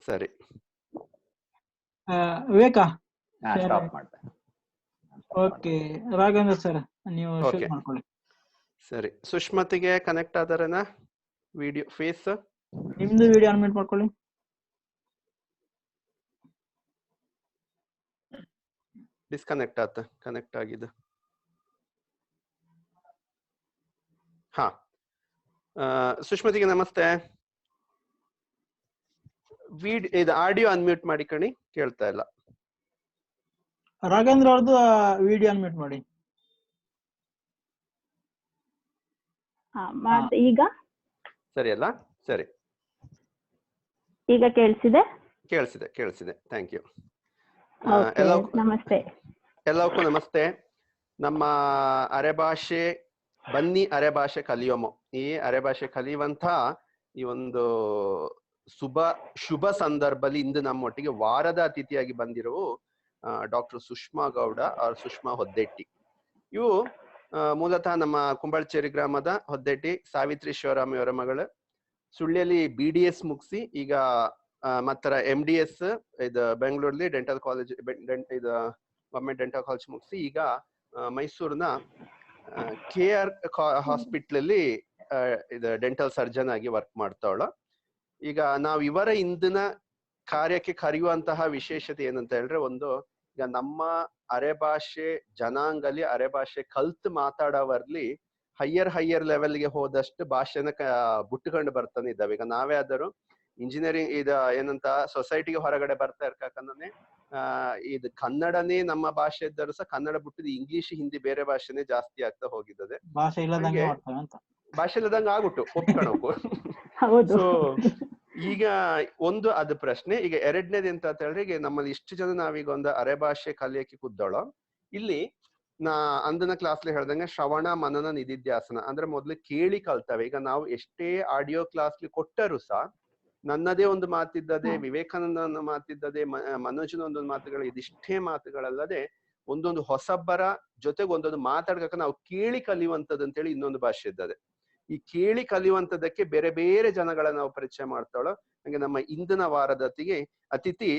ಸರಿ. ವಿವೇಕ ಸ್ಟಾಪ್ ಮಾಡ್ತೇನೆ. Okay, Raghavendra sir ನೀವು ಶೇರ್ Okay. ಮಾಡ್ಕೊಳ್ಳಿ. ಸರಿ, ಸುಷ್ಮತಿಗೆ ಕನೆಕ್ಟ್ ಆದರೇನಾ ವಿಡಿಯೋ ಫೇಸ್? ನಿಮ್ದು ವಿಡಿಯೋ ಅನ್ಮ್ಯೂಟ್ ಮಾಡ್ಕೊಳ್ಳಿ. ಡಿಸ್ಕನೆಕ್ಟ್ ಆತ, ಕನೆಕ್ಟ್ ಆಗಿದ್ದು. ಹಾ, ಸುಷ್ಮತಿಗೆ ನಮಸ್ತೆ. ಇದು ಆಡಿಯೋ ಅನ್ಮ್ಯೂಟ್ ಮಾಡಿ ಕಣಿ, ಕೇಳ್ತಾ ಇಲ್ಲ. ರಾಘವೇಂದ್ರ ಅವ್ರದ್ದು ವಿಡಿಯೋ ಅನ್ಮ್ಯೂಟ್ ಮಾಡಿ. ಈಗ ಸರಿ ಅಲ್ಲ? ಸರಿ, ಈಗ ಕೇಳಿಸಿದೆ. ಕೇಳಿಸಿದೆ. Thank you. ನಮಸ್ತೆ ಎಲ್ಲವಕ್ಕೂ ನಮಸ್ತೆ. ನಮ್ಮ ಅರೆಭಾಷೆ ಬನ್ನಿ ಅರೆಭಾಷೆ ಕಲಿಯೋಮೋ, ಈ ಅರೆಭಾಷೆ ಕಲಿಯುವಂತ ಈ ಒಂದು ಶುಭ ಸಂದರ್ಭದಲ್ಲಿ ಇಂದು ನಮ್ಮೊಟ್ಟಿಗೆ ವಾರದ ಅತಿಥಿಯಾಗಿ ಬಂದಿರುವ ಡಾಕ್ಟರ್ ಸುಷ್ಮಾ ಗೌಡ ಅವ್ರ ಸುಷ್ಮಾ ಹೊದ್ದೆಟ್ಟಿ. ಇವು ಮೂಲತಃ ನಮ್ಮ ಕುಂಬಳಚೇರಿ ಗ್ರಾಮದ ಹೊದ್ದೆಟ್ಟಿ ಸಾವಿತ್ರಿ ಶಿವರಾಮಿಯವರ ಮಗಳು. ಸುಳ್ಳಿಯಲ್ಲಿ BDS ಮುಗಿಸಿ ಈಗ ಮತ್ತರ MDS ಇದು ಬೆಂಗಳೂರಲ್ಲಿ ಡೆಂಟಲ್ ಕಾಲೇಜ್, ಇದು ಗವರ್ಮೆಂಟ್ ಡೆಂಟಲ್ ಕಾಲೇಜ್ ಮುಗಿಸಿ ಈಗ ಮೈಸೂರಿನ KR ಹಾಸ್ಪಿಟ್ಲ್ ಅಲ್ಲಿ ಇದು ಡೆಂಟಲ್ ಸರ್ಜನ್ ಆಗಿ ವರ್ಕ್ ಮಾಡ್ತಾವಳ. ಈಗ ನಾವು ಇವರ ಇಂದಿನ ಕಾರ್ಯಕ್ಕೆ ಕರೆಯುವಂತಹ ವಿಶೇಷತೆ ಏನಂತ ಹೇಳಿದ್ರೆ, ಒಂದು ಈಗ ನಮ್ಮ ಅರೆಭಾಷೆ ಜನಾಂಗಲಿ ಅರೆಭಾಷೆ ಕಲ್ತ್ ಮಾತಾಡೋವರ್ಲಿ ಹೈಯರ್ ಲೆವೆಲ್ಗೆ ಹೋದಷ್ಟು ಭಾಷೆನ ಬುಟ್ಟುಕೊಂಡು ಬರ್ತಾನೆ ಇದ್ದಾವೆ. ಈಗ ನಾವೇ ಆದರೂ ಇಂಜಿನಿಯರಿಂಗ್ ಇದು ಏನಂತ ಸೊಸೈಟಿಗೆ ಹೊರಗಡೆ ಬರ್ತಾ ಇರ್ಕಂದ್ರೆ ಇದು ಕನ್ನಡನೇ ನಮ್ಮ ಭಾಷೆ ಇದ್ದರೂ ಸಹ ಕನ್ನಡ ಬಿಟ್ಟಿದ್ದು ಇಂಗ್ಲಿಷ್ ಹಿಂದಿ ಬೇರೆ ಭಾಷೆನೇ ಜಾಸ್ತಿ ಆಗ್ತಾ ಹೋಗಿದ್ದದೆ. ಭಾಷೆ ಇಲ್ಲದಂಗೆ ಆಗ್ಬಿಟ್ಟು ಒಪ್ಕೊಳಕು. ಸೊ ಈಗ ಒಂದು ಅದು ಪ್ರಶ್ನೆ. ಈಗ ಎರಡನೇದು ಎಂತ ಅಂತ ಹೇಳಿದ್ರೆ, ಈಗ ನಮ್ಮಲ್ಲಿ ಇಷ್ಟು ಜನ ನಾವೀಗ ಒಂದು ಅರೆಭಾಷೆ ಕಲಿಯಕ್ಕೆ ಕೂದೋಳು. ಇಲ್ಲಿ ಅಂದನ ಕ್ಲಾಸ್ಲಿ ಹೇಳ್ದಂಗೆ ಶ್ರವಣ ಮನನ ನಿಧಿಧ್ಯಾಸನ ಅಂದ್ರೆ ಮೊದ್ಲು ಕೇಳಿ ಕಲ್ತವೆ. ಈಗ ನಾವು ಎಷ್ಟೇ ಆಡಿಯೋ ಕ್ಲಾಸ್ಲಿ ಕೊಟ್ಟರು ಸಹ ನನ್ನದೇ ಒಂದು ಮಾತಿದ್ದದೆ, ವಿವೇಕಾನಂದನ ಮಾತಿದ್ದದೆ, ಮನೋಜನ ಒಂದೊಂದು ಮಾತುಗಳು, ಇದಿಷ್ಟೇ ಮಾತುಗಳಲ್ಲದೆ ಒಂದೊಂದು ಹೊಸಬ್ಬರ ಜೊತೆಗೆ ಒಂದೊಂದು ಮಾತಾಡ್ಕ ನಾವು ಕೇಳಿ ಕಲಿಯುವಂಥದ್ದು ಅಂತೇಳಿ ಇನ್ನೊಂದು ಭಾಷೆ ಇದ್ದದೆ. ಈ ಕೇಳಿ ಕಲಿಯುವಂಥದ್ದಕ್ಕೆ ಬೇರೆ ಬೇರೆ ಜನಗಳನ್ನ ನಾವು ಪರಿಚಯ ಮಾಡ್ತಾಳೋ. ಹಂಗೆ ನಮ್ಮ ಇಂದಿನ ವಾರದ ಅತಿಥಿ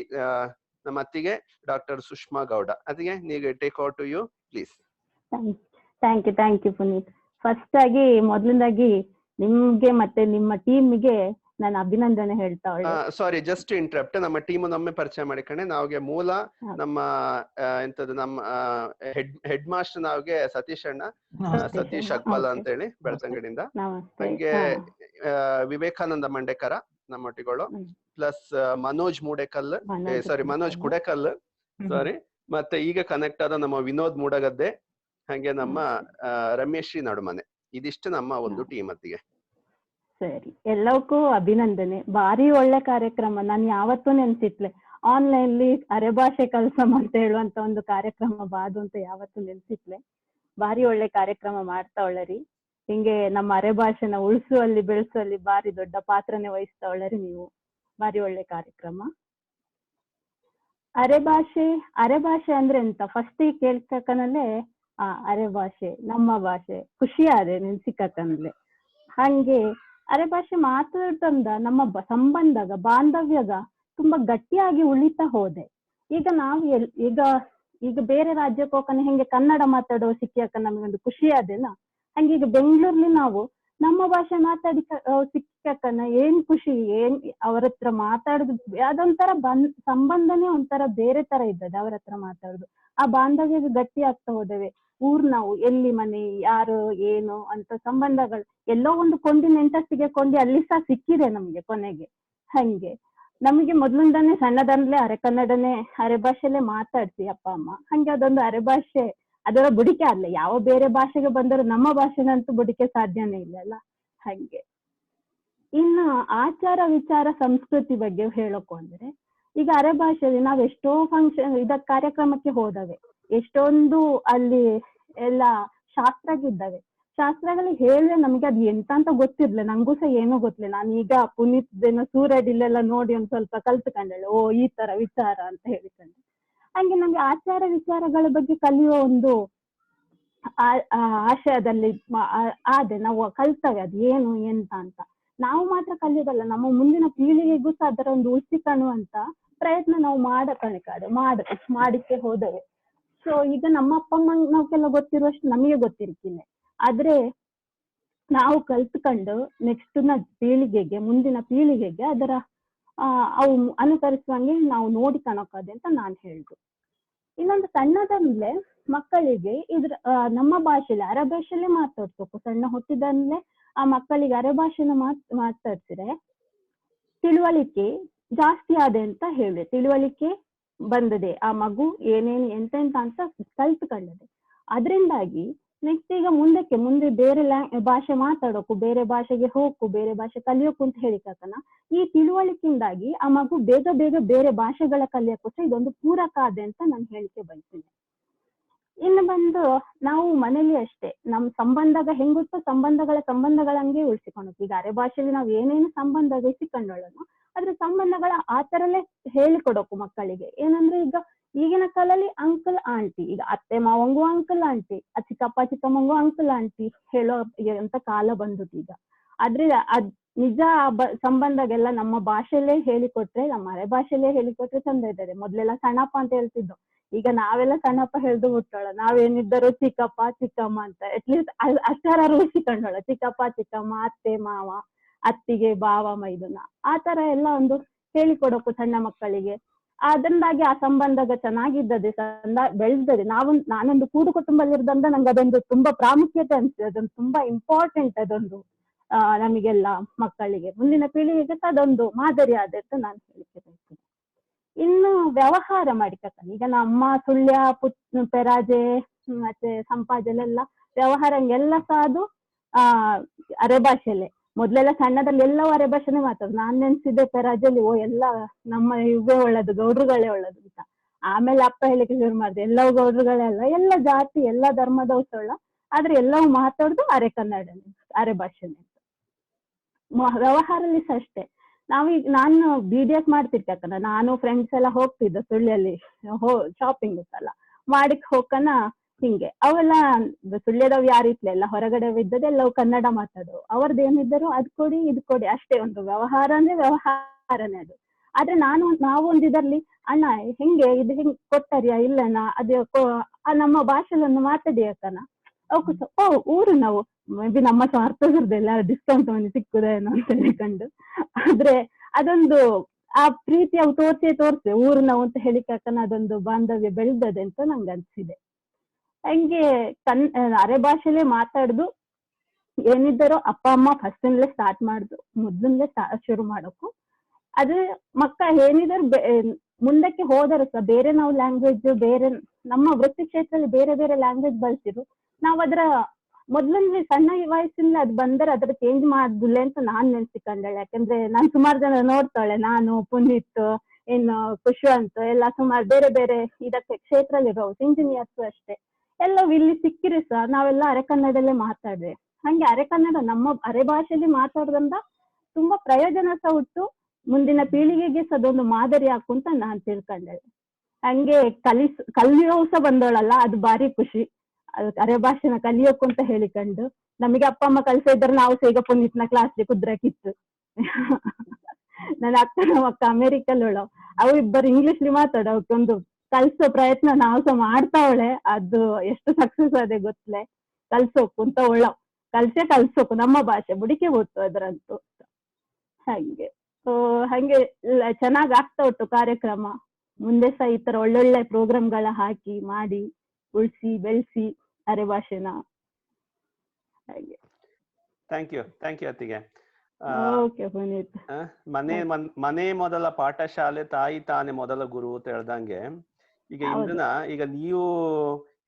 ನಮ್ಮ ಅತ್ತಿಗೆ ಡಾಕ್ಟರ್ ಸುಷ್ಮಾ ಗೌಡ. ಅತಿಗೆ ನೀವು take out to you please. Thank you Puneeth. First ಆಗಿ ಮೊದಲನೇದಾಗಿ ನಿಮ್ಗೆ ಮತ್ತೆ ನಿಮ್ಮ ಟೀಮ್ಗೆ ನಾನು ಅಭಿನಂದನೆ ಹೇಳ್ತಾ. Sorry, just interrupt. ನಮ್ಮ ಟೀಮ್ ನಮ್ಮೆ ಪರಿಚಯ ಮಾಡಿಕೊಂಡೆ. ನಾವ್ಗೆ ಮೂಲ ನಮ್ಮ ಎಂತದ್ದು ನಮ್ಮ ಹೆಡ್ ಮಾಸ್ಟರ್ ನಾವ್ಗೆ ಸತೀಶ್ ಅಗ್ಬಲ್ ಅಂತ ಹೇಳಿ ಬೆಳ್ತಂಗಡಿಯಿಂದ. ಹಂಗೆ ವಿವೇಕಾನಂದ ಮಂಡೇಕರ ನಮ್ಮೊಟ್ಟಿಗಳು, ಪ್ಲಸ್ ಮನೋಜ್ ಕುಡೆಕಲ್, ಸಾರಿ. ಮತ್ತೆ ಈಗ ಕನೆಕ್ಟ್ ಆದ ನಮ್ಮ ವಿನೋದ್ ಮೂಡಗದ್ದೆ, ಹಂಗೆ ನಮ್ಮ ರಮೇಶ್ ನಡುಮನೆ. ಇದಿಷ್ಟು ನಮ್ಮ ಒಂದು ಟೀಮ್ ಅತ್ತಿಗೆ. ಸರಿ, ಎಲ್ಲವಕ್ಕೂ ಅಭಿನಂದನೆ. ಭಾರಿ ಒಳ್ಳೆ ಕಾರ್ಯಕ್ರಮ. ನಾನು ಯಾವತ್ತೂ ನೆನ್ಸಿಟ್ಲೆ ಆನ್ಲೈನ್ಲಿ ಅರೆಭಾಷೆ ಕಲ್ಸಮ್ ಅಂತ ಹೇಳುವಂತ ಒಂದು ಕಾರ್ಯಕ್ರಮ ಬಾದು ಅಂತ ಯಾವತ್ತೂ ನೆನ್ಸಿಟ್ಲೆ. ಭಾರಿ ಒಳ್ಳೆ ಕಾರ್ಯಕ್ರಮ ಮಾಡ್ತಾ ಒಳ್ಳರಿ. ಹಿಂಗೆ ನಮ್ಮ ಅರೆಭಾಷೆನ ಉಳಿಸುವಲ್ಲಿ ಬೆಳೆಸುವಲ್ಲಿ ಭಾರಿ ದೊಡ್ಡ ಪಾತ್ರನೇ ವಹಿಸ್ತಾ ಒಳ್ಳರಿ ನೀವು. ಭಾರಿ ಒಳ್ಳೆ ಕಾರ್ಯಕ್ರಮ. ಅರೆಭಾಷೆ ಅಂದ್ರೆ ಎಂತ ಫಸ್ಟ್ ಕೇಳ್ಕನಲ್ಲೇ ಅರೆಭಾಷೆ ನಮ್ಮ ಭಾಷೆ ಖುಷಿ ಆದೆ ನೆನ್ಸಿಕಂದ್ಲೆ. ಹಂಗೆ ಅರೆಭಾಷೆ ಮಾತಾಡ್ದಂದ ನಮ್ಮ ಸಂಬಂಧಗ ಬಾಂಧವ್ಯಗ ತುಂಬಾ ಗಟ್ಟಿಯಾಗಿ ಉಳಿತಾ ಹೋದೆ. ಈಗ ನಾವು ಈಗ ಬೇರೆ ರಾಜ್ಯಕ್ಕೆ ಹೋಗನೆ ಹೆಂಗೆ ಕನ್ನಡ ಮಾತಾಡೋ ಸಿಕ್ಕಾಕ ನಮ್ಗೊಂದು ಖುಷಿ ಆದೇನ, ಹಂಗೆ ಈಗ ಬೆಂಗಳೂರ್ಲಿ ನಾವು ನಮ್ಮ ಭಾಷೆ ಮಾತಾಡಿ ಸಿಕ್ಕಾಕನ ಏನ್ ಖುಷಿ, ಅವ್ರ ಹತ್ರ ಮಾತಾಡುದು ಅದೊಂಥರ ಸಂಬಂಧನೇ ಒಂಥರ ಬೇರೆ ತರ ಇದ್ದದೆ. ಅವ್ರ ಹತ್ರ ಮಾತಾಡುದು ಆ ಬಾಂಧವ್ಯ ಗಟ್ಟಿ ಆಗ್ತಾ ಹೋದವೆ. ನಾವು ಎಲ್ಲಿ ಮನೆ, ಯಾರು ಏನು ಅಂತ ಸಂಬಂಧಗಳು ಎಲ್ಲೋ ಒಂದು ಕೊಂಡಿ ಅಲ್ಲಿ ಸಹ ಸಿಕ್ಕಿದೆ ನಮ್ಗೆ ಕೊನೆಗೆ. ಹಂಗೆ ನಮಗೆ ಮೊದ್ಲಿಂದಾನೇ ಸಣ್ಣದನ್ಲೇ ಕನ್ನಡನೇ ಅರೆಭಾಷೆಲೆ ಮಾತಾಡ್ಸಿ ಅಪ್ಪ ಅಮ್ಮ. ಹಂಗೆ ಅದೊಂದು ಅರೆಭಾಷೆ ಅದರ ಬುಡಿಕೆ ಅಲ್ಲ. ಯಾವ ಬೇರೆ ಭಾಷೆಗೆ ಬಂದರೂ ನಮ್ಮ ಭಾಷೆನಂತೂ ಬುಡಿಕೆ ಸಾಧ್ಯನೇ ಇಲ್ಲಲ್ಲ. ಹಂಗೆ ಇನ್ನು ಆಚಾರ ವಿಚಾರ ಸಂಸ್ಕೃತಿ ಬಗ್ಗೆ ಹೇಳೋಕು ಅಂದ್ರೆ, ಈಗ ಅರೆಭಾಷೆಯಲ್ಲಿ ನಾವ್ ಎಷ್ಟೋ ಫಂಕ್ಷನ್ ಕಾರ್ಯಕ್ರಮಕ್ಕೆ ಹೋದವೆ, ಎಷ್ಟೊಂದು ಅಲ್ಲಿ ಎಲ್ಲ ಶಾಸ್ತ್ರಗಳಿದ್ದಾವೆ. ಶಾಸ್ತ್ರಗಳಿಗೆ ಹೇಳಿದ್ರೆ ನಮ್ಗೆ ಅದು ಎಂತ ಅಂತ ಗೊತ್ತಿರ್ಲಿಲ್ಲ. ನಂಗೂ ಸಹ ಏನೂ ಗೊತ್ತಿಲ್ಲ. ನಾನು ಈಗ ಪುನೀತ್ ಸೂರ್ಯಡಿಲೆಲ್ಲ ನೋಡಿ ಒಂದ್ ಸ್ವಲ್ಪ ಕಲ್ತ್ಕೊಂಡೆ, ಓ ಈ ತರ ವಿಚಾರ ಅಂತ ಹೇಳಿಕೊಂಡೆ. ಹಂಗೆ ನಮ್ಗೆ ಆಚಾರ ವಿಚಾರಗಳ ಬಗ್ಗೆ ಕಲಿಯುವ ಒಂದು ಆಶಯದಲ್ಲಿ ಆದೆ ನಾವು ಕಲ್ತವೆ ಅದು ಏನು ಎಂತ ಅಂತ. ನಾವು ಮಾತ್ರ ಕಲಿಯೋದಲ್ಲ, ನಮ್ಮ ಮುಂದಿನ ಪೀಳಿಗೆಗೂ ಸಹ ಅದರ ಒಂದು ಉಳಿಸಿಕೊಳ್ಳುವಂತ ಪ್ರಯತ್ನ ನಾವು ಮಾಡಿಕ್ಕೆ ಹೋದೆವು. ಸೊ ಈಗ ನಮ್ಮ ಅಪ್ಪ ಅಮ್ಮ ನಾವ್ಕೆಲ್ಲ ಗೊತ್ತಿರುವಷ್ಟು ನಮಗೆ ಗೊತ್ತಿರ್ಕಿಲ್ಲ. ಆದ್ರೆ ನಾವು ಕಲ್ತ್ಕೊಂಡು ನೆಕ್ಸ್ಟ್ ಮುಂದಿನ ಪೀಳಿಗೆಗೆ ಅದರ ಅವು ಅನುಸರಿಸುವಂಗೆ ನಾವು ನೋಡಿ ಕಾಣೋಕದೆ ಅಂತ ನಾನು ಹೇಳುದು. ಇನ್ನೊಂದು ಸಣ್ಣದಂದ್ರೆ ಮಕ್ಕಳಿಗೆ ನಮ್ಮ ಭಾಷೆಯಲ್ಲಿ ಅರೆಭಾಷೆಯಲ್ಲೇ ಮಾತಾಡ್ಬೇಕು. ಸಣ್ಣ ಹುಟ್ಟಿದಂದ್ರೆ ಆ ಮಕ್ಕಳಿಗೆ ಅರೆಭಾಷೆನ ಮಾತಾಡ್ಸಿದ್ರೆ ತಿಳುವಳಿಕೆ ಜಾಸ್ತಿ ಆದೆ ಅಂತ ಹೇಳಿ, ತಿಳುವಳಿಕೆ ಬಂದದೆ, ಆ ಮಗು ಏನೇನು ಎಂತೆಂತ ಅಂತ ಕಲ್ತ್ಕೊಂಡದೆ. ಅದರಿಂದಾಗಿ ನೆಕ್ಸ್ಟ್ ಈಗ ಮುಂದೆ ಬೇರೆ ಭಾಷೆ ಮಾತಾಡೋಕು, ಬೇರೆ ಭಾಷೆಗೆ ಹೋಗು, ಬೇರೆ ಭಾಷೆ ಕಲಿಯೋಕು ಅಂತ ಹೇಳಿಕನ ಈ ತಿಳುವಳಿಕೆಯಿಂದಾಗಿ ಆ ಮಗು ಬೇಗ ಬೇರೆ ಭಾಷೆಗಳ ಕಲಿಯೋಕ್ಕೂ ಸಹ ಇದೊಂದು ಪೂರಕ ಆದೆ ಅಂತ ನಾನು ಹೇಳಿಕೆ ಬಯಸ್ತೇನೆ. ಇನ್ನು ಬಂದು ನಾವು ಮನೇಲಿ ಅಷ್ಟೇ ನಮ್ ಸಂಬಂಧಗ ಹೆಂಗುತ್ತೋ ಸಂಬಂಧಗಳಂಗೆ ಉಳಿಸಿಕೊಂಡು, ಈಗ ಅರೆ ಭಾಷೆಯಲ್ಲಿ ನಾವು ಏನೇನು ಸಂಬಂಧ ಬೆಳೆಸಿಕೊಂಡೋಳನೋ ಅದ್ರ ಸಂಬಂಧಗಳ ಆ ತರಲ್ಲೇ ಹೇಳಿಕೊಡೋಕು ಮಕ್ಕಳಿಗೆ. ಏನಂದ್ರೆ ಈಗ ಈಗಿನ ಕಾಲದಲ್ಲಿ ಅಂಕಲ್ ಆಂಟಿ, ಈಗ ಅತ್ತೆ ಮಾವಂಗೂ ಅಂಕಲ್ ಆಂಟಿ, ಚಿಕ್ಕಪ್ಪ ಚಿಕ್ಕಮ್ಮಂಗೂ ಅಂಕಲ್ ಆಂಟಿ ಹೇಳೋ ಅಂತ ಕಾಲ ಬಂದುದು ಈಗ. ಆದ್ರೆ ನಿಜ ಸಂಬಂಧಗೆಲ್ಲ ನಮ್ಮ ಭಾಷೆಯಲ್ಲೇ ಹೇಳಿಕೊಟ್ರೆ, ನಮ್ಮ ಅರೆ ಭಾಷೆಯಲ್ಲೇ ಹೇಳಿಕೊಟ್ರೆ ಚಂದ ಇದ್ದಾರೆ. ಮೊದ್ಲೆಲ್ಲ ಸಣ್ಣಪ್ಪ ಅಂತ ಹೇಳ್ತಿದ್ದು, ಈಗ ನಾವೆಲ್ಲ ಸಣ್ಣಪ್ಪ ಹೇಳ್ದು ಬಿಟ್ಟೋಳ, ನಾವೇನಿದ್ದರೂ ಚಿಕ್ಕಪ್ಪ ಚಿಕ್ಕಮ್ಮ ಅಂತ ಅಟ್ಲೀಸ್ಟ್ ಅಷ್ಟಾರ ರೂಢಿಸಿಕೊಂಡೋಳ. ಚಿಕ್ಕಪ್ಪ ಚಿಕ್ಕಮ್ಮ, ಅತ್ತೆ ಮಾವ, ಅತ್ತಿಗೆ ಬಾವ ಮೈದುನ, ಆ ತರ ಎಲ್ಲ ಒಂದು ಹೇಳಿಕೊಡೋಕು ಸಣ್ಣ ಮಕ್ಕಳಿಗೆ. ಅದರಿಂದಾಗಿ ಆ ಸಂಬಂಧಗ ಚೆನ್ನಾಗಿದ್ದದೆ, ಬೆಳೆದದೆ. ನಾನೊಂದು ಕೂಡು ಕುಟುಂಬದಲ್ಲಿ ಇರೋದ್ರಿಂದ ನಂಗೆ ಅದೊಂದು ತುಂಬಾ ಪ್ರಾಮುಖ್ಯತೆ ಅನ್ಸುತ್ತೆ. ಅದೊಂದು ತುಂಬಾ ಇಂಪಾರ್ಟೆಂಟ್ ಅದೊಂದು ನಮಗೆಲ್ಲ ಮಕ್ಕಳಿಗೆ, ಮುಂದಿನ ಪೀಳಿಗೆಗೆ ಸಹ ಅದೊಂದು ಮಾದರಿ ಆದ ಅಂತ ನಾನು ಹೇಳಿಕೆ ಬಯಸ್ತೇನೆ. ಇನ್ನು ವ್ಯವಹಾರ ಮಾಡಿಕತ್ತಾನೆ, ಈಗ ನಮ್ಮ ಸುಳ್ಯ ಪೆರಾಜೆ ಮತ್ತೆ ಸಂಪಾಜೆಲೆಲ್ಲ ವ್ಯವಹಾರ ಎಲ್ಲ ಸಹ ಅದು ಅರೆಭಾಷೆಲೆ. ಮೊದ್ಲೆಲ್ಲ ಸಣ್ಣದಲ್ಲಿ ಎಲ್ಲವೂ ಅರೆಭಾಷೆನೇ ಮಾತಾಡೋದು. ನಾನ್ ನೆನ್ಸಿದ್ದೆ ಪೆರಾಜೆಲಿ ಎಲ್ಲ ನಮ್ಮ ಇವೇ ಒಳ್ಳೇದು, ಗೌಡ್ರುಗಳೇ ಒಳ್ಳೇದು ಅಂತ. ಆಮೇಲೆ ಅಪ್ಪ ಹೇಳಿಕೆ ಶುರು ಮಾಡಿದೆ, ಎಲ್ಲವೂ ಗೌಡ್ರುಗಳೆಲ್ಲ, ಎಲ್ಲ ಜಾತಿ ಎಲ್ಲ ಧರ್ಮದವ್ರು ಸೊಳ್ಳ, ಆದ್ರೆ ಎಲ್ಲವೂ ಮಾತಾಡುದು ಅರೆ ಭಾಷೆನೆ. ವ್ಯವಹಾರಲ್ಲಿ ಸಹ ಅಷ್ಟೇ. ನಾನು BDS ಮಾಡ್ತಿರ್ಕನ, ನಾನು ಫ್ರೆಂಡ್ಸ್ ಎಲ್ಲ ಹೋಗ್ತಿದ್ದೆ ಸುಳ್ಯಲ್ಲಿ ಶಾಪಿಂಗ್ ಎಲ್ಲ ಮಾಡಿಕ್ ಹೋಗನ. ಹಿಂಗೆ ಅವೆಲ್ಲ ಸುಳ್ಯದವ್ ಯಾರಿತ್ಲೆಲ್ಲ ಹೊರಗಡೆ ಇದ್ದದೆಲ್ಲವು ಕನ್ನಡ ಮಾತಾಡೋರು. ಅವ್ರದ್ದು ಏನಿದ್ದರು ಅದ್ ಕೊಡಿ ಇದ್ ಕೊಡಿ ಅಷ್ಟೇ. ಒಂದು ವ್ಯವಹಾರ ಅಂದ್ರೆ ವ್ಯವಹಾರನೇ ಅದು. ಆದ್ರೆ ನಾವು ಒಂದಿದ್ರಲ್ಲಿ ಅಣ್ಣ ಇದು ಹೆಂಗ್ ಕೊಟ್ಟರಿಯಾ ಇಲ್ಲನಾ ಅದೇ ನಮ್ಮ ಭಾಷೆಲೊಂದು ಮಾತಾಡಿಯಕ್ಕನ ಊರು ನಾವು ಮೇ ಬಿ ನಮ್ಮ ಸ್ವಾರ್ಥದಲ್ಲ ಡಿಸ್ಕೌಂಟ್ ಮನೆ ಸಿಕ್ಕುದೇನೋ ಅಂತ ಹೇಳಿಕೊಂಡು. ಆದ್ರೆ ಅದೊಂದು ಆ ಪ್ರೀತಿ ಅವು ತೋರ್ಸೆ ಊರು ನಾವು ಅಂತ ಹೇಳಿಕನ ಅದೊಂದು ಬಾಂಧವ್ಯ ಬೆಳೆದದೆ ಅಂತ ನಂಗೆ ಅನ್ಸಿದೆ. ಹಂಗೆ ಅರೆ ಭಾಷೆಲೇ ಮಾತಾಡುದು ಏನಿದ್ದಾರೋ ಅಪ್ಪ ಅಮ್ಮ ಫಸ್ಟಿಂದಲೇ ಸ್ಟಾರ್ಟ್ ಮಾಡುದು, ಮೊದ್ಲಿಂದಲೇ ಶುರು ಮಾಡೋಕು. ಅದು ಏನಿದ್ರು ಮುಂದಕ್ಕೆ ಹೋದರೂ ಸಹ ಬೇರೆ ನಾವು ಲ್ಯಾಂಗ್ವೇಜ್ ಬೇರೆ ನಮ್ಮ ವೃತ್ತಿ ಕ್ಷೇತ್ರದಲ್ಲಿ ಬೇರೆ ಲ್ಯಾಂಗ್ವೇಜ್ ಬಳಸಿದ್ರು ನಾವು ಅದರ ಮೊದ್ಲಿಂದ ಸಣ್ಣ ವಯಸ್ಸಿಂದ ಅದು ಬಂದರೆ ಅದ್ರ ಚೇಂಜ್ ಮಾಡುದಿಲ್ಲ ಅಂತ ನಾನ್ ನೆನ್ಸಿಕೊಂಡಳೆ. ಯಾಕಂದ್ರೆ ನಾನ್ ಸುಮಾರು ಜನ ನೋಡ್ತಾಳೆ, ನಾನು ಪುನೀತ್ ಇನ್ನು ಖುಷ್ವಂತ್ ಎಲ್ಲ ಸುಮಾರು ಬೇರೆ ಇದಕ್ಕೆ ಕ್ಷೇತ್ರದಲ್ಲಿ ಇಂಜಿನಿಯರ್ಸ್ ಅಷ್ಟೇ ಎಲ್ಲವೂ ಇಲ್ಲಿ ಸಿಕ್ಕಿರಿ ಸಹ ನಾವೆಲ್ಲ ಅರೆಕನ್ನಡಲ್ಲೇ ಮಾತಾಡ್ರೆ. ಹಂಗೆ ಅರೆಕನ್ನಡ ನಮ್ಮ ಅರೆ ಭಾಷೆಯಲ್ಲಿ ಮಾತಾಡೋದ್ರಿಂದ ತುಂಬಾ ಪ್ರಯೋಜನ ಸಹ ಉಂಟು, ಮುಂದಿನ ಪೀಳಿಗೆಗೆ ಸಹ ಅದೊಂದು ಮಾದರಿ ಹಾಕುಂತ ನಾನ್ ತಿಳ್ಕೊಂಡೆ. ಹಂಗೆ ಕಲಿಯೋ ಸಹ ಬಂದೋಳಲ್ಲ, ಅದು ಭಾರಿ ಖುಷಿ. ಅರೆ ಭಾಷೆನ ಕಲಿಯೋಕು ಅಂತ ಹೇಳಿಕೊಂಡು ನಮಗೆ ಅಪ್ಪ ಅಮ್ಮ ಕಲ್ಸಾ ಇದ್ರೆ ನಾವು ಸಹ ಈಗ ಪುನೀತ್ನ ಕ್ಲಾಸ್ಗೆ ಕುದ್ರಾಕಿತ್ತು. ನನ್ನ ನಮ್ಮ ಅಕ್ಕ ಅಮೆರಿಕಲ್ಲೋಳು, ಅವು ಇಬ್ಬರು ಇಂಗ್ಲಿಷ್ಲಿ ಮಾತಾಡೋ ಒಂದು ಕಲ್ಸೋ ಪ್ರಯತ್ನ ನಾವು ಸಹ ಮಾಡ್ತಾವಳೆ. ಅದು ಎಷ್ಟು ಸಕ್ಸಸ್ ಅದೇ ಗೊತ್ತಲೆ. ಕಲ್ಸೋಕು ಅಂತ ಕಲ್ಸೋಕು ನಮ್ಮ ಭಾಷೆ ಬುಡಿಕೆ ಹೋಗ್ತು ಅದರಂತೂ. ಹಂಗೆ ಚೆನ್ನಾಗ್ ಆಗ್ತಾ ಉಂಟು ಕಾರ್ಯಕ್ರಮ. ಮುಂದೆ ಸಹ ಈ ತರ ಒಳ್ಳೊಳ್ಳೆ ಪ್ರೋಗ್ರಾಮ್ಗಳ ಹಾಕಿ ಮಾಡಿ ಉಳಿಸಿ ಬೆಳೆಸಿ ಅರೆ ಭಾಷೆನ. ಹಾಗೆ ಥ್ಯಾಂಕ್ ಯು ಅತ್ತಿಗೆ. ಓಕೆ ಪುನೀತ್. ಮನೆ ಮೊದಲ ಪಾಠಶಾಲೆ, ತಾಯಿ ತಾನೇ ಮೊದಲ ಗುರು ಅಂತ ಹೇಳ್ದಂಗೆ ಈಗ ನೀವು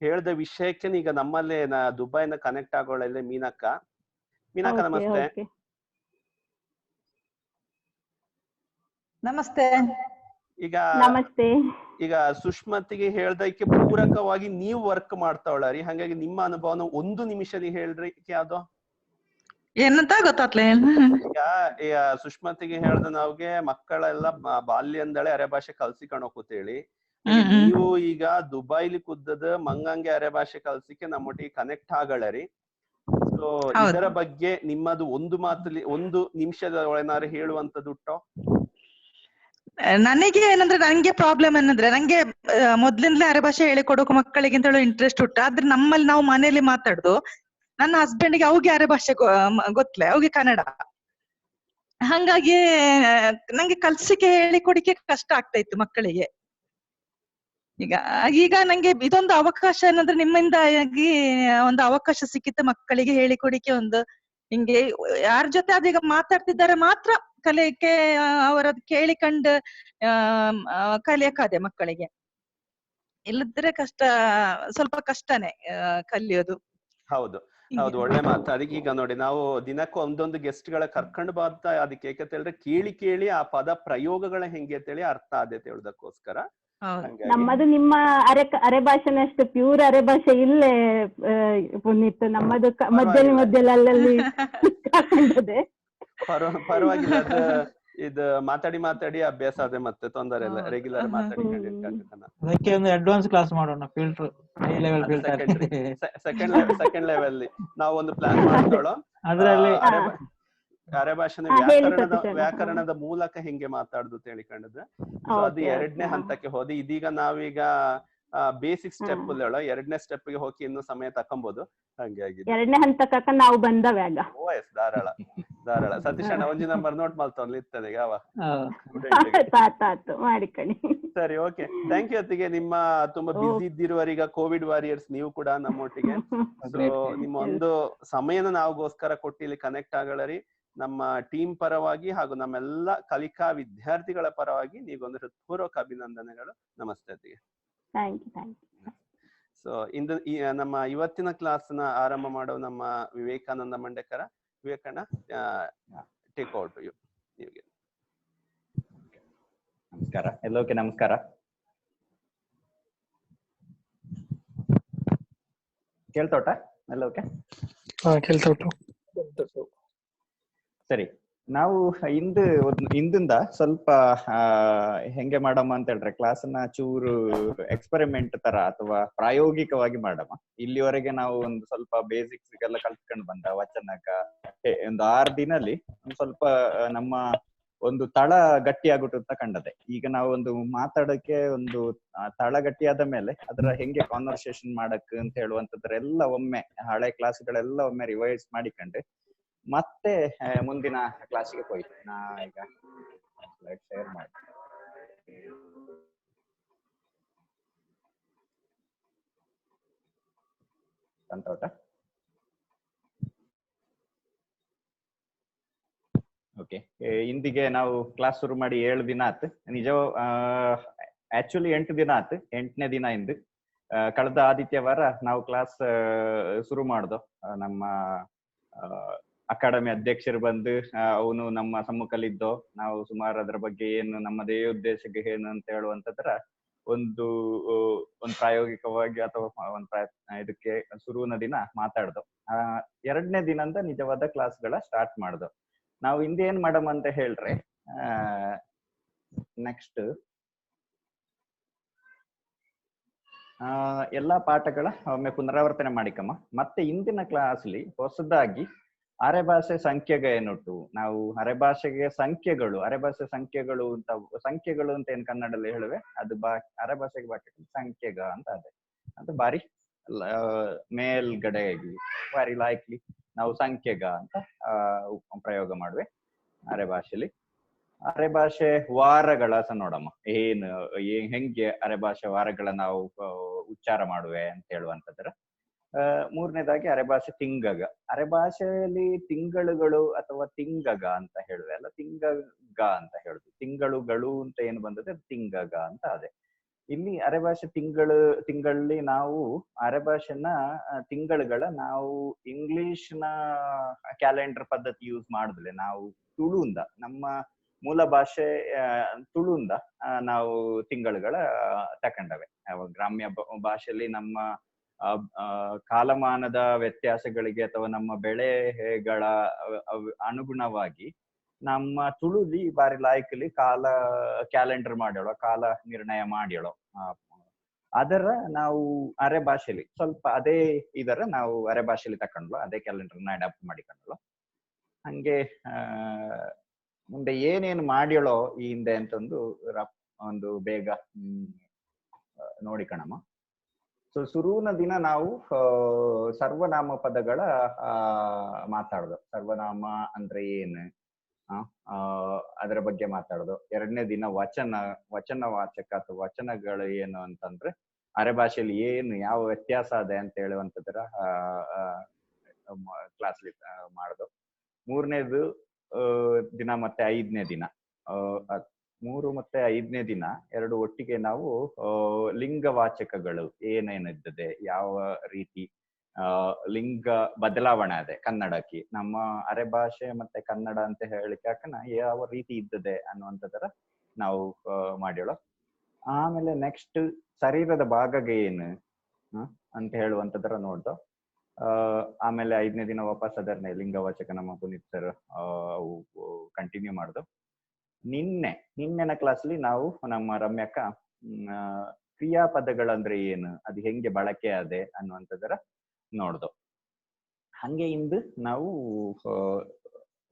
ಹೇಳ್ದ ವಿಷಯಕ್ಕೆ ಈಗ ನಮ್ಮಲ್ಲೇ ದುಬೈನ ಕನೆಕ್ಟ್ ಆಗೋಳೆ ಮೀನಕ್ಕ. ನಮಸ್ತೆ. ನಮಸ್ತೆ. ನಮಸ್ತೆ. ಈಗ ಸುಷ್ಮತಿಗೆ ಹೇಳ್ದಕ್ಕೆ ಪೂರಕವಾಗಿ ನೀವು ವರ್ಕ್ ಮಾಡ್ತಾವಳ್ರಿ, ಹಾಗಾಗಿ ನಿಮ್ಮ ಅನುಭವನ 1 ನಿಮಿಷ ಹೇಳ್ರಿ ಯಾವ್ದೋ ಏನಂತ ಗೊತ್ತಾಗ್ಲೇ. ಈಗ ಸುಷ್ಮತಿಗೆ ಹೇಳ್ದ ನಾವ್ಗೆ ಮಕ್ಕಳೆಲ್ಲ ಬಾಲ್ಯಂದಳೆ ಅರೆ ಭಾಷೆ ಕಲ್ಸಿಕೊಂಡು ಕೂತೇಳಿ, ನೀವು ಈಗ ದುಬೈಲಿ ಕುದ್ದದ ಮಂಗಂಗೆ ಅರೆ ಭಾಷೆ ಕಲ್ಸಿಕೆ ನಮ್ಮೊಟ್ಟಿಗೆ ಕನೆಕ್ಟ್ ಆಗಳ್ರಿ. ಸೊ ಸೊ ಹೌದು. ಇದರ ಬಗ್ಗೆ ನಿಮ್ಮದು ಒಂದು ಮಾತಲ್ಲಿ 1 ನಿಮಿಷದ ಒಳನಾರು ಹೇಳುವಂತದುಂಟೋ? ನನಗೆ ಏನಂದ್ರೆ ನಂಗೆ ಪ್ರಾಬ್ಲಮ್ ಏನಂದ್ರೆ ನಂಗೆ ಮೊದ್ಲಿಂದಲೇ ಅರೆಭಾಷೆ ಹೇಳಿಕೊಡೋಕೆ ಮಕ್ಕಳಿಗೆ ಅಂತ ಹೇಳೋ ಇಂಟ್ರೆಸ್ಟ್ ಉಂಟು. ಆದ್ರೆ ನಮ್ಮಲ್ಲಿ ನಾವು ಮನೆಯಲ್ಲಿ ಮಾತಾಡುದು, ನನ್ನ ಹಸ್ಬೆಂಡ್ಗೆ ಅವ್ಗೆ ಅರೆಭಾಷೆ ಗೊತ್ತಲೆ, ಅವ್ಗೆ ಕನ್ನಡ. ಹಂಗಾಗಿ ನಂಗೆ ಕಲ್ಸಿಕೆ ಹೇಳಿಕೊಡಿಕೆ ಕಷ್ಟ ಆಗ್ತಾ ಇತ್ತು ಮಕ್ಕಳಿಗೆ. ಈಗ ನಂಗೆ ಇದೊಂದು ಅವಕಾಶ ಏನಂದ್ರೆ ನಿಮ್ಮಿಂದಾಗಿ ಒಂದು ಅವಕಾಶ ಸಿಕ್ಕಿತ್ತು ಮಕ್ಕಳಿಗೆ ಹೇಳಿಕೊಡಿಕೆ. ಒಂದು ಹಿಂಗೆ ಯಾರ ಜೊತೆ ಅದೀಗ ಮಾತಾಡ್ತಿದ್ದಾರೆ ಮಾತ್ರ ಕಲಿಯಕ್ಕೆ, ಅವರದ್ದು ಕೇಳಿಕೊಂಡು ಕಲಿಯಕ್ಕಾದೆ ಮಕ್ಕಳಿಗೆ. ಇಲ್ಲದ್ರೆ ಕಷ್ಟ, ಸ್ವಲ್ಪ ಕಷ್ಟನೇ ಕಲಿಯೋದು. ಹೌದು ಹೌದು, ಒಳ್ಳೆ ಮಾತು. ಅದಕ್ಕೆ ಈಗ ನೋಡಿ, ನಾವು ದಿನಕ್ಕೂ ಒಂದೊಂದು ಗೆಸ್ಟ್ ಗಳ ಕರ್ಕೊಂಡು ಬರ್ತಾ, ಅದಕ್ಕೆ ಏಕಂತ ಹೇಳಿದ್ರೆ ಕೇಳಿ ಕೇಳಿ ಆ ಪದ ಪ್ರಯೋಗಗಳ ಹೆಂಗೆ ಅಂತೇಳಿ ಅರ್ಥ ಆದ್ಯತೆ ಹೇಳೋದಕ್ಕೋಸ್ಕರ. ನಮ್ಮದು ನಿಮ್ಮ ಅರೆಭಾಷೆನಷ್ಟು ಪ್ಯೂರ್ ಅರೆಭಾಷೆ ಇಲ್ಲೇ ಪುನೀತ್. ನಮ್ಮದು ಮಧ್ಯದಲ್ಲಿ ಅಲ್ಲಲ್ಲಿ ಪರವಾಗಿಲ್ಲ. ಅದು ಇದು ಮಾತಾಡಿ ಅಭ್ಯಾಸ ಅದೇ, ಮತ್ತೆ ತೊಂದರೆ ಇಲ್ಲ. ರೆಗ್ಯುಲರ್ ಮಾತಾಡಿ ಅದಕ್ಕೆ ಒಂದು ಅಡ್ವಾನ್ಸ್ ಕ್ಲಾಸ್ ಮಾಡೋಣ, filter high level filter. Second level ನಾವು ಒಂದು ಪ್ಲಾನ್ ಮಾಡ್ಕೊಳ್ಳೋ. ಅದ್ರಲ್ಲಿ ಅರೆಭಾಷೆನ ವ್ಯಾಕರಣದ ಮೂಲಕ ಹೆಂಗೆ ಮಾತಾಡುದು ಅಂತ ಹೇಳಿಕೊಂಡದ್ದು. ಸೊ ಅದು 2ನೇ ಹಂತಕ್ಕೆ ಹೋದಿ. ಇದೀಗ ನಾವೀಗ ಬೇಸಿಕ್ ಸ್ಟೆಪ್ ಹೇಳೋ, 2ನೇ ಸ್ಟೆಪ್ ಗೆ ಹೋಗಿ ಇನ್ನು ಸಮಯ ತಕೊಂಬೋದು. ಹಂಗಾಗಿ 2ನೇ ಹಂತಕ್ಕ ನಾವು ಬಂದವ್ಯಾಗ. ಓಎಸ್ ಧಾರಾಳ ಸತೀಶ್ ಅಣ್ಣ ಒಂಜಿ ನಂಬರ್ ನೋಟ್ ಮಾಡ್ತವಲ್ಲ ಇರ್ತದೆ ಯಾವ ಮಾಡಿಕಣಿ. ಸರಿ, ಓಕೆ, ಥ್ಯಾಂಕ್ ಯು. ಅತ್ತಿಗೆ ನಿಮ್ಮ ತುಂಬಾ ಬಿಸಿ ಇದ್ದಿರುವವರೀಗ ಕೋವಿಡ್ ವಾರಿಯರ್ಸ್ ನೀವು ಕೂಡ ನಮ್ಮೊಟ್ಟಿಗೆ. ಸೊ ನಿಮ್ಮ ಒಂದು ಸಮಯನ ನಾವುಗೋಸ್ಕರ ಕೊಟ್ಟು ಇಲ್ಲಿ ಕನೆಕ್ಟ್ ಆಗಲರಿ. ನಮ್ಮ ಟೀಮ್ ಪರವಾಗಿ ಹಾಗೂ ನಮ್ಮೆಲ್ಲ ಕಲಿಕಾ ವಿದ್ಯಾರ್ಥಿಗಳ ಪರವಾಗಿ ನೀಗೊಂದು ಹೃತ್ಪೂರ್ವಕ ಅಭಿನಂದನೆಗಳು. ನಮಸ್ತೆ ಅತ್ತಿಗೆ. ಸೊ ಇಂದು ನಮ್ಮ ಇವತ್ತಿನ ಕ್ಲಾಸ್ ನ ಆರಂಭ ಮಾಡೋ ನಮ್ಮ ವಿವೇಕಾನಂದ ಮಂಡೇಕರ. ವಿವೇಕಣ್ಣ, ಟೇಕ್ ಔಟ್ ಯು. ನಮಸ್ಕಾರ ಎಲ್ಲೋಕೆ. ನಮಸ್ಕಾರ. ಕೇಳ್ತೋಟ ಎಲ್ಲೋಕೆ? ಸರಿ, ನಾವು ಇಂದಿಂದ ಸ್ವಲ್ಪ ಹೆಂಗೆ ಮಾಡಮ್ಮ ಅಂತ ಹೇಳ್ರೆ, ಕ್ಲಾಸ್ನ ಚೂರು ಎಕ್ಸ್ಪೆರಿಮೆಂಟ್ ತರ ಅಥವಾ ಪ್ರಾಯೋಗಿಕವಾಗಿ ಮಾಡಮ್ಮ. ಇಲ್ಲಿವರೆಗೆ ನಾವು ಒಂದು ಸ್ವಲ್ಪ ಬೇಸಿಕ್ಸ್ ಎಲ್ಲ ಕಲ್ತ್ಕೊಂಡು ಬಂದ ವಚನಕ ಒಂದು 6 ದಿನಲ್ಲಿ ಒಂದು ಸ್ವಲ್ಪ ನಮ್ಮ ಒಂದು ತಳ ಗಟ್ಟಿಯಾಗುಟ್ಟು ಅಂತ ಕಂಡದೆ. ಈಗ ನಾವು ಒಂದು ಮಾತಾಡಕ್ಕೆ ಒಂದು ತಳ ಗಟ್ಟಿಯಾದ ಮೇಲೆ ಅದರ ಹೆಂಗೆ ಕಾನ್ವರ್ಸೇಷನ್ ಮಾಡಕ್ ಅಂತ ಹೇಳುವಂತದ್ರೆಲ್ಲ ಒಮ್ಮೆ ಹಳೆ ಕ್ಲಾಸ್ಗಳೆಲ್ಲ ಒಮ್ಮೆ ರಿವೈಸ್ ಮಾಡಿಕೊಂಡು ಮತ್ತೆ ಮುಂದಿನ ಕ್ಲಾಸಿಗೆ ಹೋಯ್ತು. ನಾ ಈಗ ಸ್ಲೈಡ್ ಶೇರ್ ಮಾಡಿ ಸಂತೋಷ. ಓಕೆ, ಇಂದಿಗೆ ನಾವು ಕ್ಲಾಸ್ ಶುರು ಮಾಡಿ 7 ದಿನ ಆಯ್ತು. ನಿಜ ಆಕ್ಚುಲಿ 8 ದಿನ ಆಯ್ತು. 8ನೇ ದಿನ ಇಂದು ಕಳೆದ ಆದಿತ್ಯವಾರ ನಾವು ಕ್ಲಾಸ್ ಶುರು ಮಾಡ್ದು. ನಮ್ಮ ಅಕಾಡೆಮಿ ಅಧ್ಯಕ್ಷರು ಬಂದು ಅವನು ನಮ್ಮ ಸಮ್ಮುಖಲಿದ್ದೋ ನಾವು ಸುಮಾರು ಅದರ ಬಗ್ಗೆ ಏನು ನಮ್ಮದೇ ಉದ್ದೇಶಕ್ಕೆ ಏನು ಅಂತ ಹೇಳುವಂತದ್ರ ಒಂದು ಪ್ರಾಯೋಗಿಕವಾಗಿ ಅಥವಾ ಇದಕ್ಕೆ ಶುರುವಿನ ದಿನ ಮಾತಾಡ್ದು. 2ನೇ ದಿನದಿಂದ ನಿಜವಾದ ಕ್ಲಾಸ್ಗಳ ಸ್ಟಾರ್ಟ್ ಮಾಡ್ದು. ನಾವು ಹಿಂದೆ ಏನ್ ಮಾಡಮ್ ಅಂತ ಹೇಳ್ರೆ, ನೆಕ್ಸ್ಟ್ ಎಲ್ಲಾ ಪಾಠಗಳ ಒಮ್ಮೆ ಪುನರಾವರ್ತನೆ ಮಾಡಿಕಮ್ಮ. ಮತ್ತೆ ಇಂದಿನ ಕ್ಲಾಸ್ಲಿ ಹೊಸದಾಗಿ ಅರೆಭಾಷೆ ಸಂಖ್ಯೆಗೆ ಏನುಂಟು, ನಾವು ಅರೆಭಾಷೆಗೆ ಸಂಖ್ಯೆಗಳು ಅಂತ ಏನ್ ಕನ್ನಡದಲ್ಲಿ ಹೇಳುವೆ, ಅದು ಅರೆಭಾಷೆಗೆ ಬಾಕಿ ಸಂಖ್ಯೆಗ ಅಂತ ಅದೇ. ಅದು ಬಾರಿ ಮೇಲ್ಗಡೆ ಬಾರಿ ಲೈಕ್ಲಿ ನಾವು ಸಂಖ್ಯೆಗ ಅಂತ ಪ್ರಯೋಗ ಮಾಡುವೆ ಅರೆಭಾಷೆಲಿ. ಅರೆಭಾಷೆ ವಾರಗಳ ನೋಡಮ್ಮ, ಹೆಂಗೆ ಅರೆಭಾಷೆ ವಾರಗಳ ನಾವು ಉಚ್ಚಾರ ಮಾಡುವೆ ಅಂತ ಹೇಳುವಂತದ್ರ. 3ನೇದಾಗಿ ಅರೆಭಾಷೆ ತಿಂಗಗ. ಅರೆಭಾಷೆಯಲ್ಲಿ ತಿಂಗಳುಗಳು ಅಥವಾ ತಿಂಗಗ ಅಂತ ಹೇಳುವೆ ಅಲ್ಲ, ತಿಂಗಗ ಅಂತ ಹೇಳುದು. ತಿಂಗಳುಗಳು ಅಂತ ಏನು ಬಂದದೆ ಅದು ತಿಂಗಗ ಅಂತ ಅದೇ. ಇಲ್ಲಿ ಅರೆಭಾಷೆ ತಿಂಗಳಲ್ಲಿ ನಾವು ಅರೆಭಾಷೆನ ತಿಂಗಳುಗಳ ನಾವು ಇಂಗ್ಲಿಷ್ನ ಕ್ಯಾಲೆಂಡರ್ ಪದ್ಧತಿ ಯೂಸ್ ಮಾಡಿದ್ರೆ, ನಾವು ತುಳುಂದ ನಮ್ಮ ಮೂಲ ಭಾಷೆ ತುಳುಂದ ನಾವು ತಿಂಗಳುಗಳ ತಕೊಂಡವೆ. ಗ್ರಾಮ್ಯ ಭಾಷೆಯಲ್ಲಿ ನಮ್ಮ ಕಾಲಮಾನದ ವ್ಯತ್ಯಾಸಗಳಿಗೆ ಅಥವಾ ನಮ್ಮ ಬೆಳೆಗಳ ಅನುಗುಣವಾಗಿ ನಮ್ಮ ತುಳುಲಿ ಬಾರಿ ಲಾಯ್ಕಲಿ ಕ್ಯಾಲೆಂಡರ್ ಮಾಡ್ಯಾಳೋ, ಕಾಲ ನಿರ್ಣಯ ಮಾಡ್ಯಾಳೋ. ಅದರ ನಾವು ಅರೆ ಭಾಷೆಲಿ ಸ್ವಲ್ಪ ಅದೇ ಇದರ ನಾವು ಅರೆ ಭಾಷೆಲಿ ತಕೊಂಡ್ಲು, ಅದೇ ಕ್ಯಾಲೆಂಡರ್ನ ಅಡಾಪ್ಟ್ ಮಾಡಿಕೊಂಡ್ಲು. ಹಂಗೆ ಮುಂದೆ ಏನೇನು ಮಾಡ್ಯಳೋ ಈ ಹಿಂದೆ ಅಂತಂದು ಒಂದು ಬೇಗ ನೋಡಿಕಣಮ್ಮ. ಸೊ ಶುರುವಿನ ದಿನ ನಾವು ಸರ್ವನಾಮ ಪದಗಳ ಮಾತಾಡೋದು. ಸರ್ವನಾಮ ಅಂದ್ರೆ ಏನು, ಅದರ ಬಗ್ಗೆ ಮಾತಾಡೋದು. ಎರಡನೇ ದಿನ ವಚನವಾಚಕ ಅಥವಾ ವಚನಗಳು ಏನು ಅಂತಂದ್ರೆ ಅರೆ ಭಾಷೆಯಲ್ಲಿ ಏನು ಯಾವ ವ್ಯತ್ಯಾಸ ಇದೆ ಅಂತ ಹೇಳುವಂತದ್ರ ಕ್ಲಾಸ್ಲಿ ಮಾಡೋದು. ಮೂರನೇದು ದಿನ ಮತ್ತೆ ಐದನೇ ದಿನ, 3 ಮತ್ತೆ 5ನೇ ದಿನ ಎರಡು ಒಟ್ಟಿಗೆ ನಾವು ಲಿಂಗವಾಚಕಗಳು ಏನೇನಿದ್ದದೆ, ಯಾವ ರೀತಿ ಲಿಂಗ ಬದಲಾವಣೆ ಅದೆ ಕನ್ನಡಕ್ಕೆ, ನಮ್ಮ ಅರೆ ಭಾಷೆ ಮತ್ತೆ ಕನ್ನಡ ಅಂತ ಹೇಳಿಕೆ ಯಾವ ರೀತಿ ಇದ್ದದೆ ಅನ್ನುವಂಥದ್ರ ನಾವು ಮಾಡ್ಯೋಳು. ಆಮೇಲೆ ನೆಕ್ಸ್ಟ್ ಶರೀರದ ಭಾಗಗೆ ಏನು ಅಂತ ಹೇಳುವಂಥದ್ರ ನೋಡ್ದು. ಆಮೇಲೆ 5ನೇ ದಿನ ವಾಪಸ್ ಅದನ್ನೇ ಲಿಂಗವಾಚಕ ನಮ್ಮ ಪುನೀತ್ ಸರ್ ಅವು ಕಂಟಿನ್ಯೂ ಮಾಡ್ದು. ನಿನ್ನೆನ ಕ್ಲಾಸ್ಲಿ ನಾವು ನಮ್ಮ ರಮ್ಯಕ್ಕ ಕ್ರಿಯಾಪದಗಳಂದ್ರೆ ಏನು, ಅದು ಹೆಂಗೆ ಬಳಕೆ ಅದೆ ಅನ್ನುವಂಥದ್ರ ನೋಡ್ದು. ಹಂಗೆ ಇಂದು ನಾವು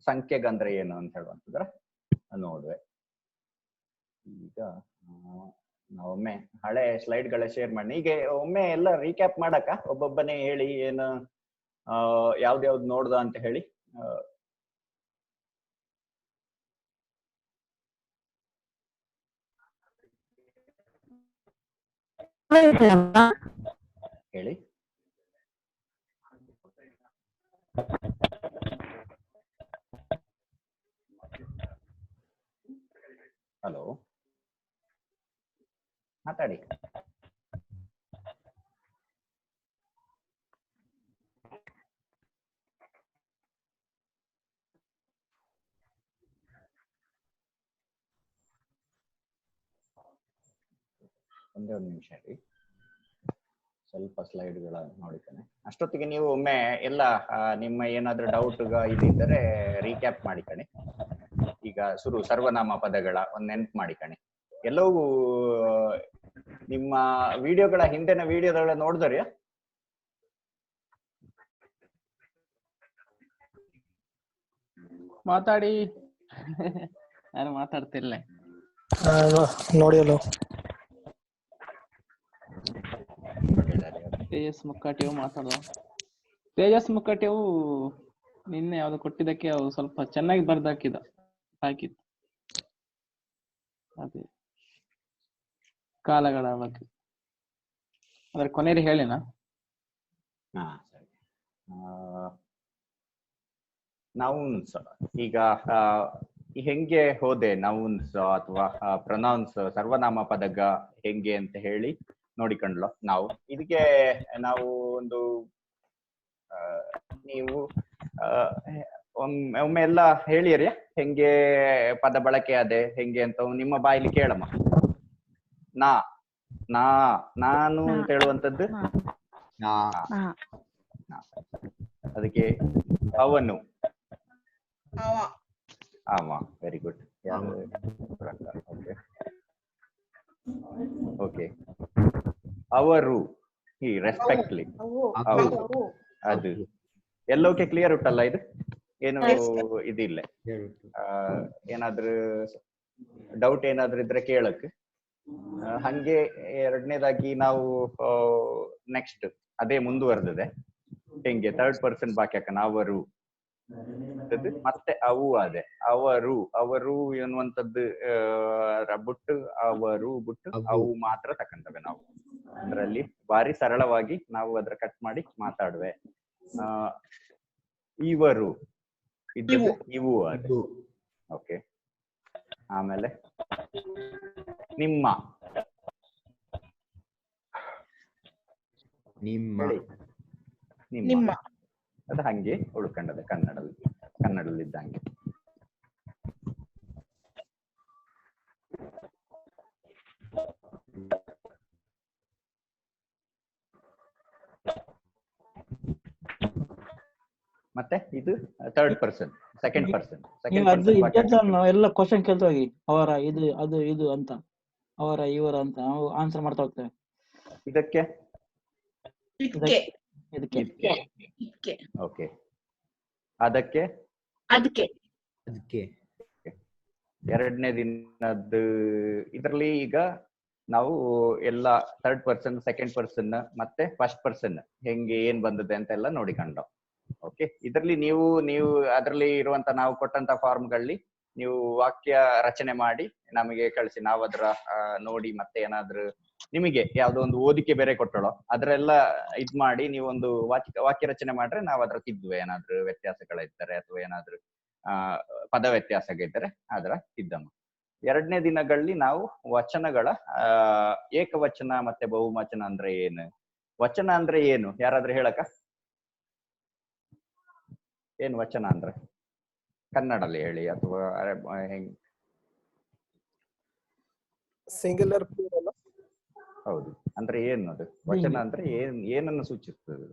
ಸಂಖ್ಯೆಗಂದ್ರೆ ಏನು ಅಂತ ಹೇಳುವಂಥದ್ರ ನೋಡ್ವೆ. ಈಗ ನಾವೊಮ್ಮೆ ಹಳೆ ಸ್ಲೈಡ್ಗಳ ಶೇರ್ ಮಾಡಿ ಈಗ ಒಮ್ಮೆ ಎಲ್ಲ ರೀಕ್ಯಾಪ್ ಮಾಡಕ ಒಬ್ಬೊಬ್ಬನೇ ಹೇಳಿ ಏನು ಯಾವ್ದ್ಯಾವ್ದು ನೋಡ್ದ ಅಂತ ಹೇಳಿ. ಹೇಳಿ. ಹಲೋ, ಮಾತಾಡಿ. ಒಂದೇ ಒಂದು ನಿಮಿಷ ರೀ, ಸ್ವಲ್ಪ ಸ್ಲೈಡ್ಗಳ ನೋಡಿದ್ದೇನೆ. ಅಷ್ಟೊತ್ತಿಗೆ ನೀವು ಒಮ್ಮೆ ಎಲ್ಲ ನಿಮ್ಮ ಏನಾದ್ರೂ ಡೌಟ್ ಇದ್ದರೆ ರೀಕ್ಯಾಪ್ ಮಾಡಿಕಣಿ. ಈಗ ಸರ್ವನಾಮ ಪದಗಳ ಒಂದು ನೆನ್ಪು ಮಾಡಿಕಣಿ. ಎಲ್ಲವೂ ನಿಮ್ಮ ವಿಡಿಯೋಗಳ ಹಿಂದಿನ ವಿಡಿಯೋಗಳ ನೋಡಿದ್ರಿ? ಮಾತಾಡಿ. ಯಾರು ಮಾತಾಡ್ತಿಲ್ಲ ನೋಡಿಯಲ್ಲ. ತೇಜಸ್ ಮುಕ್ಕಾಟಿಯವು ಮಾತಾಡುವ. ತೇಜಸ್ ಮುಕ್ಕಾಟಿಯವು ನಿನ್ನೆ ಯಾವ್ದು ಕೊಟ್ಟಿದ್ದಕ್ಕೆ ಅವು ಸ್ವಲ್ಪ ಚೆನ್ನಾಗಿ ಬರ್ದಾಕಿದ ಹಾಕಿತ್ತು. ಅದೇ ಕಾಲಗಳ ಬಗ್ಗೆ ಅದ್ರ ಕೊನೆಯಲ್ಲಿ ಹೇಳಿನ. ಸರಿ. ನೌನ್ಸ್ ಈಗ ಹೆಂಗೆ ಹೋದೆ, ನೌನ್ಸ್ ಅಥವಾ ಪ್ರೊನೌನ್ಸ್ ಸರ್ವನಾಮ ಪದಗ ಹೆಂಗೆ ಅಂತ ಹೇಳಿ ನೋಡಿಕೊಂಡ್ಲು ನಾವು. ಇದಕ್ಕೆ ನಾವು ಒಂದು ನೀವು ಒಮ್ಮೆ ಎಲ್ಲ ಹೇಳಿರಿ ಹೆಂಗೆ ಪದ ಬಳಕೆ ಅದೇ ಹೆಂಗೆ ಅಂತ ನಿಮ್ಮ ಬಾಯಲ್ಲಿ ಕೇಳಮ್ಮ. ನಾನು ಅಂತ ಹೇಳುವಂತದ್ದು ಅದಕ್ಕೆ ಅವನು, ವೆರಿ ಗುಡ್. ಓಕೆ, ಅವರು, ಈ ರೆಸ್ಪೆಕ್ಟ್ಲಿ, ಅದು ಎಲ್ಲೋಕೆ ಕ್ಲಿಯರ್ ಉಂಟಲ್ಲ? ಇದು ಏನು ಇದಿಲ್ಲ. ಏನಾದ್ರೂ ಡೌಟ್ ಏನಾದ್ರೂ ಇದ್ರೆ ಕೇಳಕ್. ಹಂಗೆ ಎರಡನೇದಾಗಿ ನಾವು ನೆಕ್ಸ್ಟ್ ಅದೇ ಮುಂದುವರೆದಿದೆ. ಹೆಂಗೆ ಥರ್ಡ್ ಪರ್ಸನ್ ಬಾಕಿ ಹಾಕನ ಅವರು, ಮತ್ತೆ ಅವು ಅದೇ ಅವರು ಎನ್ನುವಂಥದ್ದು ಬಿಟ್ಟು ಅವರು ಬಿಟ್ಟು ಅವು ಮಾತ್ರ ತಕೊಂಡವೆ ನಾವು. ಅದ್ರಲ್ಲಿ ಭಾರಿ ಸರಳವಾಗಿ ನಾವು ಅದ್ರ ಕಟ್ ಮಾಡಿ ಮಾತಾಡುವೆ. ಇವರು ಇದ್ದದ್ದು ಇವು ಅದು. ಓಕೆ, ಆಮೇಲೆ ನಿಮ್ಮ ಅದು ಹಂಗೆ ಉಳ್ಕೊಂಡದೆ ಕನ್ನಡದಲ್ಲಿ ಇದ್ದಂಗೆ. ಮತ್ತೆ ಇದು ಥರ್ಡ್ ಪರ್ಸನ್, ಸೆಕೆಂಡ್ ಪರ್ಸನ್. ಎಲ್ಲ ಕ್ವಶನ್ ಕೇಳ್ತಾ ಹೋಗಿ, ಅವರ ಇದು ಅದು ಇದು ಅಂತ, ಅವರ ಇವರ ಅಂತ ನಾವು ಆನ್ಸರ್ ಮಾಡ್ತಾ ಹೋಗ್ತೇವೆ. ಇದಕ್ಕೆ ಇದಕ್ಕೆ ಓಕೆ. ಅದಕ್ಕೆ ಅದಕ್ಕೆ ಎರಡನೇ ದಿನದ್ದು ಇದರಲ್ಲಿ ಈಗ ನಾವು ಎಲ್ಲ ಥರ್ಡ್ ಪರ್ಸನ್, ಸೆಕೆಂಡ್ ಪರ್ಸನ್ ಮತ್ತೆ ಫಸ್ಟ್ ಪರ್ಸನ್ ಹೆಂಗೆ ಏನ್ ಬಂದಿದೆ ಅಂತ ಎಲ್ಲ ನೋಡಿಕೊಂಡು. ಓಕೆ, ಇದರಲ್ಲಿ ನೀವು ಅದರಲ್ಲಿ ಇರುವಂತ ನಾವು ಕೊಟ್ಟಂತ ಫಾರ್ಮ್ಗಳಲ್ಲಿ ನೀವು ವಾಕ್ಯ ರಚನೆ ಮಾಡಿ ನಮಗೆ ಕಳಿಸಿ. ನಾವು ಅದರ ನೋಡಿ ಮತ್ತೆ ಏನಾದ್ರು ನಿಮಗೆ ಯಾವ್ದೋ ಒಂದು ಓದಿಕೆ ಬೇರೆ ಕೊಟ್ಟಳೋ ಅದ್ರೆಲ್ಲ ಇದ್ ಮಾಡಿ ನೀವು ಒಂದು ವಾಕ್ಯ ರಚನೆ ಮಾಡ್ರೆ ನಾವು ಅದ್ರ ತಿದ್ದುವೆ. ಏನಾದ್ರು ವ್ಯತ್ಯಾಸಗಳಿದ್ದರೆ ಅಥವಾ ಏನಾದ್ರು ಪದ ವ್ಯತ್ಯಾಸಗಳಿದ್ದರೆ ಅದರ ತಿದ್ದಮ್ಮ. ಎರಡನೇ ದಿನಗಳಲ್ಲಿ ನಾವು ವಚನಗಳ ಏಕವಚನ ಮತ್ತೆ ಬಹುವಚನ ಅಂದ್ರೆ ಏನು, ವಚನ ಅಂದ್ರೆ ಏನು, ಯಾರಾದ್ರೂ ಹೇಳಕ? ಏನ್ ವಚನ ಅಂದ್ರೆ ಕನ್ನಡಲ್ಲಿ ಹೇಳಿ ಅಥವಾ ಹೆಂಗ್? ಸಿಂಗುಲರ್. ಹೌದು, ಅಂದ್ರೆ ಏನು ಅದು ವಚನ ಅಂದ್ರೆ ಏನನ್ನು ಸೂಚಿಸ್ತದೆ?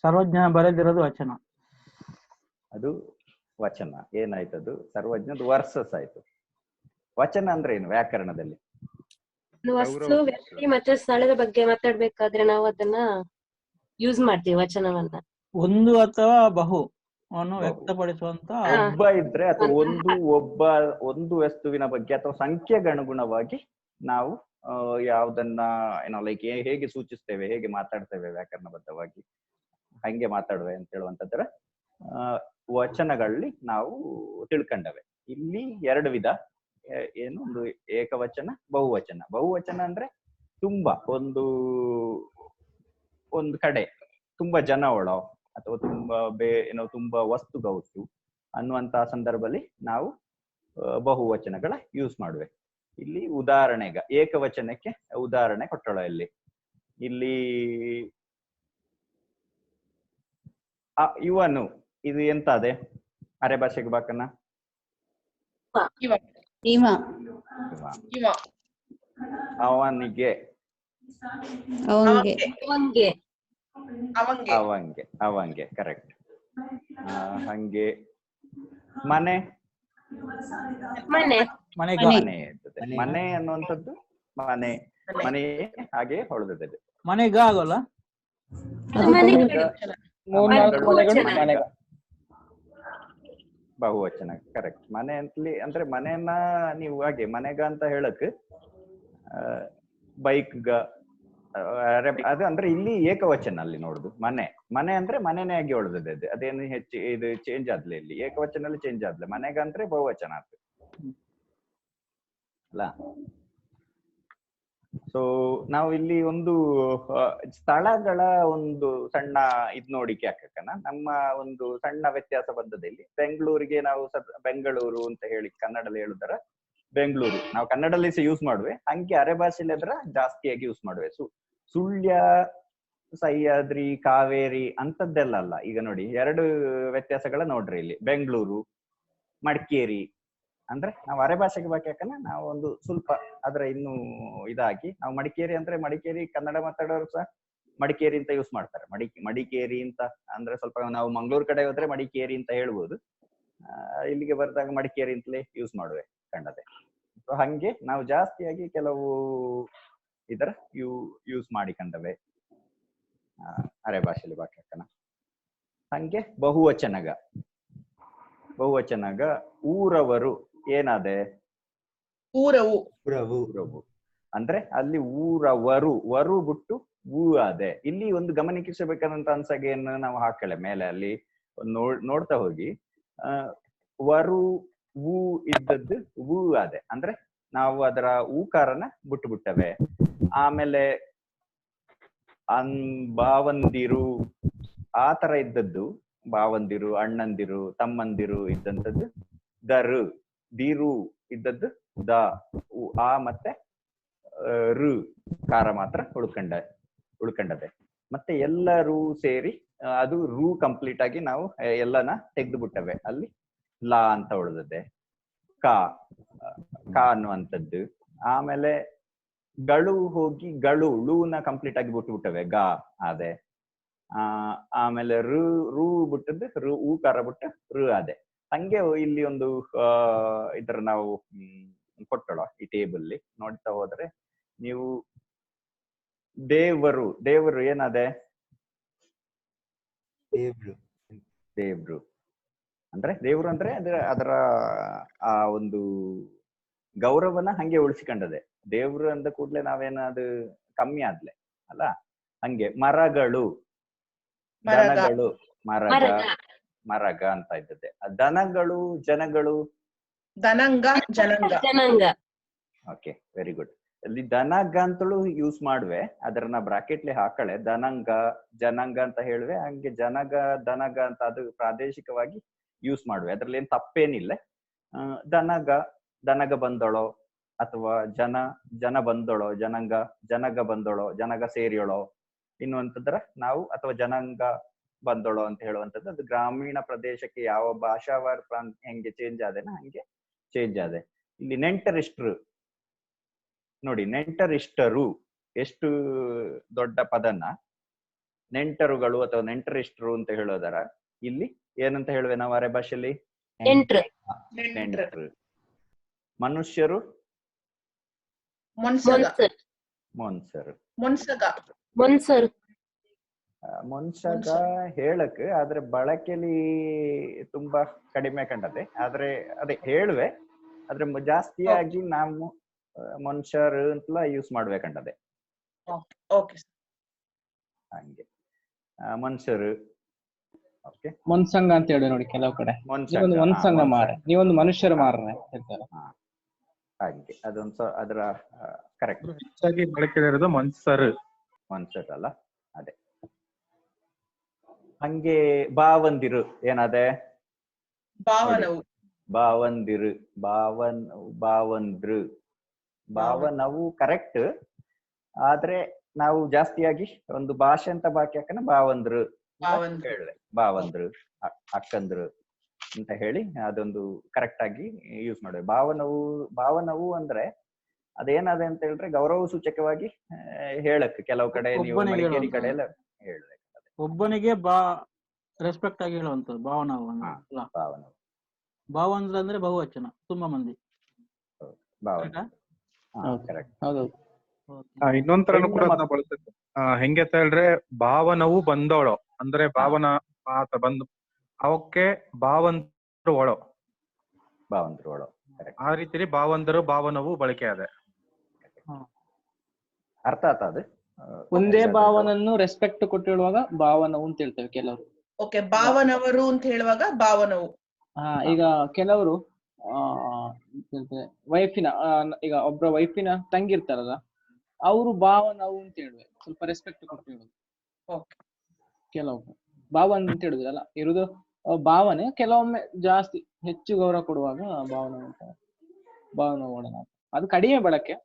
ಸರ್ವಜ್ಞ ಬರೆದಿರೋದು ವಚನ. ಅದು ವಚನ. ಏನಾಯ್ತದು? ಸರ್ವಜ್ಞದ ವರ್ಸಸ್ ಆಯ್ತು. ವಚನ ಅಂದ್ರೆ ಏನು ವ್ಯಾಕರಣದಲ್ಲಿ? ವಸ್ತು, ವ್ಯಕ್ತಿ ಮತ್ತೆ ಸ್ಥಳದ ಬಗ್ಗೆ ಮಾತಾಡ್ಬೇಕಾದ್ರೆ ನಾವು ಅದನ್ನ ಯೂಸ್ ಮಾಡ್ತೀವಿ ವಚನವನ್ನ. ಒಂದು ಅಥವಾ ಬಹು ಅನ್ನು ವ್ಯಕ್ತಪಡಿಸುವಂತ ಒಬ್ಬ ಇದ್ರೆ ಅಥವಾ ಒಂದು ವಸ್ತುವಿನ ಬಗ್ಗೆ ಅಥವಾ ಸಂಖ್ಯೆಗೆ ಅನುಗುಣವಾಗಿ ನಾವು ಯಾವ್ದನ್ನ ಏನೋ ಲೈಕ್ ಹೇಗೆ ಸೂಚಿಸ್ತೇವೆ, ಹೇಗೆ ಮಾತಾಡ್ತೇವೆ ವ್ಯಾಕರಣಬದ್ಧವಾಗಿ ಹಂಗೆ ಮಾತಾಡುವೆ ಅಂತ ಹೇಳುವಂತದ್ರ ವಚನಗಳಲ್ಲಿ ನಾವು ತಿಳ್ಕೊಂಡವೆ. ಇಲ್ಲಿ ಎರಡು ವಿಧ. ಏನು? ಒಂದು ಏಕವಚನ, ಬಹುವಚನ. ಬಹುವಚನ ಅಂದ್ರೆ ತುಂಬಾ ಒಂದು ಕಡೆ ತುಂಬಾ ಜನ ಒಳೋ ಅಥವಾ ತುಂಬಾ ಏನೋ ತುಂಬಾ ವಸ್ತುಗೌಟು ಅನ್ನುವಂತಹ ಸಂದರ್ಭದಲ್ಲಿ ನಾವು ಬಹುವಚನಗಳ ಯೂಸ್ ಮಾಡುವೆ. ಇಲ್ಲಿ ಉದಾಹರಣೆಗ ಏಕವಚನಕ್ಕೆ ಉದಾಹರಣೆ ಕೊಟ್ಟಳ. ಇಲ್ಲಿ ಇವನು, ಇದು ಎಂತ ಅದೇ ಅರೆ ಭಾಷೆಗೆ ಬಾಕನ್ನ? ಅವನಿಗೆ, ಅವಂಗೆ ಕರೆಕ್ಟ್. ಹಂಗೆ ಮನೆ ಮನೆ ಅನ್ನುವಂಥದ್ದು ಮನೆ ಹಾಗೆ ಹೊಳೆದಿದೆ. ಮನೆಗ ಆಗೋಲ್ಲ, ಬಹುವಚನ ಕರೆಕ್ಟ್. ಮನೆ ಅಂತಲಿ ಅಂದ್ರೆ ಮನೆಯನ್ನ ನೀವು ಹಾಗೆ ಮನೆಗ ಅಂತ ಹೇಳಕ್ ಬೈಕ್ಗ ಅದು ಅಂದ್ರೆ ಇಲ್ಲಿ ಏಕವಚನ ಅಲ್ಲಿ ನೋಡುದು. ಮನೆ ಅಂದ್ರೆ ಮನೆನೇ ಆಗಿ ಹೊಳೆದಿದೆ. ಅದೇನು ಹೆಚ್ಚು ಇದು ಚೇಂಜ್ ಆದ್ಲೆ, ಇಲ್ಲಿ ಏಕವಚನಲ್ಲಿ ಚೇಂಜ್ ಆದ್ಲೆ. ಮನೆಗ ಅಂದ್ರೆ ಬಹುವಚನ ಆಯ್ತು ಅಲ್ಲ. ಸೊ ನಾವು ಇಲ್ಲಿ ಒಂದು ಸ್ಥಳಗಳ ಒಂದು ಸಣ್ಣ ಇದ್ ನೋಡಿಕೆ ಹಾಕಕ್ಕನ ನಮ್ಮ ಒಂದು ಸಣ್ಣ ವ್ಯತ್ಯಾಸ ಬಂದದ್ದು. ಇಲ್ಲಿ ಬೆಂಗಳೂರಿಗೆ ನಾವು ಬೆಂಗಳೂರು ಅಂತ ಹೇಳಿ ಕನ್ನಡದಲ್ಲಿ ಹೇಳುದರ ಬೆಂಗಳೂರು ನಾವು ಕನ್ನಡದಲ್ಲಿ ಸಹ ಯೂಸ್ ಮಾಡುವೆ. ಹಂಗೆ ಅರೆ ಭಾಷೆಯಲ್ಲಿ ಅದರ ಜಾಸ್ತಿಯಾಗಿ ಯೂಸ್ ಮಾಡುವೆ. ಸುಳ್ಯ, ಸಹ್ಯಾದ್ರಿ, ಕಾವೇರಿ ಅಂತದ್ದೆಲ್ಲ ಅಲ್ಲ. ಈಗ ನೋಡಿ ಎರಡು ವ್ಯತ್ಯಾಸಗಳ ನೋಡ್ರಿ ಇಲ್ಲಿ. ಬೆಂಗಳೂರು, ಮಡಿಕೇರಿ ಅಂದ್ರೆ ನಾವು ಅರೆ ಭಾಷೆಗೆ ಬಾಕ್ಯಾಕನ ನಾವು ಒಂದು ಸ್ವಲ್ಪ ಅದರ ಇನ್ನು ಇದಾಗಿ ನಾವು ಮಡಿಕೇರಿ ಅಂದ್ರೆ ಮಡಿಕೇರಿ ಕನ್ನಡ ಮಾತಾಡೋರು ಸಹ ಮಡಿಕೇರಿ ಅಂತ ಯೂಸ್ ಮಾಡ್ತಾರೆ. ಮಡಿಕೇರಿ ಅಂತ ಅಂದ್ರೆ ಸ್ವಲ್ಪ ನಾವು ಮಂಗಳೂರು ಕಡೆ ಹೋದ್ರೆ ಮಡಿಕೇರಿ ಅಂತ ಹೇಳ್ಬೋದು. ಇಲ್ಲಿಗೆ ಬರ್ದಾಗ ಮಡಿಕೇರಿ ಅಂತಲೇ ಯೂಸ್ ಮಾಡುವೆ ಕನ್ನಡದೆ. ಸೊ ಹಂಗೆ ನಾವು ಜಾಸ್ತಿಯಾಗಿ ಕೆಲವು ಇದರ ಯೂಸ್ ಮಾಡಿಕೊಂಡವೆ ಅರೆ ಭಾಷೆಯಲ್ಲಿ ಬಾಕ್ಯಾಕನ. ಹಂಗೆ ಬಹುವಚನಗ ಊರವರು ಏನಾದೆ? ಊರವು ಅಂದ್ರೆ ಅಲ್ಲಿ ವರು ಬಿಟ್ಟು ಊ ಆದೆ. ಇಲ್ಲಿ ಒಂದು ಗಮನಿಸಬೇಕಾದಂತ ಅನ್ಸಗೇನು ನಾವು ಹಾಕಳೆ ಮೇಲೆ ಅಲ್ಲಿ ನೋಡ್ತಾ ಹೋಗಿ ವರು ಊ ಇದ್ದದ್ದು ಊ ಆದೆ. ಅಂದ್ರೆ ನಾವು ಅದರ ಊಕಾರನ ಬಿಟ್ಟವೆ. ಆಮೇಲೆ ಭಾವಂದಿರು ಆ ತರ ಇದ್ದದ್ದು, ಭಾವಂದಿರು, ಅಣ್ಣಂದಿರು, ತಮ್ಮಂದಿರು ಇದ್ದಂಥದ್ದು ದಿರು ಇದ್ದದ್ದು ದ ಆ ಮತ್ತೆ ರು ಕಾರ ಮಾತ್ರ ಉಳ್ಕೊಂಡದೆ. ಮತ್ತೆ ಎಲ್ಲರೂ ಸೇರಿ ಅದು ರು ಕಂಪ್ಲೀಟ್ ಆಗಿ ನಾವು ಎಲ್ಲನ ತೆಗೆದು ಬಿಟ್ಟವೆ. ಅಲ್ಲಿ ಲಾ ಅಂತ ಉಳಿದದೆ, ಕಾ ಅನ್ನುವಂಥದ್ದು. ಆಮೇಲೆ ಗಳು ಹೋಗಿ ಲೂನ ಕಂಪ್ಲೀಟ್ ಆಗಿ ಬಿಟ್ಟವೆ, ಗಾ ಅದೆ. ಆಮೇಲೆ ರು ಬಿಟ್ಟದ್ದು ಊಕಾರ ಬಿಟ್ಟು ರು ಅದೆ. ಹಂಗೆ ಇಲ್ಲಿ ಒಂದು ಇದರ ನಾವು ಕೊಟ್ಟಳ ಈ ಟೇಬಲ್ ನೋಡ್ತಾ ಹೋದ್ರೆ ನೀವು ದೇವರು ದೇವರು ಏನದೆ? ದೇವ್ರು ಅಂದ್ರೆ ದೇವ್ರು ಅಂದ್ರೆ ಅದರ ಆ ಒಂದು ಗೌರವನ ಹಂಗೆ ಉಳಿಸಿಕೊಂಡದೆ. ದೇವ್ರು ಅಂದ ಕೂಡ್ಲೆ ನಾವೇನ ಅದು ಕಮ್ಮಿ ಆದ್ಲೆ ಅಲ್ಲ. ಹಂಗೆ ಮರಗಳು, ದನಗಳು, ಮರಗ ಅಂತ ಇದ್ದದೆ. ದನಗಳು, ಜನಗಳು, ದನಂಗ, ಜನಾಂಗ. Okay, very good. ಅಲ್ಲಿ ದನಗ ಅಂತಲೂ ಯೂಸ್ ಮಾಡುವೆ, ಅದನ್ನ ಬ್ರಾಕೆಟ್ಲಿ ಹಾಕಳೆ. ದನಂಗ, ಜನಾಂಗ ಅಂತ ಹೇಳುವೆ. ಹಂಗೆ ಜನಗ, ದನಗ ಅಂತ ಅದು ಪ್ರಾದೇಶಿಕವಾಗಿ ಯೂಸ್ ಮಾಡುವೆ. ಅದ್ರಲ್ಲಿ ಏನ್ ತಪ್ಪೇನಿಲ್ಲ. ದನಗ ಬಂದಳೋ ಅಥವಾ ಜನ ಬಂದಳೋ, ಜನಗ ಬಂದಳೋ, ಜನಗ ಸೇರಿಯಳೋ ಇನ್ನುವಂತದ್ರ ನಾವು, ಅಥವಾ ಜನಾಂಗ ಬಂದಳೋ ಅಂತ ಹೇಳುವಂಥದ್ದು ಅದು ಗ್ರಾಮೀಣ ಪ್ರದೇಶಕ್ಕೆ ಯಾವ ಭಾಷಾವಾರ ಹೆಂಗೆ ಚೇಂಜ್ ಆದೇನ ಹಂಗೆ ಚೇಂಜ್ ಆದೆ. ಇಲ್ಲಿ ನೆಂಟರಿಷ್ಟ್ರು ನೋಡಿ, ನೆಂಟರಿಷ್ಟರು ಎಷ್ಟು ದೊಡ್ಡ ಪದನ ನೆಂಟರುಗಳು ಅಥವಾ ನೆಂಟರಿಷ್ಟ್ರು ಅಂತ ಹೇಳೋದರ ಇಲ್ಲಿ ಏನಂತ ಹೇಳುವೆ ನಾವು ಅರೆ ಭಾಷೆಯಲ್ಲಿ? ನೆಂಟರು. ಮನುಷ್ಯರು ಮೊನ್ಸಗ ಹೇಳಕ್, ಆದ್ರೆ ಬಳಕೆಲಿ ತುಂಬಾ ಕಡಿಮೆ ಕಂಡದೆ. ಆದ್ರೆ ಅದೇ ಹೇಳುವೆ, ಆದ್ರೆ ಜಾಸ್ತಿಯಾಗಿ ನಾವು ಮನುಷ್ಯರು ಅಂತಲ ಯೂಸ್ ಮಾಡ್ಬೇಕಂಡದೆ. ಹಂಗೆ ಮನುಷ್ಯರು. ಓಕೆ, ಮೊನ್ಸಂಗ ಅಂತ ಹೇಳಿ ನೋಡಿ ಕೆಲವು ಕಡೆ. ಮೊನ್ಸಂಗ ಮಾರ, ನೀವೊಂದು ಮನುಷ್ಯರು ಮಾರ್ರೆ ಹೇಳ್ತಾರೆ. ಹಾಗೆ ಅದೊಂದು ಅದರ ಕರೆಕ್ಟ್ ಬಳಕೆ ಇರೋದು ಮನ್ಸರ್ ಅಲ್ಲ. ಅದೇ ಹಂಗೆ ಭಾವಂದಿರು ಏನದೆ? ಭಾವಂದಿರು, ಭಾವಂದ್ರು, ಭಾವನವು ಕರೆಕ್ಟ್. ಆದ್ರೆ ನಾವು ಜಾಸ್ತಿಯಾಗಿ ಒಂದು ಭಾಷೆ ಅಂತ ಬಾಕಿ ಹಾಕನ ಭಾವಂದ್ರು ಹೇಳಿದೆ. ಭಾವಂದ್ರು, ಅಕ್ಕಂದ್ರು ಅಂತ ಹೇಳಿ ಅದೊಂದು ಕರೆಕ್ಟ್ ಆಗಿ ಯೂಸ್ ಮಾಡುವೆ. ಭಾವನವು ಅಂದ್ರೆ ಅದೇನದೆ ಅಂತ ಹೇಳಿದ್ರೆ ಗೌರವ ಸೂಚಕವಾಗಿ ಹೇಳಕ್. ಕೆಲವು ಕಡೆ ನೀವು ಮಡಿಕೇರಿ ಕಡೆ ಎಲ್ಲ ಹೇಳ್ಬೇಕು, ಒಬ್ಬನಿಗೆ ರೆಸ್ಪೆಕ್ಟ್ ಆಗಿ ಹೇಳುವಂತದ್ದು ಭಾವನವು. ಭಾವಂದ್ರ ಅಂದ್ರೆ ಬಹುವಚನ, ತುಂಬಾ ಮಂದಿ. ಇನ್ನೊಂದ್ ತರನು ಕೂಡ ಅದನ್ನ ಬಳಸುತ್ತೆ. ಹೆಂಗೆ ಅಂತ ಹೇಳಿದ್ರೆ ಭಾವನವು ಬಂದೋಳು ಅಂದ್ರೆ ಭಾವನ ಮಾತ ಬಂದು ಅವಕ್ಕೆ ಭಾವಂತರು ಒಳೋ, ಆ ರೀತಿಲಿ ಭಾವಂದರು ಭಾವನವು ಬಳಕೆ ಅದೆ. ಅರ್ಥ ಆತ ಅದು. ಒಂದೇ ಭಾವನನ್ನು ರೆಸ್ಪೆಕ್ಟ್ ಕೊಟ್ಟು ಹೇಳುವಾಗ ಭಾವನವು ಅಂತ ಹೇಳ್ತೇವೆ ಕೆಲವರು. ಓಕೆ, ಭಾವನವರು ಅಂತ ಹೇಳುವಾಗ ಭಾವನವು. ಈಗ ಕೆಲವರು ವೈಫಿನ ಈಗ ಒಬ್ಬರ ವೈಫಿನ ತಂಗಿರ್ತಾರಲ್ಲ, ಅವರು ಭಾವನವು ಅಂತ ಹೇಳುವೆ, ಸ್ವಲ್ಪ ರೆಸ್ಪೆಕ್ಟ್ ಕೊಟ್ಟು ಹೇಳುದು. ಕೆಲವೊಮ್ಮೆ ಭಾವನ ಅಂತ ಹೇಳುದಿಲ್ಲ ಇರುದು ಭಾವನೆ, ಕೆಲವೊಮ್ಮೆ ಜಾಸ್ತಿ ಹೆಚ್ಚು ಗೌರವ ಕೊಡುವಾಗ ಭಾವನವು ಒಡನ, ಅದು ಕಡಿಮೆ ಬಳಕೆ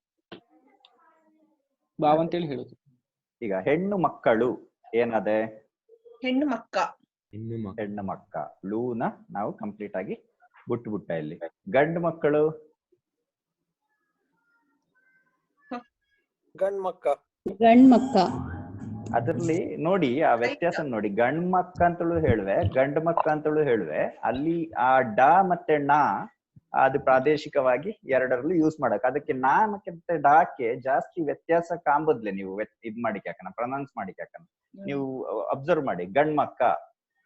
ಭಾವ ಅಂತೇಳಿ ಹೇಳುದು. ಈಗ ಹೆಣ್ಣು ಮಕ್ಕಳು ಏನದೆ? ಹೆಣ್ಣು ಮಕ್ಕ. ಲೂನ ನಾವು ಕಂಪ್ಲೀಟ್ ಆಗಿ ಬಿಟ್ಟ ಇಲ್ಲಿ. ಗಂಡು ಮಕ್ಕಳು ಗಂಡ್ಮಕ್ಕ. ಅದ್ರಲ್ಲಿ ನೋಡಿ ಆ ವ್ಯತ್ಯಾಸ ನೋಡಿ. ಗಂಡ್ಮಕ್ಕ ಅಂತಲೂ ಹೇಳುವೆ, ಗಂಡು ಮಕ್ಕ ಅಂತಲೂ ಹೇಳುವೆ. ಅಲ್ಲಿ ಆ ಡ ಮತ್ತೆ ಣ ಅದು ಪ್ರಾದೇಶಿಕವಾಗಿ ಎರಡರಲ್ಲೂ ಯೂಸ್ ಮಾಡಕ್. ಅದಕ್ಕೆ ನಾ ಮತ್ತೆ ಡಾಕ್ಕೆ ಜಾಸ್ತಿ ವ್ಯತ್ಯಾಸ ಕಾಂಬದ್ಲೆ ನೀವು ಇದ್ ಮಾಡಿಕ್ ಯಾಕನ ಪ್ರೊನೌನ್ಸ್ ಮಾಡಿಕ್ ಯಾಕನ ನೀವು ಅಬ್ಸರ್ವ್ ಮಾಡಿ. ಗಂಡ್ಮಕ್ಕ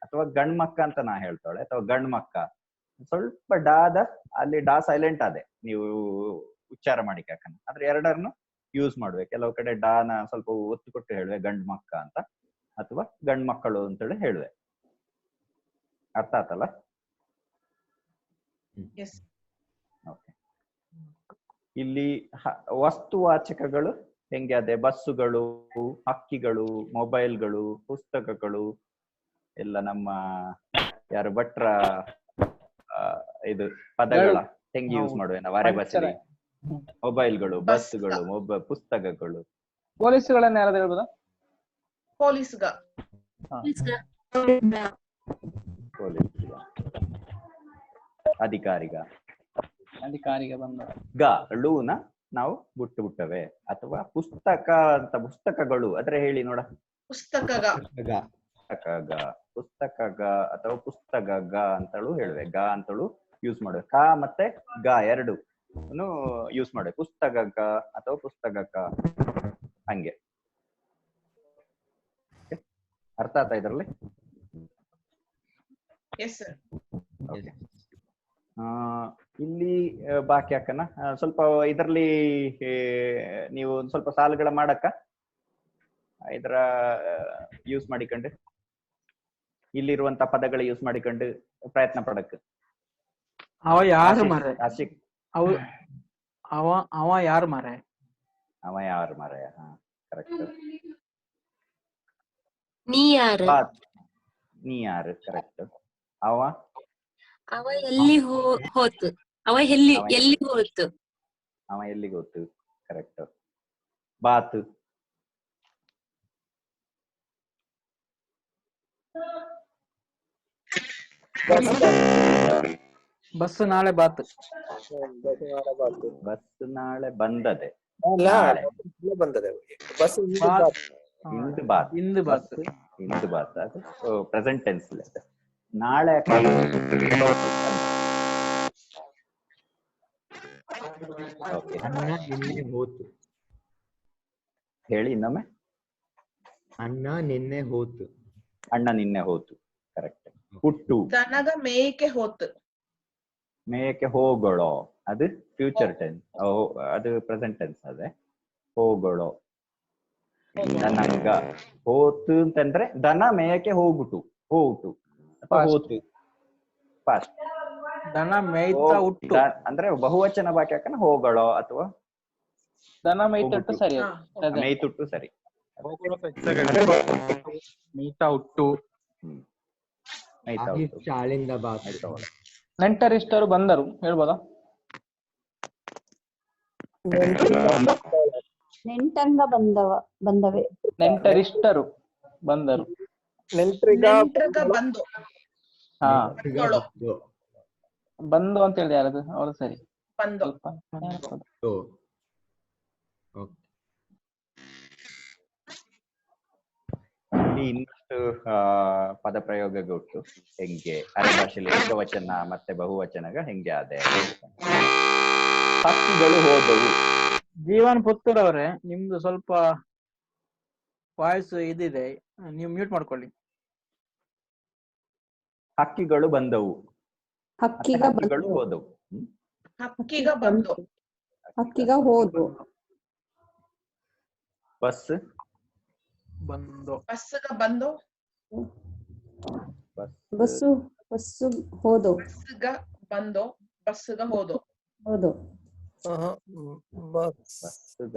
ಅಥವಾ ಗಂಡ್ಮಕ್ಕ ಅಂತ ನಾ ಹೇಳ್ತಾಳೆ, ಅಥವಾ ಗಂಡ್ಮಕ್ಕ ಸ್ವಲ್ಪ ಡಾದ ಅಲ್ಲಿ ಡಾ ಸೈಲೆಂಟ್ ಅದೆ ನೀವು ಉಚ್ಚಾರ ಮಾಡಿಕ್ ಯಾಕನ. ಆದ್ರೆ ಎರಡರನ್ನು ಯೂಸ್ ಮಾಡುವೆ. ಕೆಲವು ಕಡೆ ಡಾನ ಸ್ವಲ್ಪ ಒತ್ತು ಕೊಟ್ಟು ಹೇಳುವೆ ಗಂಡ್ ಮಕ್ಕ ಅಂತ, ಅಥವಾ ಗಂಡ್ ಮಕ್ಕಳು ಅಂತೇಳಿ ಹೇಳುವೆ. ಅರ್ಥ ಆತಲ್ಲ? ಓಕೆ. ಇಲ್ಲಿ ವಸ್ತುವಾಚಕಗಳು ಹೆಂಗೆ ಅದೇ? ಬಸ್ಸುಗಳು, ಹಕ್ಕಿಗಳು, ಮೊಬೈಲ್ಗಳು, ಪುಸ್ತಕಗಳು ಎಲ್ಲ ನಮ್ಮ ಯಾರು ಭಟ್ರ ಇದು ಪದಗಳ ಹೆಂಗೆ ಯೂಸ್ ಮಾಡುವೆ ನಾವು ಅರೆ ಭಾಷೆಯಲ್ಲಿ? ಮೊಬೈಲ್ಗಳು, ಬಸ್ಗಳು, ಪುಸ್ತಕಗಳು. ಪೊಲೀಸ್ಗಳನ್ನ ಯಾರಾದ್ರೂ ಹೇಳ್ಬೋದಾ? ಅಧಿಕಾರಿಗ ಬಂದ ಲೂನ ನಾವು ಬಿಟ್ಟವೆ. ಅಥವಾ ಪುಸ್ತಕ ಅಂತ, ಪುಸ್ತಕಗಳು ಅದ್ರೆ ಹೇಳಿ ನೋಡ. ಪುಸ್ತಕಗ ಅಥವಾ ಪುಸ್ತಕ ಗ ಅಂತಲೂ ಹೇಳುವೆ. ಗ ಅಂತಲೂ ಯೂಸ್ ಮಾಡುವೆ. ಕ ಮತ್ತೆ ಗ ಎರಡು ಯೂಸ್ ಮಾಡುವೆ. ಪುಸ್ತಕ ಗ ಅಥವಾ ಪುಸ್ತಕ ಕ ಹಂಗೆ. ಅರ್ಥ ಆಯ್ತಾ ಇದ್ರಲ್ಲಿ? Yes sir. ಓಕೆ. ಇಲ್ಲಿ ಬಾಕಿ ಹಾಕನ ಸ್ವಲ್ಪ ಇದರಲ್ಲಿ ನೀವು ಒಂದ್ ಸ್ವಲ್ಪ ಸಾಲುಗಳ ಮಾಡಕ್ಕ ಇದರ ಯೂಸ್ ಮಾಡಿಕೊಂಡು ಇಲ್ಲಿರುವಂತ ಪದಗಳ ಯೂಸ್ ಮಾಡಿಕೊಂಡು ಪ್ರಯತ್ನ ಪಡಕ್. ಅವ ಯಾರು ಮಾರೆ? ಆಶಿಕ್ ಅವ ಯಾರು ಮಾರೆ? ಅವ ಯಾರು ಮಾರಾಯ? ಹಾ ಕರೆಕ್ಟ್. ನೀ ಯಾರು? ನೀ ಯಾರು? ಕರೆಕ್ಟ್. ಅವ ಎಲ್ಲಿ ಹೋತು? ಅವ ಎಲ್ಲಿ ಹೋತು? ಅವ ಎಲ್ಲಿಗೆ ಹೋತು? ಕರೆಕ್ಟ್. ಬಾತ್ ಬಸ್ ನಾಳೆ ಬಾತ್. ಬಸ್ ನಾಳೆ ಬಂದದೆ. ಇಂದು ಬಾತ್ ಅದು ಪ್ರೆಸೆಂಟ್ ಟೆನ್ಸ್. ನಾಳೆ ಹೇಳಿ ಇನ್ನೊಮ್ಮೆ. ಅಣ್ಣ ನಿನ್ನೆ ಹೋತು. ಅಣ್ಣ ನಿನ್ನೆ ಹೋತು. ಕರೆಕ್ಟ್. ಹುಟ್ಟು. ದನಗ ಮೇಯ್ಕೆ ಹೋತು. ಮೇಯಕ್ಕೆ ಹೋಗಳೋ ಅದು ಫ್ಯೂಚರ್ ಟೆನ್ಸ್, ಅದು ಪ್ರೆಸೆಂಟ್ ಟೆನ್ಸ್. ಅದೇ ಹೋಗಳೋ. ದನಂಗ ಹೋತು ಅಂತಂದ್ರೆ ದನ ಮೇಯಕ್ಕೆ ಹೋಗುಟು, ಹೋಗುಟು ಅಥವಾ ಹೋತು. ಫಾಸ್ಟ್. ದನ ಮೇಯ್ತಾ ಹುಟ್ಟು ಅಂದ್ರೆ ಬಹುವಚನ ವಾಕ್ಯ ಹಾಕನ ಹೋಗಳೋ ಅಥವಾ ದನ ಮೇಯ್ತುಟ್ಟು ಸರಿ. ಮೇಯ್ತುಟ್ಟು ಸರಿ. ಮೀತಾ ಹುಟ್ಟು. ಶಾಲಿಂದ ಬಾತ್. ನೆಂಟರಿಷ್ಟರು ಬಂದರು ಹೇಳ್ಬೋದಾ? ನೆಂಟಂಗ ಬಂದವೆ. ನೆಂಟರಿಷ್ಟರು ಬಂದರು. ಬಂದು. ಹಾ ಬಂದು ಅಂತ ಹೇಳಿದೆ ಯಾರದು? ಅವರು ಸರಿ. ಬಂದು. ಇನ್ನಷ್ಟು ಪದ ಪ್ರಯೋಗಗೊಟ್ಟು ಹೆಂಗೆ ಅರೆಭಾಷೆಯಲ್ಲಿ ಏಕವಚನ ಮತ್ತೆ ಬಹುವಚನಗ ಹೆಂಗೆ ಅದೇ. ಹಕ್ಕಿಗಳು ಹೋದವು. ಜೀವನ್ ಪುತ್ತೂರ್ ಅವರೇ, ನಿಮ್ದು ಸ್ವಲ್ಪ ವಾಯ್ಸ್ ಇದಿದೆ, ನೀವು ಮ್ಯೂಟ್ ಮಾಡ್ಕೊಳ್ಳಿ. ಹಕ್ಕಿಗಳು ಬಂದವು. ಹಕ್ಕಿಗಳು ಹೋದವು. ಹಕ್ಕಿಗ ಬಂದು. ಹಕ್ಕಿಗ ಹೋದು. ಬಸ್ ಬಂದು. ಬಸ್ಗ ಬಂದು. ಬಸ್ಸು ಹೋದು. ಬಸ್ಗ ಬಂದು. ಬಸ್ಗ ಹೋದು. ಹೌದು. ಬಸ್ಗ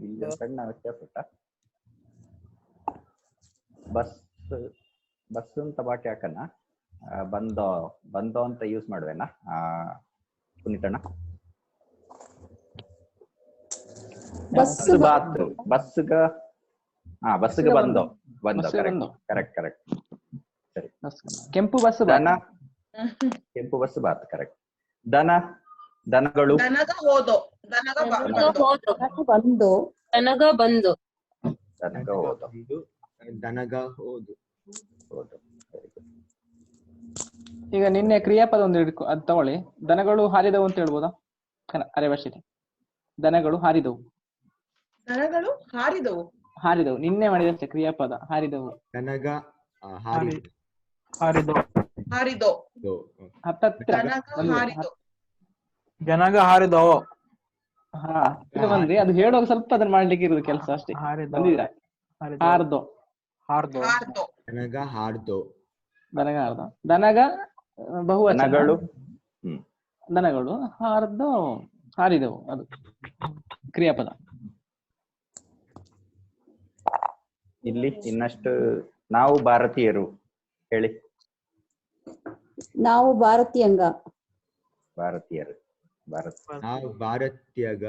ಇಲ್ಲಿ ಸಣ್ಣ ವ್ಯತ್ಯಾಸ. ಬಸ್ ಅಂತ ಬಾಕಿ ಹಾಕನ ಬಂದೋ ಅಂತ ಯೂಸ್ ಮಾಡುವೆನಾ ಪುನೀತಣ್ಣ? ಬಸ್ಗ ಬಂದೋ. ಕರೆಕ್ಟ್ ಸರಿ. ಕೆಂಪು ಬಸ್. ಕೆಂಪು ಬಸ್ ಬಾತ್. ಕರೆಕ್ಟ್. ದನಗಳು. ದನಗ ಹೋದೋ. ದನಗ ಬಂದು. ದನಗ ಬಂದು. ದನಗ ಹೋದು. ಈಗ ನಿನ್ನೆ ಕ್ರಿಯಾಪದ ಒಂದು ಅದ್ ತಗೊಳ್ಳಿ. ದನಗಳು ಹಾರಿದವು ಅಂತ ಹೇಳ್ಬೋದಾ ಅರೆ ಭಾಷೆಯಲ್ಲಿ? ದನಗಳು ಹಾರಿದವು. ದನಗಳು ಹಾರಿದವು. ಹಾರಿದವು ನಿನ್ನೆ ಮಾಡಿದಷ್ಟೇ ಕ್ರಿಯಾಪದ. ಹಾರಿದವು. ದನಗ ಹಾರಿದೋ. ಹತ್ತತ್ರ ಜನಗ ಹಾರಿದವು. ಹಾ ಬಂದ್ರಿ. ಅದು ಹೇಳುವಾಗ ಸ್ವಲ್ಪ ಅದನ್ನ ಮಾಡ್ಲಿಕ್ಕೆ ಇರುದು ಕೆಲಸ ಅಷ್ಟೇ. ಬಂದಿದ್ದೀರಾ? ಹಾರ್ದೋ. ದನಗ ಹಾರ್ದೋ. ದನಗ ಬಹುವಚನ. ದನಗಳು ಹಾರಿದವು ಅದು ಕ್ರಿಯಾಪದ. ಇಲ್ಲಿ ಇನ್ನಷ್ಟು ನಾವು ಭಾರತೀಯರು ಹೇಳಿ. ನಾವು ಭಾರತೀಯರು. ನಾವು ಭಾರತೀಯಗ.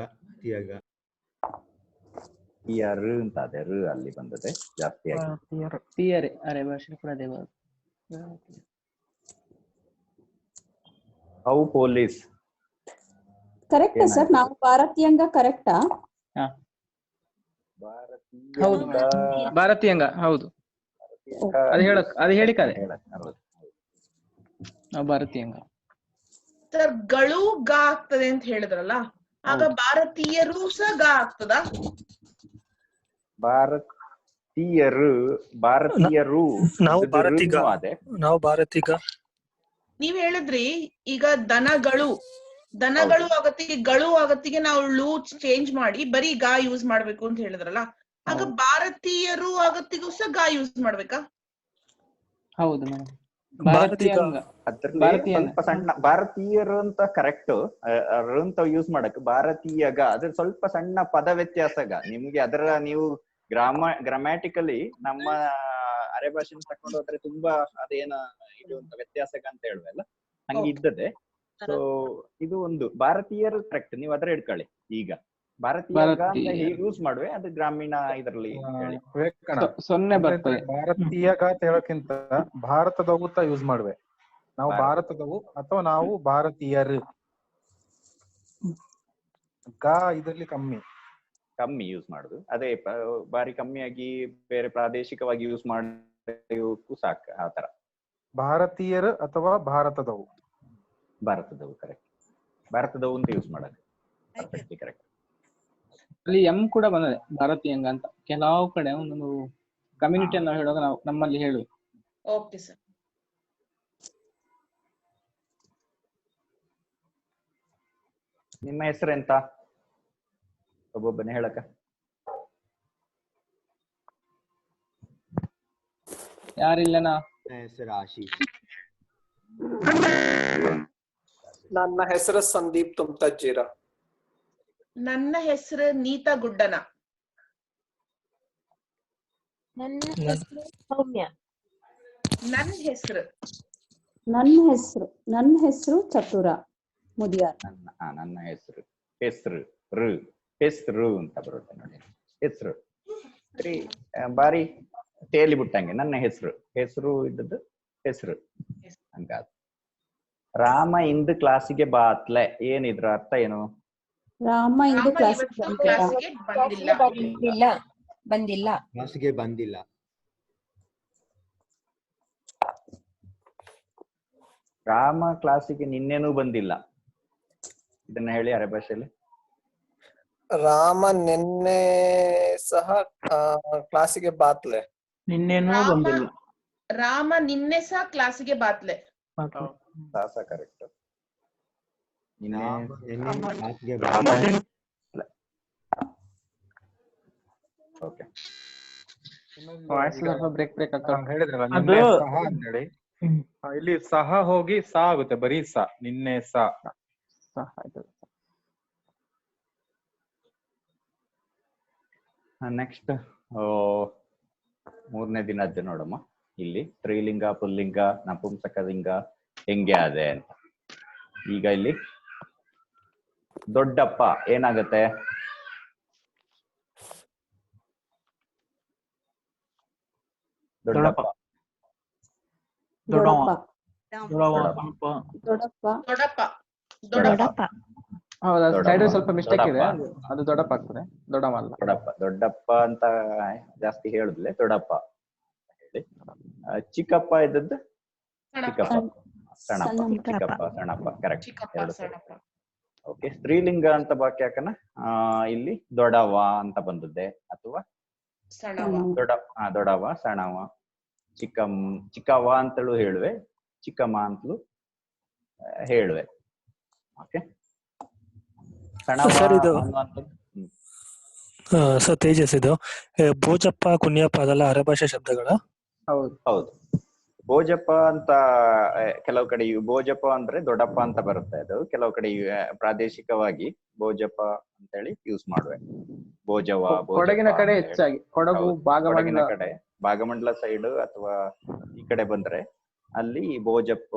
ಅಂತ ಅದೇ ಅಲ್ಲಿ ಬಂದದೆ ಜಾಸ್ತಿ ಆಗಿ. ಅರೆ ಭಾಷೆ ಕೂಡ ಅದೇ. ಅವು ಪೊಲೀಸ್. ಕರೆಕ್ಟಾ ಸರ್? ನಾವು ಭಾರತೀಯಂಗ ಕರೆಕ್ಟಾ? ಹೌದು, ಭಾರತೀಯಂಗ ಹೌದು. ಅದು ಹೇಳಿಕಾರೆ ಭಾರತೀಯಂಗ. ಸರ್ ಗಳು ಗಾ ಆಗ್ತದೆ ಅಂತ ಹೇಳಿದ್ರಲ್ಲ, ಆಗ ಭಾರತೀಯರು ಸಹ ಗಾ ಆಗ್ತದ? ಭಾರತೀಯರು ಭಾರತೀಯರು ನಾವು ಇದು ಭಾರತೀಗ ಋನು ಅದೆ. ನಾವು ಭಾರತೀಗ ನೀವ್ ಹೇಳಿದ್ರಿ ಈಗ ದನಗಳು ಆಗತ್ತಿಗೆ ಗಳು ಆಗತ್ತಿಗೆ ನಾವು ಲೂ ಚೇಂಜ್ ಮಾಡಿ ಬರೀ ಗಾ ಯೂಸ್ ಮಾಡ್ಬೇಕು ಅಂತ ಹೇಳಿದ್ರಲ್ಲ, ಆಗ ಭಾರತೀಯರು ಆಗತ್ತಿಗೂ ಸಹ ಗಾ ಯೂಸ್ ಮಾಡ್ಬೇಕಾ? ಹೌದು ಮೇಡಮ್. ಭಾರತೀಗ ಅದ್ರಲ್ಲಿ ಸ್ವಲ್ಪ ಸಣ್ಣ ಭಾರತೀಯರು ಅಂತ ಕರೆಕ್ಟ್ ಅಂತ ಯೂಸ್ ಮಾಡಕ್ ಭಾರತೀಯಗ ಅದ್ರ ಸ್ವಲ್ಪ ಸಣ್ಣ ಪದ ವ್ಯತ್ಯಾಸಗ ನಿಮ್ಗೆ ಅದರ ನೀವು ಗ್ರಾಮ್ಯಾಟಿಕಲಿ ನಮ್ಮ ಅರೆ ಭಾಷೆನ ತಕೊಂಡು ಹೋದ್ರೆ ತುಂಬಾ ಅದೇನ ಇದು ಅಂತ ವ್ಯತ್ಯಾಸಗ ಅಂತ ಹೇಳುವಲ್ಲ ಹಂಗೆ ಇದ್ದದೆ. ಸೊ ಇದು ಒಂದು ಭಾರತೀಯರು ಕರೆಕ್ಟ್, ನೀವು ಅದರ ಹಿಡ್ಕೊಳ್ಳಿ. ಈಗ ಭಾರತೀಯ ಯೂಸ್ ಮಾಡುವೆ, ಅದು ಗ್ರಾಮೀಣ ಇದರಲ್ಲಿ ಹೇಳಿ. ಸೊನ್ನೆ ಬರ್ತದೆ. ಭಾರತೀಯ ಅಂತ ಹೇಳೋಕ್ಕಿಂತ ಭಾರತದವು ಯೂಸ್ ಮಾಡುವೆ. ನಾವು ಭಾರತದವು ಅಥವಾ ನಾವು ಭಾರತೀಯರು ಗಾ ಇದರಲ್ಲಿ ಕಮ್ಮಿ ಯೂಸ್ ಮಾಡುದು. ಅದೇ ಬಾರಿ ಕಮ್ಮಿಯಾಗಿ ಬೇರೆ ಪ್ರಾದೇಶಿಕವಾಗಿ ಯೂಸ್ ಮಾಡೋಕ್ಕೂ ಸಾಕು ಆ ತರ. ಭಾರತೀಯರು ಅಥವಾ ಭಾರತದವು ಕರೆಕ್ಟ್. ಭಾರತದವು ಅಂತ ಯೂಸ್ ಮಾಡೋದು ಕರೆಕ್ಟ್. ಅಲ್ಲಿ ಎಂ ಕೂಡ ಬಂದಿದೆ ಭಾರತೀಯಂಗ ಅಂತ. ಕೆಲವು ಕಡೆ ಒಂದೊಂದು ಕಮ್ಯುನಿಟಿಯನ್ನು ಹೇಳುವಾಗ ನಾವು ನಮ್ಮಲ್ಲಿ ಹೇಳುವೆ. Okay sir. ನಿಮ್ಮ ಹೆಸರೆಂತ ಒಬ್ಬೊಬ್ಬನೇ ಹೇಳಕ? ಯಾರಿಲ್ಲನಾ? ಹೆಸರು ಆಶೀಶ್. ನನ್ನ ಹೆಸರು ಸಂದೀಪ್ ತುಮ್ತಜ್ಜೀರ. ನನ್ನ ಹೆಸರು ನೀತಾ ಗುಡ್ಡನ. ನನ್ನ ಹೆಸರು ಸೌಮ್ಯ. ನನ್ನ ಹೆಸರು ಚತುರ ಮುದಿಯಾರ್. ನನ್ನ ಹೆಸರು ಅಂತ ಬರುತ್ತೆ ನೋಡಿ. ಹೆಸರು ಬಾರಿ ತೇಲಿ ಬಿಟ್ಟಂಗೆ. ನನ್ನ ಹೆಸರು ಇದ್ದದ್ದು ಹೆಸರು ಹಂಗ. ರಾಮ ಇಂದು ಕ್ಲಾಸಿಗೆ ಬಾತ್ಲೆ ಏನಿದ್ರ ಅರ್ಥ ಏನು? ರಾಮ ಇಂದು ಕ್ಲಾಸಿಗೆ ಬಂದಿಲ್ಲ. ರಾಮ ಕ್ಲಾಸಿಗೆ ನಿನ್ನೆನೂ ಬಂದಿಲ್ಲ. ಇದನ್ನ ಹೇಳಿ ಅರೆ ಭಾಷೆಯಲ್ಲಿ. ರಾಮ ನಿನ್ನೆ ಸಹ ಕ್ಲಾಸಿಗೆ ಬಾತ್ಲೆ. ನಿನ್ನೆನೂ ಬಂದಿಲ್ಲ. ರಾಮ ನಿನ್ನೆ ಸಹ ಕ್ಲಾಸಿಗೆ ಬಾತ್ಲೆ. ಕರೆಕ್ಟ್. ಓಕೆ. ಹೇಳಿದ್ರಲ್ಲ ನಿನ್ನೆ ಸಹ ಅಂತೇಳಿ, ಇಲ್ಲಿ ಸಹ ಹೋಗಿ ಸಾ ಆಗುತ್ತೆ, ಬರೀ ಸಾ. ನಿನ್ನೆ ಸಾ. ನೆಕ್ಸ್ಟ್ ಮೂರನೇ ದಿನದ್ದು ನೋಡಮ್ಮ. ಇಲ್ಲಿ ಸ್ತ್ರೀಲಿಂಗ, ಪುಲ್ಲಿಂಗ, ನಪುಂಸಕಲಿಂಗ ಹೆಂಗೆ ಅದೇ ಅಂತ. ಈಗ ಇಲ್ಲಿ ದೊಡ್ಡಪ್ಪ ಏನಾಗತ್ತೆ? ದೊಡ್ಡಪ್ಪ ಸ್ವಲ್ಪ ಮಿಸ್ಟೇಕ್ ಇದೆ, ಅದು ದೊಡ್ಡಪ್ಪ ಆಗ್ತದೆ. ದೊಡ್ಡಪ್ಪ ಅಂತ ಜಾಸ್ತಿ ಹೇಳುದಿಲ್ಲ, ದೊಡ್ಡಪ್ಪ ಹೇಳಿ. ಚಿಕ್ಕಪ್ಪ ಇದ್ದದ್ದು ಚಿಕ್ಕಪ್ಪ, ಸಣ್ಣಪ್ಪ ಕರೆಕ್ಟ್. ಓಕೆ. ಸ್ತ್ರೀಲಿಂಗ ಅಂತ ವಾಕ್ಯಾಕನ ಇಲ್ಲಿ ದೊಡವ ಅಂತ ಬಂದದ್ದೆ, ಅಥವಾ ದೊಡವ, ಸಣ್ಣವ, ಚಿಕ್ಕವ್ವ ಅಂತಲೂ ಹೇಳುವೆ, ಚಿಕ್ಕಮ್ಮ ಅಂತಲೂ ಹೇಳುವೆ. ಓಕೆ. ಸರ್ ಇದು ಸರ್ ತೇಜಸ್, ಇದು ಭೋಜಪ್ಪ, ಕುನ್ಯಪ್ಪ ಅದೆಲ್ಲ ಅರೆಭಾಷೆ ಶಬ್ದಗಳ? ಹೌದು. ಭೋಜಪ್ಪ ಅಂತ ಕೆಲವು ಕಡೆ ಭೋಜಪ್ಪ ಅಂದ್ರೆ ದೊಡ್ಡಪ್ಪ ಅಂತ ಬರುತ್ತೆ. ಅದು ಕೆಲವು ಕಡೆ ಪ್ರಾದೇಶಿಕವಾಗಿ ಭೋಜಪ್ಪ ಅಂತ ಹೇಳಿ ಯೂಸ್ ಮಾಡುವೆ. ಭೋಜವ, ಕೊಡಗಿನ ಕಡೆ ಹೆಚ್ಚಾಗಿ, ಕೊಡಗು, ಕೊಡಗಿನ ಕಡೆ, ಭಾಗಮಂಡಲ ಸೈಡ್ ಅಥವಾ ಈ ಕಡೆ ಬಂದ್ರೆ ಅಲ್ಲಿ ಭೋಜಪ್ಪ,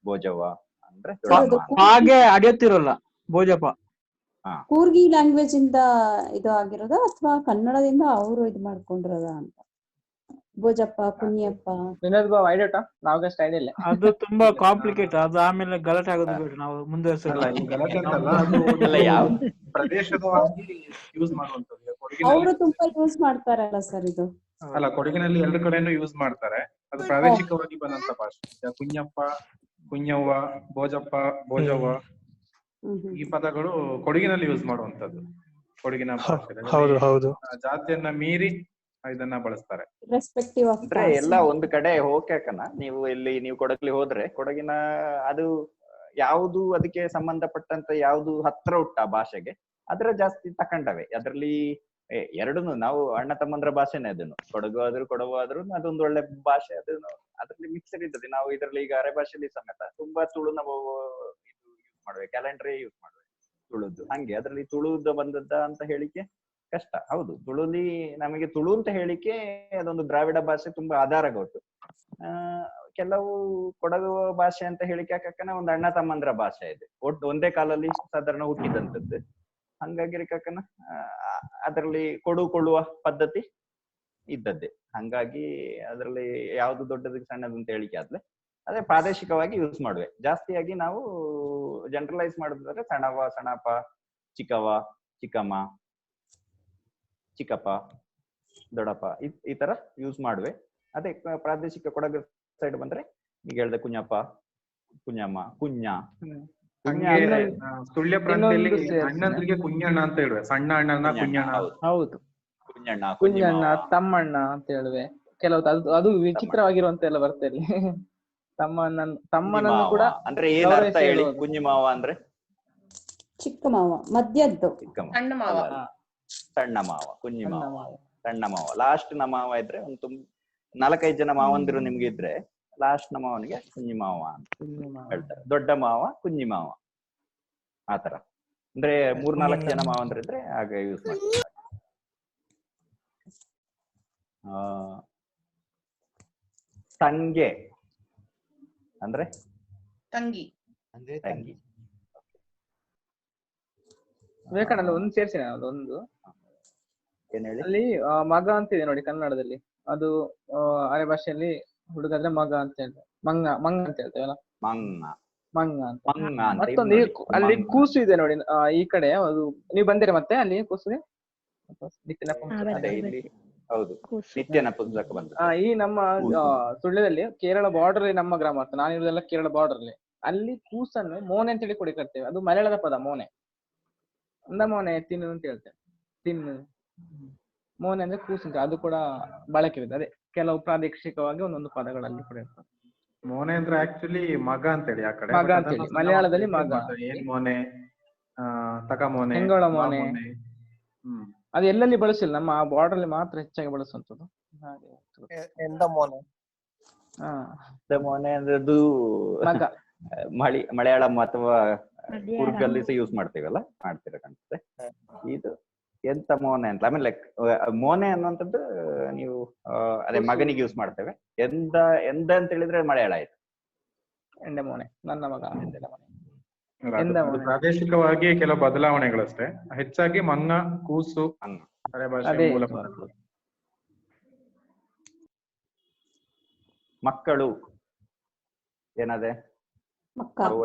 ಭೋಜವ ಅಂದ್ರೆ ಹಾಗೆ ಅಡಿಯುತ್ತಿರಲ್ಲ ಭೋಜಪ್ಪ. ಕೂರ್ಗಿ ಲ್ಯಾಂಗ್ವೇಜ್ ಇಂದ ಇದು ಆಗಿರೋದ ಅಥವಾ ಕನ್ನಡದಿಂದ ಅವರು ಇದು ಮಾಡ್ಕೊಂಡಿರೋದ ಅಂತ? ಭೋಜಪ್ಪ, ಕುನ್ಯಪ್ಪ, ಅದು ತುಂಬಾ ಕಾಂಪ್ಲಿಕೇಟ್. ಅದು ಆಮೇಲೆ ಗಲಾಟೆ ಆಗೋದು ಬೇಡ, ನಾವು ಮುಂದುವರಿಸಲ್ಲ. ಅವರು ತುಂಬಾ ಯೂಸ್ ಮಾಡ್ತಾರಲ್ಲ ಸರ್ ಇದು? ಅಲ್ಲ, ಕೊಡಗಿನಲ್ಲಿ ಎರಡು ಕಡೆನೂ ಯೂಸ್ ಮಾಡ್ತಾರೆ. ಅದು ಪ್ರಾದೇಶಿಕವಾಗಿ ಬಂದಂತ ಭಾಷೆ. ಕುഞ്ഞಪ್ಪ, ಕುഞ്ഞವ್ವ, ಭೋಜಪ್ಪ, ಭೋಜವ್ವ ಈ ಪದಗಳು ಕೊಡಗಿನಲ್ಲಿ ಯೂಸ್ ಮಾಡುವಂತದ್ದು. ಕೊಡಗಿನ ಭಾಷೆಯಲ್ಲಿ ಹೌದು ಹೌದು. ಜಾತಿಯನ್ನ ಮೀರಿ ಇದನ್ನ ಬಳಸ್ತಾರೆ. ರೆಸ್ಪೆಕ್ಟಿವ್ ಆಫ್ ಅಂದ್ರೆ ಎಲ್ಲ ಒಂದು ಕಡೆ ಹೋಗ್ಯಾಕನ ನೀವು ಇಲ್ಲಿ ನೀವು ಕೊಡಗ್ಲಿ ಹೋದ್ರೆ ಕೊಡಗಿನ ಅದು ಯಾವುದು ಅದಕ್ಕೆ ಸಂಬಂಧಪಟ್ಟಂತ ಯಾವುದು ಹತ್ರ ಉಂಟ ಆ ಭಾಷೆಗೆ ಅದ್ರ ಜಾಸ್ತಿ ತಕೊಂಡವೆ. ಅದ್ರಲ್ಲಿ ಎರಡೂನು ನಾವು ಅಣ್ಣ ತಮ್ಮಂದ್ರ ಭಾಷೆನೇ ಅದನ್ನು ಕೊಡಗು ಆದ್ರೂ ಅದೊಂದು ಒಳ್ಳೆ ಭಾಷೆ. ಅದನ್ನು ಅದ್ರಲ್ಲಿ ಮಿಕ್ಸರ್ ಇರ್ತದೆ. ನಾವು ಇದ್ರಲ್ಲಿ ಈಗ ಅರೆ ಭಾಷೆಯಲ್ಲಿ ಸಮೇತ ತುಂಬಾ ತುಳು ನಾವು ಇದು ಯೂಸ್ ಮಾಡುವೆ, ಕ್ಯಾಲೆಂಡರ್ ಯೂಸ್ ಮಾಡುವೆ ತುಳುದು. ಹಂಗೆ ಅದ್ರಲ್ಲಿ ತುಳುದ ಬಂದದ್ದ ಅಂತ ಹೇಳಿಕೆ ಕಷ್ಟ. ಹೌದು, ತುಳುಲಿ ನಮಗೆ ತುಳು ಅಂತ ಹೇಳಿಕೆ ಅದೊಂದು ದ್ರಾವಿಡ ಭಾಷೆ ತುಂಬಾ ಆಧಾರ ಕೊಟ್ಟು ಕೆಲವು ಕೊಡಗು ಭಾಷೆ ಅಂತ ಹೇಳಿಕೆ ಹಾಕಕ್ಕನ ಒಂದು ಅಣ್ಣ ತಮ್ಮಂದ್ರ ಭಾಷೆ ಇದೆ, ಒಟ್ಟು ಒಂದೇ ಕಾಲಲ್ಲಿ ಸಾಧಾರಣ ಹುಟ್ಟಿದಂಥದ್ದು. ಹಂಗಾಗಿ ಕಕ್ಕನ ಅದರಲ್ಲಿ ಕೊಡುಕೊಳ್ಳುವ ಪದ್ಧತಿ ಇದ್ದದ್ದೇ. ಹಂಗಾಗಿ ಅದರಲ್ಲಿ ಯಾವ್ದು ದೊಡ್ಡದಕ್ಕೆ ಸಣ್ಣದು ಅಂತ ಹೇಳಿಕೆ ಆದ್ಲೆ ಅದೇ ಪ್ರಾದೇಶಿಕವಾಗಿ ಯೂಸ್ ಮಾಡುವೆ. ಜಾಸ್ತಿಯಾಗಿ ನಾವು ಜನರಲೈಸ್ ಮಾಡಿದ್ರೆ ಸಣ್ಣವ, ಸಣ್ಣಪ್ಪ, ಚಿಕ್ಕವ, ಚಿಕ್ಕಮ್ಮ, ಚಿಕ್ಕಪ್ಪ, ದೊಡ್ಡಪ್ಪ ಈ ತರ ಯೂಸ್ ಮಾಡುವೆ. ಅದೇ ಪ್ರಾದೇಶಿಕ ಕೊಡಗು ಸೈಡ್ ಬಂದ್ರೆ ಈಗ ಹೇಳ್ದೆ ಕುഞ്ഞಪ್ಪ, ಕುഞ്ഞಮ್ಮ, ಕುഞ്ഞ. ಸುಳ್ಯ ಪ್ರಾಂತ್ಯದಲ್ಲಿ ಅಣ್ಣಂದ್ರಿಗೆ ಕುഞ്ഞಣ್ಣ ಅಂತ ಹೇಳುವೆ. ಸಣ್ಣ ಅಣ್ಣನ ಕುഞ്ഞಣ್ಣ. ಹೌದು, ಕುഞ്ഞಣ್ಣ, ಕುഞ്ഞಣ್ಣ, ತಮ್ಮಣ್ಣ ಅಂತ ಹೇಳುವೆ. ಕೆಲವು ಅದು ವಿಚಿತ್ರವಾಗಿರುವಂತ ಎಲ್ಲ ಬರ್ತದೆ ಇಲ್ಲಿ. ತಮ್ಮನನ್ನು ಕೂಡ ಅಂದ್ರೆ ಏನ್ ಅರ್ಥ ಹೇಳಿ? ಕುഞ്ഞಿ ಮಾವ ಅಂದ್ರೆ ಚಿಕ್ಕ ಮಾವ, ಮಧ್ಯದ್ದು, ಸಣ್ಣ ಮಾವ, ಸಣ್ಣ ಮಾವ, ಕುഞ്ഞಿ ಮಾವ, ಸಣ್ಣ ಮಾವ. ಲಾಸ್ಟ್ ನ ಮಾವ ಇದ್ರೆ ಒಂದು 4-5 ಜನ ಮಾವಂದಿರು ನಿಮ್ಗೆ ಇದ್ರೆ ಲಾಸ್ಟ್ ನ ಮಾವನಿಗೆ ಕುഞ്ഞಿ ಮಾವ ಅಂತ ಹೇಳ್ತಾರೆ. ದೊಡ್ಡ ಮಾವ, ಕುഞ്ഞಿ ಮಾವ, ಆತರ. ಅಂದ್ರೆ 3-4 ಜನ ಮಾವಂದ್ರಿದ್ರೆ ಆಗ ಯೂಸ್ ಮಾಡ್ತಾರೆ. ತಂಗೆ ಅಂದ್ರೆ ತಂಗಿ, ತಂಗಿ. ವಿವೇಕಾನಂದ ಒಂದು ಸೇರ್ಸಿನ ಒಂದು ಏನ್ ಹೇಳಿ? ಅಲ್ಲಿ ಮಗ ಅಂತಿದೆ ನೋಡಿ ಕನ್ನಡದಲ್ಲಿ. ಅದು ಅರೆ ಭಾಷೆಯಲ್ಲಿ ಹುಡುಗಾದ್ರೆ ಮಗ ಅಂತ ಹೇಳ್ತಾರೆ, ಮಂಗ ಅಂತ ಹೇಳ್ತೇವಲ್ಲ, ಮಂಗ ಅಂತ. ಮತ್ತೊಂದು ಅಲ್ಲಿ ಕೂಸು ಇದೆ ನೋಡಿ ಈ ಕಡೆ. ಅದು ನೀವು ಬಂದಿರ ಮತ್ತೆ ಅಲ್ಲಿ ಕೂಸು ಹೌದು, ನಿತ್ಯ ನಪುಂಸಕ ಬಂದ. ಈ ನಮ್ಮ ಸುಳ್ಯದಲ್ಲಿ ಕೇರಳ ಬಾರ್ಡರ್ ನಮ್ಮ ಗ್ರಾಮ ಅಂತ. ನಾನಿರೋದೆಲ್ಲ ಕೇರಳ ಬಾರ್ಡರ್ ಅಲ್ಲಿ. ಅಲ್ಲಿ ಕೂಸನ್ನು ಮೋನೆ ಅಂತ ಹೇಳಿ ಕೊಡಿಕರ್ತೇವೆ. ಅದು ಮಲಯಾಳದ ಪದ ಮೋನೆ. ಅಂದ ಮೋನೆ ತಿನ್ನು ಅಂತ ಹೇಳ್ತೇವೆ, ತಿನ್ನು. ಮೋನೆ ಅಂದ್ರೆ ಕೂಸು ಅಂತ. ಅದು ಕೂಡ ಬಳಕೆ ಇದೆ. ಅದೇ ಕೆಲವು ಪ್ರಾದೇಶಿಕವಾಗಿ ಒಂದೊಂದು ಪದಗಳಲ್ಲಿ ಕೂಡ ಇರ್ತದೆ. ಮೋನೆ ಅಂದ್ರೆ ಆಕ್ಚುಲಿ ಮಗ ಅಂತೇಳಿ ಆ ಕಡೆ. ಮಗ ಅಂತೇಳಿ ಮಲಯಾಳದಲ್ಲಿ ಮಗ. ಏನ್ ಮೋನೆ, ತಕ ಮೋನೆ, ಹೆಂಗಳ ಮೋನೆ. ಅದು ಎಲ್ಲೆಲ್ಲಿ ಬಳಸಿಲ್ಲ, ನಮ್ಮ ಆ ಬಾರ್ಡರ್ ಅಲ್ಲಿ ಮಾತ್ರ ಹೆಚ್ಚಾಗಿ ಬಳಸುವಂತದ್ದು. ಎಂದ ಮೋನೆ, ಮೋನೆ ಅಂದ್ರೆ ಅದು ಮಗ. ಮಲಯಾಳಂ ಅಥವಾ ಕೂರ್ಗಲ್ಲಿ ಸಹ ಯೂಸ್ ಮಾಡ್ತೀವಲ್ಲ, ಮಾಡ್ತೀರ ಕಾಣಿಸುತ್ತೆ. ಇದು ಎಂತ ಮೋನೆ ಅಂತ. ಆಮೇಲೆ ಮೋನೆ ಅನ್ನುವಂಥದ್ದು ನೀವು ಅದೇ ಮಗನಿಗೆ ಯೂಸ್ ಮಾಡ್ತೇವೆ. ಎಂದ ಅಂತ ಹೇಳಿದ್ರೆ ಮಲಯಾಳ ಆಯ್ತು. ಎಂದ ಮೋನೆ, ನನ್ನ ಮಗ. ಪ್ರಾದೇಶಿಕವಾಗಿ ಕೆಲವು ಬದಲಾವಣೆಗಳಷ್ಟೇ. ಹೆಚ್ಚಾಗಿ ಮಂಗ, ಕೂಸು ಅರೆ ಭಾಷೆ ಮೂಲ ಪದಗಳು. ಮಕ್ಕಳು ಏನದೆ? ಮಗಳು,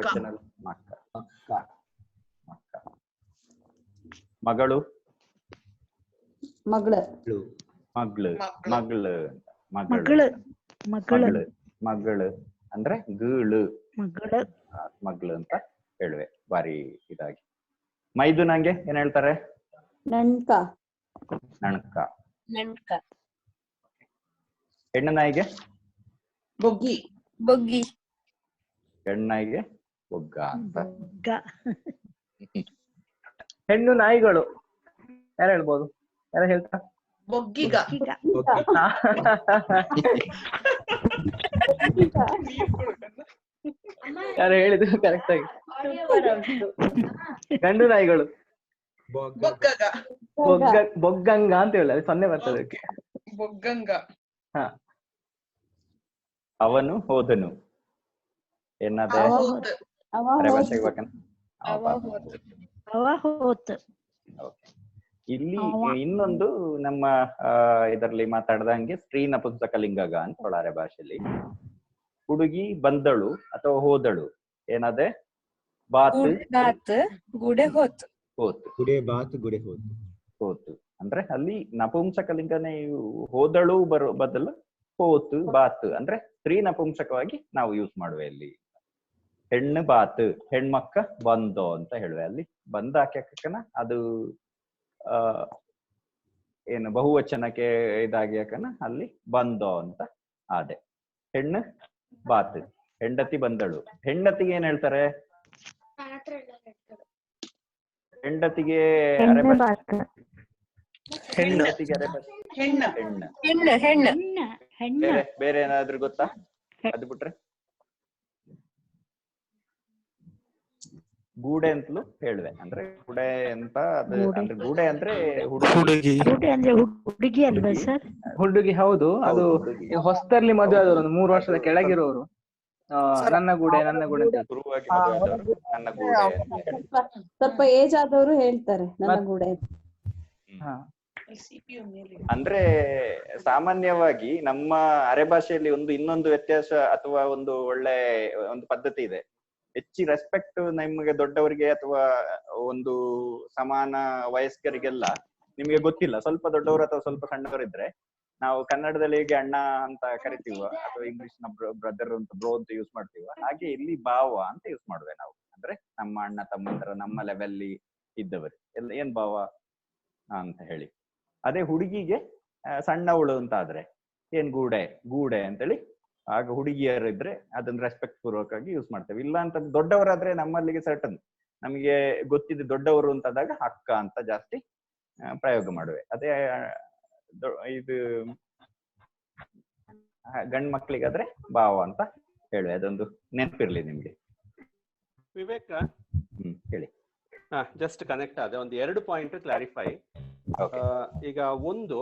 ಮಗಳು, ಮಗಳು, ಮಗಳು, ಮಗಳು, ಮಗಳು ಅಂದ್ರೆ ಗೀಳು, ಮಗಳು ಅಂತ ಹೇಳುವೆ ಬಾರಿ ಇದಾಗಿ. ಮೈದುನಂಗೆ ಏನ್ ಹೇಳ್ತಾರೆ? ನಣ್ಕ, ನಣ್ಕ, ನಣ್ಕ. ಹೆಣ್ಣು ನಾಯಿಗೆ ಬೊಗ್ಗಿ, ಬೊಗ್ಗಿ. ಹೆಣ್ಣು ನಾಯಿಗೆ ಬೊಗ್ಗ ಅಂತ. ಹೆಣ್ಣು ನಾಯಿಗಳು ಯಾರು ಹೇಳ್ಬೋದು? ಯಾರು ಹೇಳ್ತಾ? ಬೊಗ್ಗಿಗ. ಯಾರು ಹೇಳಿದ್ರು ಕರೆಕ್ಟ್ ಆಗಿ. ಗಂಡು ನಾಯಿಗಳು ಬೊಗ್ಗಂಗ ಅಂತ ಹೇಳಿ, ಅದು 0 ಬರ್ತದೆ ಅದಕ್ಕೆ. ಬೊಗ್ಗಂಗ. ಅವನು ಹೋದನು ಏನದೆ? ಇಲ್ಲಿ ಇನ್ನೊಂದು ನಮ್ಮ ಇದರಲ್ಲಿ ಮಾತಾಡ್ದಂಗೆ ಸ್ತ್ರೀ ನಪುಂಸಕಲಿಂಗಗ ಅಂತ ಒಳಾರೆ ಭಾಷೆಯಲ್ಲಿ. ಹುಡುಗಿ ಬಂದಳು ಅಥವಾ ಹೋದಳು ಏನದೆ? ಬಾತ್, ಗುಡೆ ಹೋತು, ಹೋತು, ಗುಡೆ ಬಾತ್, ಗುಡೆ ಹೋತು, ಹೋತು. ಅಂದ್ರೆ ಅಲ್ಲಿ ನಪುಂಸಕಲಿಂಗನೇ ಹೋದಳು ಬದಲು ಹೋತು, ಬಾತ್ ಅಂದ್ರೆ ಸ್ತ್ರೀ ನಪುಂಸಕವಾಗಿ ನಾವು ಯೂಸ್ ಮಾಡುವೆ ಇಲ್ಲಿ. ಹೆಣ್ಣು ಬಾತ್, ಹೆಣ್ಮಕ್ಕ ಬಂದೋ ಅಂತ ಹೇಳುವೆ. ಅಲ್ಲಿ ಬಂದ ಹಾಕನ ಅದು ಏನು ಬಹುವಚನಕ್ಕೆ ಇದಾಗಿ ಯಾಕನ ಅಲ್ಲಿ ಬಂದೋ ಅಂತ ಆದೆ. ಹೆಣ್ಣು ಬಾತ್, ಹೆಂಡತಿ ಬಂದಳು. ಹೆಂಡತಿಗೆ ಏನ್ ಹೇಳ್ತಾರೆ? ಹೆಂಡತಿಗೆ ಬೇರೆ ಏನಾದ್ರು ಗೊತ್ತಾ? ಅದು ಬಿಟ್ರೆ ಗೂಡೆ ಅಂತಲೂ ಹೇಳುವೆ. ಅಂದ್ರೆ ಗುಡೆ ಅಂತ ಅದು ಅಂದ್ರೆ ಗೂಡೆ ಅಂದ್ರೆ ಹುಡುಗಿ ಅಲ್ವಾ ಸರ್? ಹುಡುಗಿ ಹೌದು. ಅದು ಹೊಸದಲ್ಲಿ ಮದುವೆ ಆದವರು, ಒಂದು 3 ವರ್ಷದ ಕೆಳಗಿರೋರು ನನ್ನ ಗೂಡೆ ನನ್ನ ಗೂಡೆ ಅಂತ. ನನ್ನ ಗೂಡೆ ಸ್ವಲ್ಪ ಏಜ್ ಆದವರು ಹೇಳ್ತಾರೆ ನನ್ನ ಗೂಡೆ. ಅಂದ್ರೆ ಸಾಮಾನ್ಯವಾಗಿ ನಮ್ಮ ಅರೆಭಾಷೆಯಲ್ಲಿ ಇನ್ನೊಂದು ವ್ಯತ್ಯಾಸ ಅಥವಾ ಒಂದು ಒಳ್ಳೆ ಒಂದು ಪದ್ಧತಿ ಇದೆ. ಹೆಚ್ಚಿ ರೆಸ್ಪೆಕ್ಟ್ ನಿಮಗೆ ದೊಡ್ಡವರಿಗೆ ಅಥವಾ ಒಂದು ಸಮಾನ ವಯಸ್ಕರಿಗೆಲ್ಲ ನಿಮ್ಗೆ ಗೊತ್ತಿಲ್ಲ, ಸ್ವಲ್ಪ ದೊಡ್ಡವರು ಅಥವಾ ಸ್ವಲ್ಪ ಸಣ್ಣವರಿದ್ರೆ ನಾವು ಕನ್ನಡದಲ್ಲಿ ಹೇಗೆ ಅಣ್ಣ ಅಂತ ಕರಿತೀವ ಅಥವಾ ಇಂಗ್ಲಿಷ್ ನ ಬ್ರದರ್ ಅಂತ ಬ್ರೋ ಅಂತ ಯೂಸ್ ಮಾಡ್ತೀವ, ಹಾಗೆ ಇಲ್ಲಿ ಭಾವ ಅಂತ ಯೂಸ್ ಮಾಡುವೆ ನಾವು. ಅಂದ್ರೆ ನಮ್ಮ ಅಣ್ಣ ತಮ್ಮಂತರ ನಮ್ಮ ಲೆವೆಲ್ಲಿ ಇದ್ದವರು ಎಲ್ಲ ಏನ್ ಭಾವ ಅಂತ ಹೇಳಿ. ಅದೇ ಹುಡುಗಿಗೆ ಸಣ್ಣವಳು ಅಂತ ಆದ್ರೆ ಏನ್ ಗೂಡೆ ಗೂಡೆ ಅಂತೇಳಿ. ಆಗ ಹುಡುಗಿಯರಿದ್ರೆ ಅದನ್ನ ರೆಸ್ಪೆಕ್ಟ್ ಪೂರ್ವಕವಾಗಿ ಯೂಸ್ ಮಾಡ್ತೇವೆ. ಇಲ್ಲ ಅಂತ ದೊಡ್ಡವರಾದ್ರೆ ನಮ್ಮಲ್ಲಿಗೆ ಸರ್ಟನ್ ನಮಗೆ ಗೊತ್ತಿದೆ ದೊಡ್ಡವರು ಅಂತಾದಾಗ ಅಕ್ಕ ಅಂತ ಜಾಸ್ತಿ ಪ್ರಯೋಗ ಮಾಡುವೆ. ಅದೇ ಇದು ಗಂಡ್ ಮಕ್ಳಿಗಾದ್ರೆ ಭಾವ ಅಂತ ಹೇಳುವೆ. ಅದೊಂದು ನೆನಪಿರ್ಲಿ ನಿಮ್ಗೆ. ವಿವೇಕ ಹೇಳಿ. ಜಸ್ಟ್ ಕನೆಕ್ಟ್ ಆದ ಒಂದು 2 ಪಾಯಿಂಟ್ ಕ್ಲಾರಿಫೈ. ಈಗ ಒಂದು,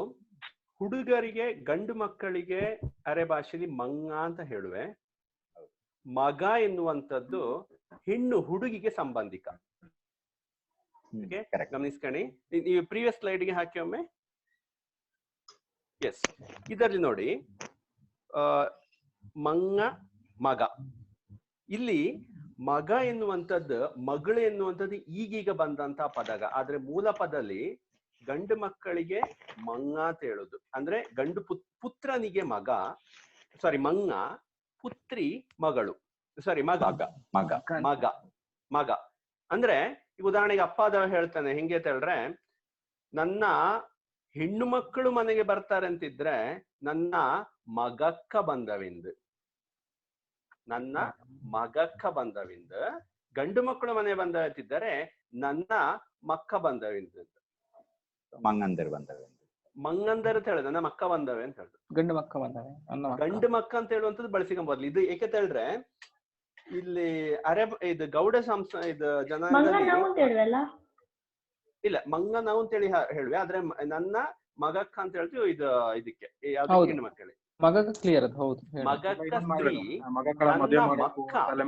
ಹುಡುಗರಿಗೆ ಗಂಡು ಮಕ್ಕಳಿಗೆ ಅರೆ ಭಾಷೆಯಲ್ಲಿ ಮಂಗ ಅಂತ ಹೇಳುವೆ. ಮಗ ಎನ್ನುವಂಥದ್ದು ಹೆಣ್ಣು ಹುಡುಗಿಗೆ ಸಂಬಂಧಿಕ. ಗಮನಿಸ್ಕಣಿ. ನೀವು ಪ್ರೀವಿಯಸ್ ಸ್ಲೈಡ್ಗೆ ಹಾಕಿ ಒಮ್ಮೆ. ಎಸ್, ಇದರಲ್ಲಿ ನೋಡಿ ಮಂಗ ಮಗ. ಇಲ್ಲಿ ಮಗ ಎನ್ನುವಂಥದ್ದು ಮಗಳು ಎನ್ನುವಂಥದ್ದು ಈಗೀಗ ಬಂದಂತ ಪದಗ. ಆದ್ರೆ ಮೂಲ ಪದಲ್ಲಿ ಗಂಡು ಮಕ್ಕಳಿಗೆ ಮಂಗ ಅಂತ ಹೇಳುದು. ಅಂದ್ರೆ ಗಂಡು ಪುತ್ರನಿಗೆ ಮಗ, ಸಾರಿ ಮಂಗ, ಪುತ್ರಿ ಮಗಳು, ಸಾರಿ ಮಗ ಮಗ ಮಗ ಮಗ. ಅಂದ್ರೆ ಈಗ ಉದಾಹರಣೆಗೆ ಅಪ್ಪಾದವ ಹೇಳ್ತಾನೆ ಹೆಂಗೆ ಅಂತ ಹೇಳಿದ್ರೆ, ನನ್ನ ಹೆಣ್ಣು ಮಕ್ಕಳು ಮನೆಗೆ ಬರ್ತಾರೆ ಅಂತಿದ್ರೆ ನನ್ನ ಮಗಕ್ಕ ಬಂದವೆಂದು, ನನ್ನ ಮಗಕ್ಕ ಬಂದವೆಂದು. ಗಂಡು ಮಕ್ಕಳು ಮನೆ ಬಂದವತ್ತಿದ್ದರೆ ನನ್ನ ಮಕ್ಕ ಬಂದವೆಂದು. ಮಂಗಂದರ್ ಬಂದವೆ, ಮಂಗಂದರ್ ಅಂತ ಹೇಳಿದ್ರೆ ನನ್ನ ಮಕ್ಕ ಬಂದವೆ ಅಂತ ಹೇಳಿದ್ರು. ಗಂಡು ಮಕ್ಕ ಬಂದವೆ, ಗಂಡು ಮಕ್ಕ ಅಂತ ಹೇಳುವಂಥದ್ದು ಬಳಸಿಕೊಂಬರ್ಲಿ. ಇದು ಏಕೆ ಹೇಳಿದ್ರೆ ಇಲ್ಲಿ ಇದು ಗೌಡ ಇದು ಜನಾಂಗ ಇಲ್ಲ, ಮಂಗ ನಾವು ಅಂತೇಳಿ ಹೇಳುವೆ. ಆದ್ರೆ ನನ್ನ ಮಗಕ್ಕ ಅಂತ ಹೇಳ್ತೀವಿ ಇದು ಇದಕ್ಕೆ ಹೆಣ್ಣು ಮಕ್ಕಳಿಗೆ. ಮಗಕ್ಕ ಕ್ಲಿಯರ್ ಅದು ಹೌದು. ಮಗಕ್ಕ ಸ್ತ್ರೀ,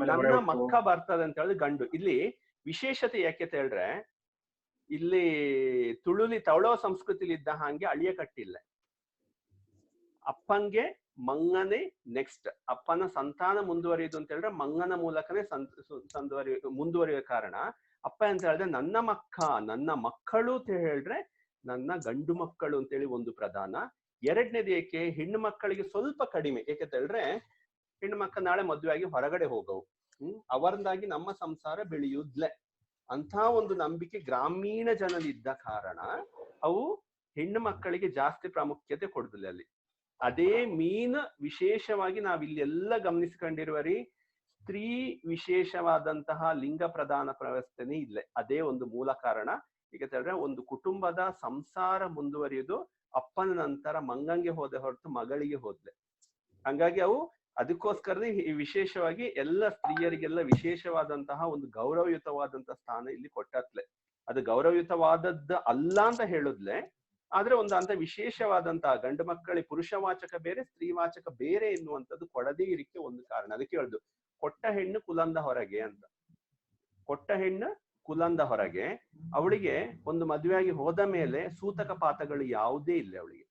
ನನ್ನ ಮಕ್ಕ ಬರ್ತದೆ ಅಂತ ಹೇಳಿದ್ರೆ ಗಂಡು. ಇಲ್ಲಿ ವಿಶೇಷತೆ ಯಾಕೆ ಅಂತ ಹೇಳಿದ್ರೆ, ಇಲ್ಲಿ ತುಳುಲಿ ತವಳೋ ಸಂಸ್ಕೃತಿಲಿ ಇದ್ದ ಹಾಗೆ ಅಳಿಯ ಕಟ್ಟಿಲ್ಲ. ಅಪ್ಪಂಗೆ ಮಂಗನೇ ನೆಕ್ಸ್ಟ್. ಅಪ್ಪನ ಸಂತಾನ ಮುಂದುವರಿಯುದು ಅಂತ ಹೇಳಿದ್ರೆ ಮಂಗನ ಮೂಲಕನೇ ಮುಂದುವರಿಯುವ ಕಾರಣ ಅಪ್ಪ ಅಂತ ಹೇಳಿದ್ರೆ ನನ್ನ ಮಕ್ಕ, ನನ್ನ ಮಕ್ಕಳು ಅಂತ ಹೇಳಿದ್ರೆ ನನ್ನ ಗಂಡು ಮಕ್ಕಳು ಅಂತೇಳಿ ಒಂದು ಪ್ರಧಾನ. ಎರಡನೇದು ಏಕೆ ಹೆಣ್ಣು ಮಕ್ಕಳಿಗೆ ಸ್ವಲ್ಪ ಕಡಿಮೆ. ಏಕೆ ಅಂತ ಹೇಳಿದ್ರೆ ಹೆಣ್ಣು ಮಕ್ಕ ನಾಳೆ ಮದುವೆ ಆಗಿ ಹೊರಗಡೆ ಹೋಗವು, ಅವರಿಂದಾಗಿ ನಮ್ಮ ಸಂಸಾರ ಬೆಳೆಯುದ್ಲೆ ಅಂತ ಒಂದು ನಂಬಿಕೆ ಗ್ರಾಮೀಣ ಜನರಿದ್ದ ಕಾರಣ ಅವು ಹೆಣ್ಣು ಮಕ್ಕಳಿಗೆ ಜಾಸ್ತಿ ಪ್ರಾಮುಖ್ಯತೆ ಕೊಡುದಿಲ್ಲ ಅಲ್ಲಿ. ಅದೇ ಮೀನ್ ವಿಶೇಷವಾಗಿ ನಾವಿಲ್ಲಿ ಎಲ್ಲ ಗಮನಿಸ್ಕೊಂಡಿರುವರಿ ಸ್ತ್ರೀ ವಿಶೇಷವಾದಂತಹ ಲಿಂಗ ಪ್ರಧಾನ ವ್ಯವಸ್ಥೆನೇ ಇಲ್ಲ. ಅದೇ ಒಂದು ಮೂಲ ಕಾರಣ. ಈಗ ಹೇಳಿದ್ರೆ ಒಂದು ಕುಟುಂಬದ ಸಂಸಾರ ಮುಂದುವರಿಯುವುದು ಅಪ್ಪನ ನಂತರ ಮಂಗಂಗೆ ಹೋದೆ ಹೊರತು ಮಗಳಿಗೆ ಹೋದ್ಲೆ. ಹಂಗಾಗಿ ಅವು ಅದಕ್ಕೋಸ್ಕರನೇ ವಿಶೇಷವಾಗಿ ಎಲ್ಲ ಸ್ತ್ರೀಯರಿಗೆಲ್ಲ ವಿಶೇಷವಾದಂತಹ ಒಂದು ಗೌರವಯುತವಾದಂತಹ ಸ್ಥಾನ ಇಲ್ಲಿ ಕೊಟ್ಟತ್ಲೆ. ಅದು ಗೌರವಯುತವಾದದ್ದು ಅಲ್ಲ ಅಂತ ಹೇಳುದ್ಲೆ, ಆದ್ರೆ ಒಂದು ಅಂತ ವಿಶೇಷವಾದಂತಹ ಗಂಡು ಮಕ್ಕಳಿಗೆ ಪುರುಷವಾಚಕ ಬೇರೆ ಸ್ತ್ರೀವಾಚಕ ಬೇರೆ ಎನ್ನುವಂಥದ್ದು ಕೊಡದೇ ಇರಿಕೆ ಒಂದು ಕಾರಣ. ಅದಕ್ಕೆ ಹೇಳುದು ಕೊಟ್ಟ ಹೆಣ್ಣು ಕುಲಂದ ಹೊರಗೆ ಅಂತ. ಕೊಟ್ಟ ಹೆಣ್ಣು ಕುಲಂದ ಹೊರಗೆ. ಅವಳಿಗೆ ಒಂದು ಮದುವೆಯಾಗಿ ಹೋದ ಮೇಲೆ ಸೂತಕ ಪಾತಗಳು ಯಾವುದೇ ಇಲ್ಲ ಅವಳಿಗೆ.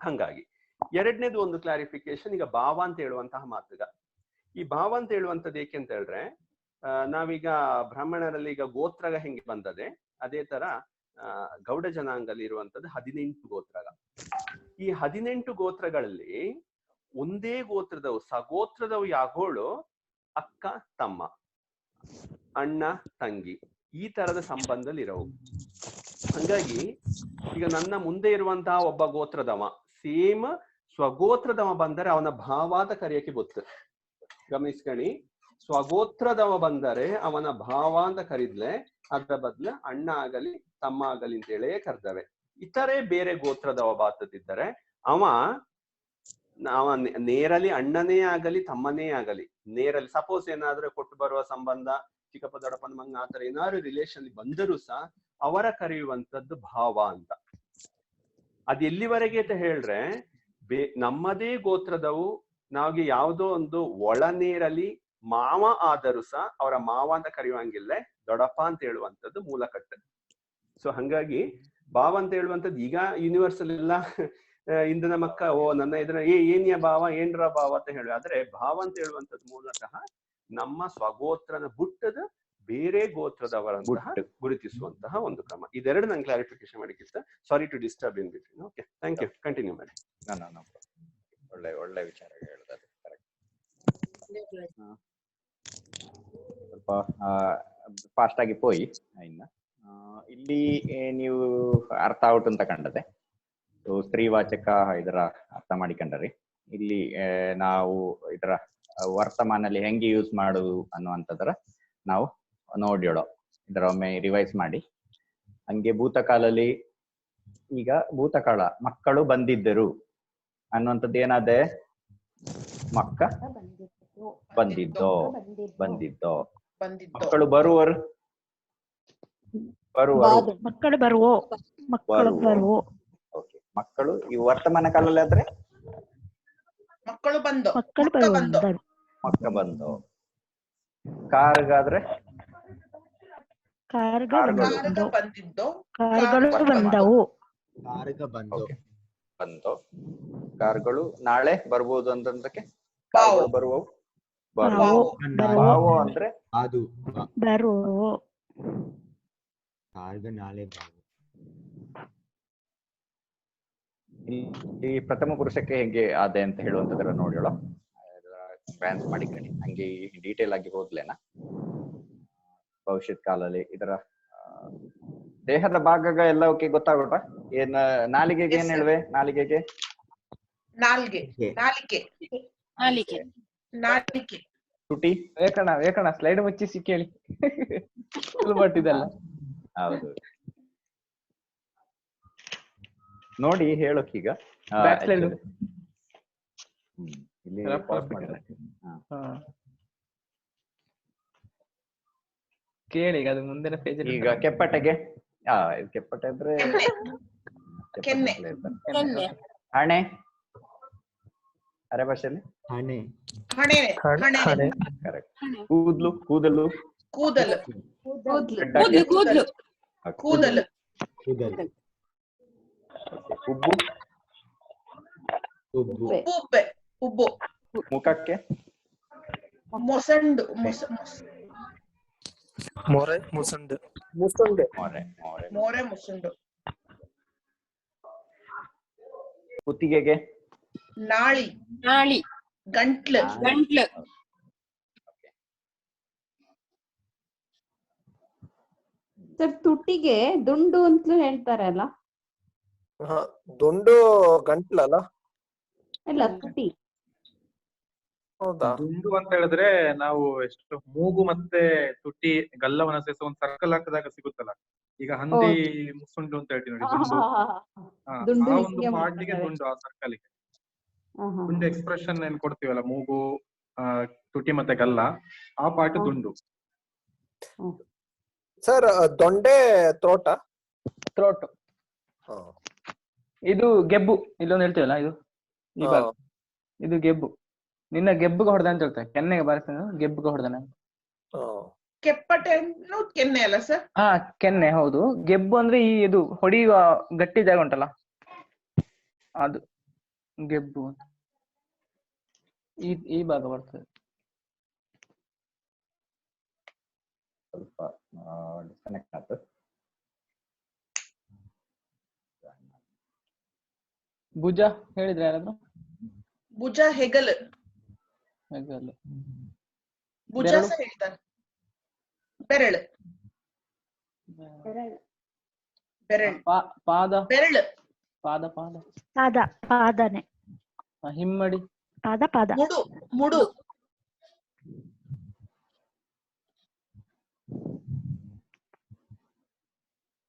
ಹಂಗಾಗಿ ಎರಡನೇದು ಒಂದು ಕ್ಲಾರಿಫಿಕೇಶನ್. ಈಗ ಭಾವ ಅಂತ ಹೇಳುವಂತಹ ಮಾತುಗ, ಈ ಭಾವ ಅಂತ ಹೇಳುವಂಥದ್ದು ಏಕೆ ಅಂತ ಹೇಳಿದ್ರೆ, ನಾವೀಗ ಬ್ರಾಹ್ಮಣರಲ್ಲಿ ಈಗ ಗೋತ್ರಗ ಹೆಂಗೆ ಬಂದದೆ ಅದೇ ತರ ಗೌಡ ಜನಾಂಗಲ್ಲಿ ಇರುವಂತದ್ದು 18 ಗೋತ್ರಗ. ಈ 18 ಗೋತ್ರಗಳಲ್ಲಿ ಒಂದೇ ಗೋತ್ರದವು ಸಗೋತ್ರದವು ಯಾಗೋಳು ಅಕ್ಕ ತಮ್ಮ, ಅಣ್ಣ ತಂಗಿ, ಈ ತರದ ಸಂಬಂಧದಲ್ಲಿ ಇರೋವು. ಹಂಗಾಗಿ ಈಗ ನನ್ನ ಮುಂದೆ ಇರುವಂತಹ ಒಬ್ಬ ಗೋತ್ರದವ ಸೇಮ್ ಸ್ವಗೋತ್ರದವ ಬಂದರೆ ಅವನ ಭಾವ ಅಂತ ಕರೆಯಕ್ಕೆ ಗೊತ್ತು. ಗಮನಿಸ್ಕಣಿ, ಸ್ವಗೋತ್ರದವ ಬಂದರೆ ಅವನ ಭಾವ ಅಂತ ಕರೀದ್ಲೆ ಅದ್ರ ಬದ್ಲ ಅಣ್ಣ ಆಗಲಿ ತಮ್ಮ ಆಗಲಿ ಅಂತೇಳೇ ಕರ್ದವೆ. ಇತರೆ ಬೇರೆ ಗೋತ್ರದವ ಬಾತದಿದ್ದರೆ ಅವ ನೇರಲಿ ಅಣ್ಣನೇ ಆಗಲಿ ತಮ್ಮನೇ ಆಗಲಿ ನೇರಲಿ ಸಪೋಸ್ ಏನಾದ್ರೂ ಕೊಟ್ಟು ಬರುವ ಸಂಬಂಧ ಚಿಕ್ಕಪ್ಪ ದೊಡ್ಡಪ್ಪನ ಮಂಗ ಆತರ ಏನಾದ್ರು ರಿಲೇಷನ್ ಬಂದರೂ ಸಹ ಅವರ ಕರೆಯುವಂತದ್ದು ಭಾವ ಅಂತ. ಅದ್ ಎಲ್ಲಿವರೆಗೆ ಅಂತ ಹೇಳ್ರೆ ನಮ್ಮದೇ ಗೋತ್ರದವು ನಾವಿಗೆ ಯಾವುದೋ ಒಂದು ಒಳ ನೇರಲಿ ಮಾವ ಆದರೂ ಸಹ ಅವರ ಮಾವ ಅಂತ ಕರೆಯುವಂಗಿಲ್ಲ, ದೊಡ್ಡಪ್ಪ ಅಂತ ಹೇಳುವಂಥದ್ದು ಮೂಲಕಟ್ಟು. ಸೊ ಹಂಗಾಗಿ ಭಾವ ಅಂತ ಹೇಳುವಂಥದ್ದು ಈಗ ಯೂನಿವರ್ಸಲ್ ಎಲ್ಲ ಇಂದಿನ ಮಕ್ಕ ನನ್ನ ಇದನ್ನ ಏನ್ಯ ಭಾವ ಏನ್ರ ಭಾವ ಅಂತ ಹೇಳುವ. ಆದ್ರೆ ಭಾವ ಅಂತ ಹೇಳುವಂಥದ್ದು ಮೂಲತಃ ನಮ್ಮ ಸ್ವಗೋತ್ರನ ಬುಟ್ಟದ ಬೇರೆ ಗೋತ್ರದವರಂತಹ ಗುರುತಿಸುವಂತಹ ಒಂದು ಕ್ರಮ. ಇದೆರಡು ನಂಗೆ ಕ್ಲಾರಿಫಿಕೇಶನ್ ಮಾಡಿಕ್ಕಿತ್ತ. Sorry to disturb in between. Okay, thank you. Continue ಮಾಡಿ. ಒಳ್ಳೆ ವಿಚಾರ ಹೇಳಿದ್ರೆ ಸ್ವಲ್ಪ ಫಾಸ್ಟ್ ಆಗಿ ಪೋಯಿ ಇನ್ನ ಇಲ್ಲಿ ನೀವು ಅರ್ಥ ಔಟ್ ಅಂತ ಕಂಡದೆ. ಸ್ತ್ರೀವಾಚಕ ಇದರ ಅರ್ಥ ಮಾಡಿಕೊಂಡ್ರಿ. ಇಲ್ಲಿ ನಾವು ಇದರ ವರ್ತಮಾನಲ್ಲಿ ಹೆಂಗೆ ಯೂಸ್ ಮಾಡುದು ಅನ್ನುವಂಥದ್ರ ನಾವು ನೋಡ್ಯೋಳು. ಇದರ ಒಮ್ಮೆ ರಿವೈಸ್ ಮಾಡಿ. ಹಂಗೆ ಭೂತಕಾಲಲ್ಲಿ ಈಗ ಭೂತಕಾಲ ಮಕ್ಕಳು ಬಂದಿದ್ದರು ಅನ್ನುವಂಥದ್ದು ಏನಾದೆ? ಮಕ್ಕ ಬಂದಿದ್ದೋ ಮಕ್ಕಳು ಬರುವರು ಮಕ್ಕಳು ಬರುವೋ ಓಕೆ. ಮಕ್ಕಳು ಈ ವರ್ತಮಾನ ಕಾಲದಲ್ಲಿ ಆದ್ರೆ ಮಕ್ಕಳು ಬಂದು ಮಕ್ಕ ಬಂದು. ಕಾರ್ಗಾದ್ರೆ ಬಂದು. ಕಾರ್ಗಳು ನಾಳೆ ಬರ್ಬೋದು ಅಂತಂದಕ್ಕೆ ಬರುವವು. ಬಾವೋ ಅಂದ್ರೆ ಅದು ನಾಳೆ ಈ ಪ್ರಥಮ ಪುರುಷಕ್ಕೆ ಹೆಂಗೆ ಆದೆ ಅಂತ ಹೇಳುವಂತದ್ರ ನೋಡೋಣ. ಬ್ಯಾನ್ಸ್ ಮಾಡಿಕಣಿ ಹಂಗೆ ಡೀಟೇಲ್ ಆಗಿ ಹೋದ್ಲೇನಾ. ಭವಿಷ್ಯತ್ ಕಾಲದಲ್ಲಿ ಇದರ ದೇಹದ ಭಾಗ ಎಲ್ಲ ಓಕೆ ಗೊತ್ತಾಗೋಟ. ಏನ್ ನಾಲಿಗೆಗೆ ಏನ್ ಹೇಳುವೆ? ನಾಲಿಗೆಗೆ ತುಟಿ. ವೇಕಣ ಸ್ಲೈಡ್ ಮುಚ್ಚಿಸಿ ಕೇಳಿ ಹೌದು ನೋಡಿ ಹೇಳೋಕೀಗ ಇಲ್ಲಿ ಪಾಸ್ ಮಾಡಿದ್ರೆ ಕೇಳಿ ಅದು ಮುಂದಿನ ಪೇಜ್. ಈಗ ಕೆಪ್ಪಟೆಗೆ ಕೆಪ್ಪಟೆ ಅಂದ್ರೆ ಹಣೆ. ಅರೆ ಭಾಷೆಯಲ್ಲಿ ಕೂದಲು ಉಬ್ಬು ಮುಖಕ್ಕೆ ಮೊಸಂಡು ಮೊರೆ ಮುಸುಂಡು ಮೋರೆ ಮುಸುಂಡು. ಕುತ್ತಿಗೆಗೆ ನಾಳಿ ಗಂಟ್ಲು ಸರ್ ತುಟಿಗೆ ದುಂಡು ಅಂತಲೂ ಹೇಳ್ತಾರಲ್ಲ? ದುಂಡು ಗಂಟ್ಲಲ್ಲ? ಇಲ್ಲ ತುಟಿ. ದುಂಡು ಅಂತ ಹೇಳಿದ್ರೆ ನಾವು ಎಷ್ಟು ಮೂಗು ಮತ್ತೆ ತುಟಿ ಗಲ್ಲವನ್ನ ಸೇರಿಸ ಒಂದು ಸರ್ಕಲ್ ಹಾಕಿದಾಗ ಸಿಗುತ್ತಲ್ಲ. ಈಗ ಹಂದಿ ಮುಸುಂಡು ಅಂತ ಹೇಳ್ತೀವಿ ನೋಡಿ. ದುಂಡು ಆ ಒಂದು ಪಾರ್ಟಿಗೆ ದುಂಡು, ಆ ಸರ್ಕಲ್ಗೆ ದುಂಡು ಎಕ್ಸ್ಪ್ರೆಷನ್ ಏನ್ ಕೊಡ್ತೀವಲ್ಲ, ಮೂಗು ತುಟಿ ಮತ್ತೆ ಗಲ್ಲ, ಆ ಪಾರ್ಟ್ ದುಂಡು. ಸರ್ ದೊಂಡೆ ಥ್ರೋಟ ಇದು ಗೆಬ್ಬು. ಇಲ್ಲೊಂದು ಹೇಳ್ತೀವಲ್ಲ ಇದು ಈ ಭಾಗ, ಇದು ಗೆಬ್ಬು. ನಿನ್ನ ಗೆಬ್ಬುಗೆ ಹೊಡೆದ ಅಂತ ಹೇಳ್ತಾರೆ. ಕೆನ್ನೆಗೆ ಬಾರಿಸ್ತಾನೆ, ಗೆಬ್ಬುಗೆ ಹೊಡೆದಾನೆ. ಕೆಪ್ಪಟೆ ಕೆನ್ನೆ ಅಲ್ಲ ಸರ್? ಹಾ ಕೆನ್ನೆ ಹೌದು. ಗೆಬ್ಬು ಅಂದ್ರೆ ಈ ಇದು ಹೊಡೆಯುವ ಗಟ್ಟಿ ಜಾಗ ಉಂಟಲ್ಲ, ಅದು ಗೆಬ್ಬು. ಈ ಭಾಗ ಬರ್ತದೆ. ಸ್ವಲ್ಪ ಡಿಸ್ಕನೆಕ್ಟ್ ಆಯ್ತು. ಭುಜ ಹೇಳಿದ್ರೆ ಯಾರಾದ್ರು? ಭುಜ ಹೆಗಲು. ಭುಜ ಹೇಳ್ತಾರೆ. ಬೆರಳು ಬೆರಳ್ ಪಾದ ಬೆರಳು ಪಾದ ಪಾದ ಪಾದನೆ. ಹಿಮ್ಮಡಿ ಪಾದ ಮುಡು ಮುಡು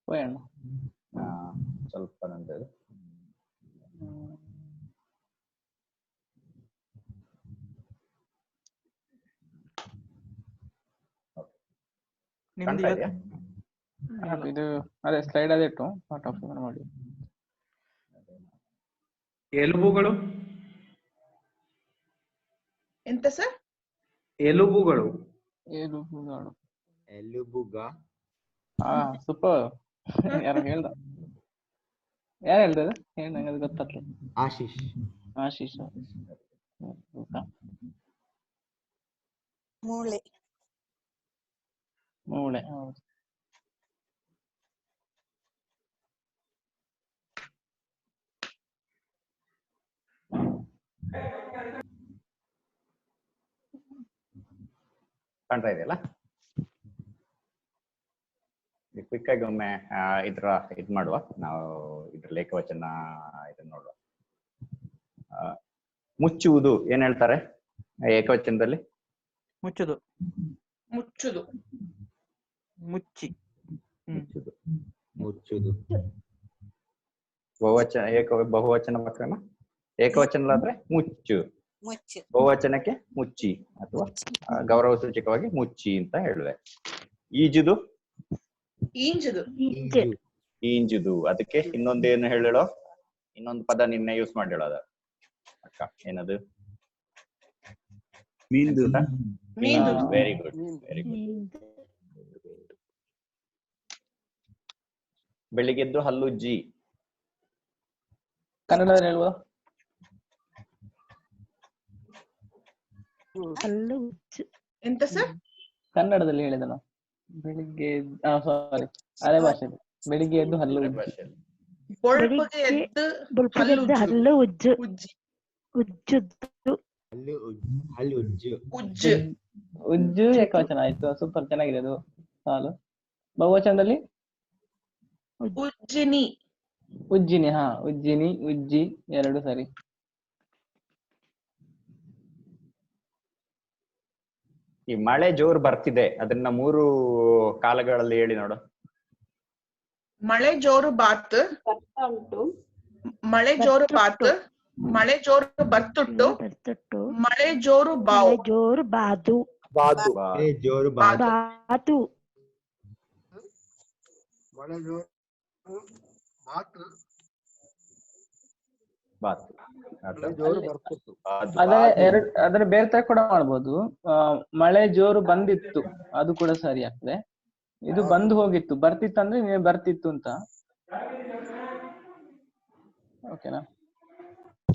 ಹೋಯಣ್ಣ. ಸ್ವಲ್ಪ ನಂತರ ನಿಮ್ದು ಕಾಣ್ತಾ ಇದೆಯಾ? ಇದು ಅದೇ ಸ್ಲೈಡ್ ಅದೇ ಇಟ್ಟು ಪಾರ್ಟ್ ಆಫ್ ಮಾಡಿ. ಎಲುಬುಗಳು ಎಂತ ಸರ್? ಎಲುಬುಗಳು ಎಲುಬುಗಳು ಎಲುಬುಗ ಹಾ ಸೂಪರ್. ಯಾರು ಹೇಳ್ದ? ಯಾರು ಹೇಳ್ತದ? ಹೇಳಿ ನಂಗೆ ಅದು ಗೊತ್ತಾಗ್ಲಿ. ಆಶೀಶ್ ಆಶೀಶ್ ಮೂಳೆ ಮೂಳೆ ಹೌದು. ಕಾಣ್ತಾ ಇದೆಯಲ್ಲ? ಕ್ವಿಕ್ ಆಗಿ ಒಮ್ಮೆ ಇದ್ ಮಾಡುವ. ನಾವು ಇದ್ರ ಲೇಖವಚನ ಇದನ್ನ ನೋಡುವ. ಮುಚ್ಚುವುದು ಏನ್ ಹೇಳ್ತಾರೆ ಏಕವಚನದಲ್ಲಿ? ಮುಚ್ಚುದು ಮುಚ್ಚುದು ಮುಚ್ಚಿ ಮುಚ್ಚುದು ಮುಚ್ಚುದು. ಬಹುವಚನ ಕ್ರಮ ಏಕವಚನಲಾದ್ರೆ ಮುಚ್ಚು, ಮುಚ್ಚು, ಬಹುವಚನಕ್ಕೆ ಮುಚ್ಚಿ ಅಥವಾ ಗೌರವ ಸೂಚಕವಾಗಿ ಮುಚ್ಚಿ ಅಂತ ಹೇಳುವೆ. ಈಜುದು ಈಂಜುದು ಈಂಜುದು. ಅದಕ್ಕೆ ಇನ್ನೊಂದೇನು ಹೇಳೋ, ಇನ್ನೊಂದು ಪದ ನಿನ್ನೆ ಯೂಸ್ ಮಾಡಿ ಹೇಳೋದ ಅಕ್ಕ, ಏನದು? ಮೀಂದು. Very good very good. ಬೆಳಿಗ್ಗೆದ್ದು ಹಲ್ಲುಜ್ಜಿ ಕನ್ನಡದಲ್ಲಿ ಹೇಳುವ ಎಂತ ಸರ್? ಕನ್ನಡದಲ್ಲಿ ಹೇಳಿದನು ಬೆಳಿಗ್ಗೆ. ಸಾರಿ, ಅರೆ ಭಾಷೆಯಲ್ಲಿ ಬೆಳಿಗ್ಗೆ ಎದ್ದು ಹಲ್ಲು ಬೊಳ್ಪಗೆ ಎದ್ದು ಹಲ್ಲು ಉಜ್ಜು ಹಲ್ಲು ಉಜ್ಜು ಉಜ್ಜು ಉಜ್ಜು ಏಕವಚನ ಆಯ್ತು. ಸೂಪರ್, ಚೆನ್ನಾಗಿದೆ ಅದು ಸಾಲು. ಬಹುವಚನದಲ್ಲಿ ಉಜ್ಜಿನಿ ಉಜ್ಜಿನಿ. ಹಾ, ಉಜ್ಜಿನಿ ಉಜ್ಜಿ ಎರಡು ಸರಿ. ಈ ಮಳೆ ಜೋರು ಬರ್ತಿದೆ, ಅದನ್ನ 3 ಕಾಲಗಳಲ್ಲಿ ಹೇಳಿ ನೋಡು. ಮಳೆ ಜೋರು ಬಾತ್, ಮಳೆ ಜೋರು ಬಾತ್, ಮಳೆ ಜೋರು ಬರ್ತುಟ್ಟು, ಮಳೆ ಜೋರು ಬಾವು. ಜೋರು ಬಾದು ಜೋರು ಬಾತು ಅದರ ಬೇರೆ ತರ ಕೂಡ ಮಾಡ್ಬೋದು. ಮಳೆ ಜೋರು ಬಂದಿತ್ತು, ಅದು ಕೂಡ ಸರಿ ಆಗ್ತದೆ. ಇದು ಬಂದು ಹೋಗಿತ್ತು, ಬರ್ತಿತ್ತು ಅಂದ್ರೆ ನೀವೇ ಬರ್ತಿತ್ತು ಅಂತ. ಓಕೆನಾ?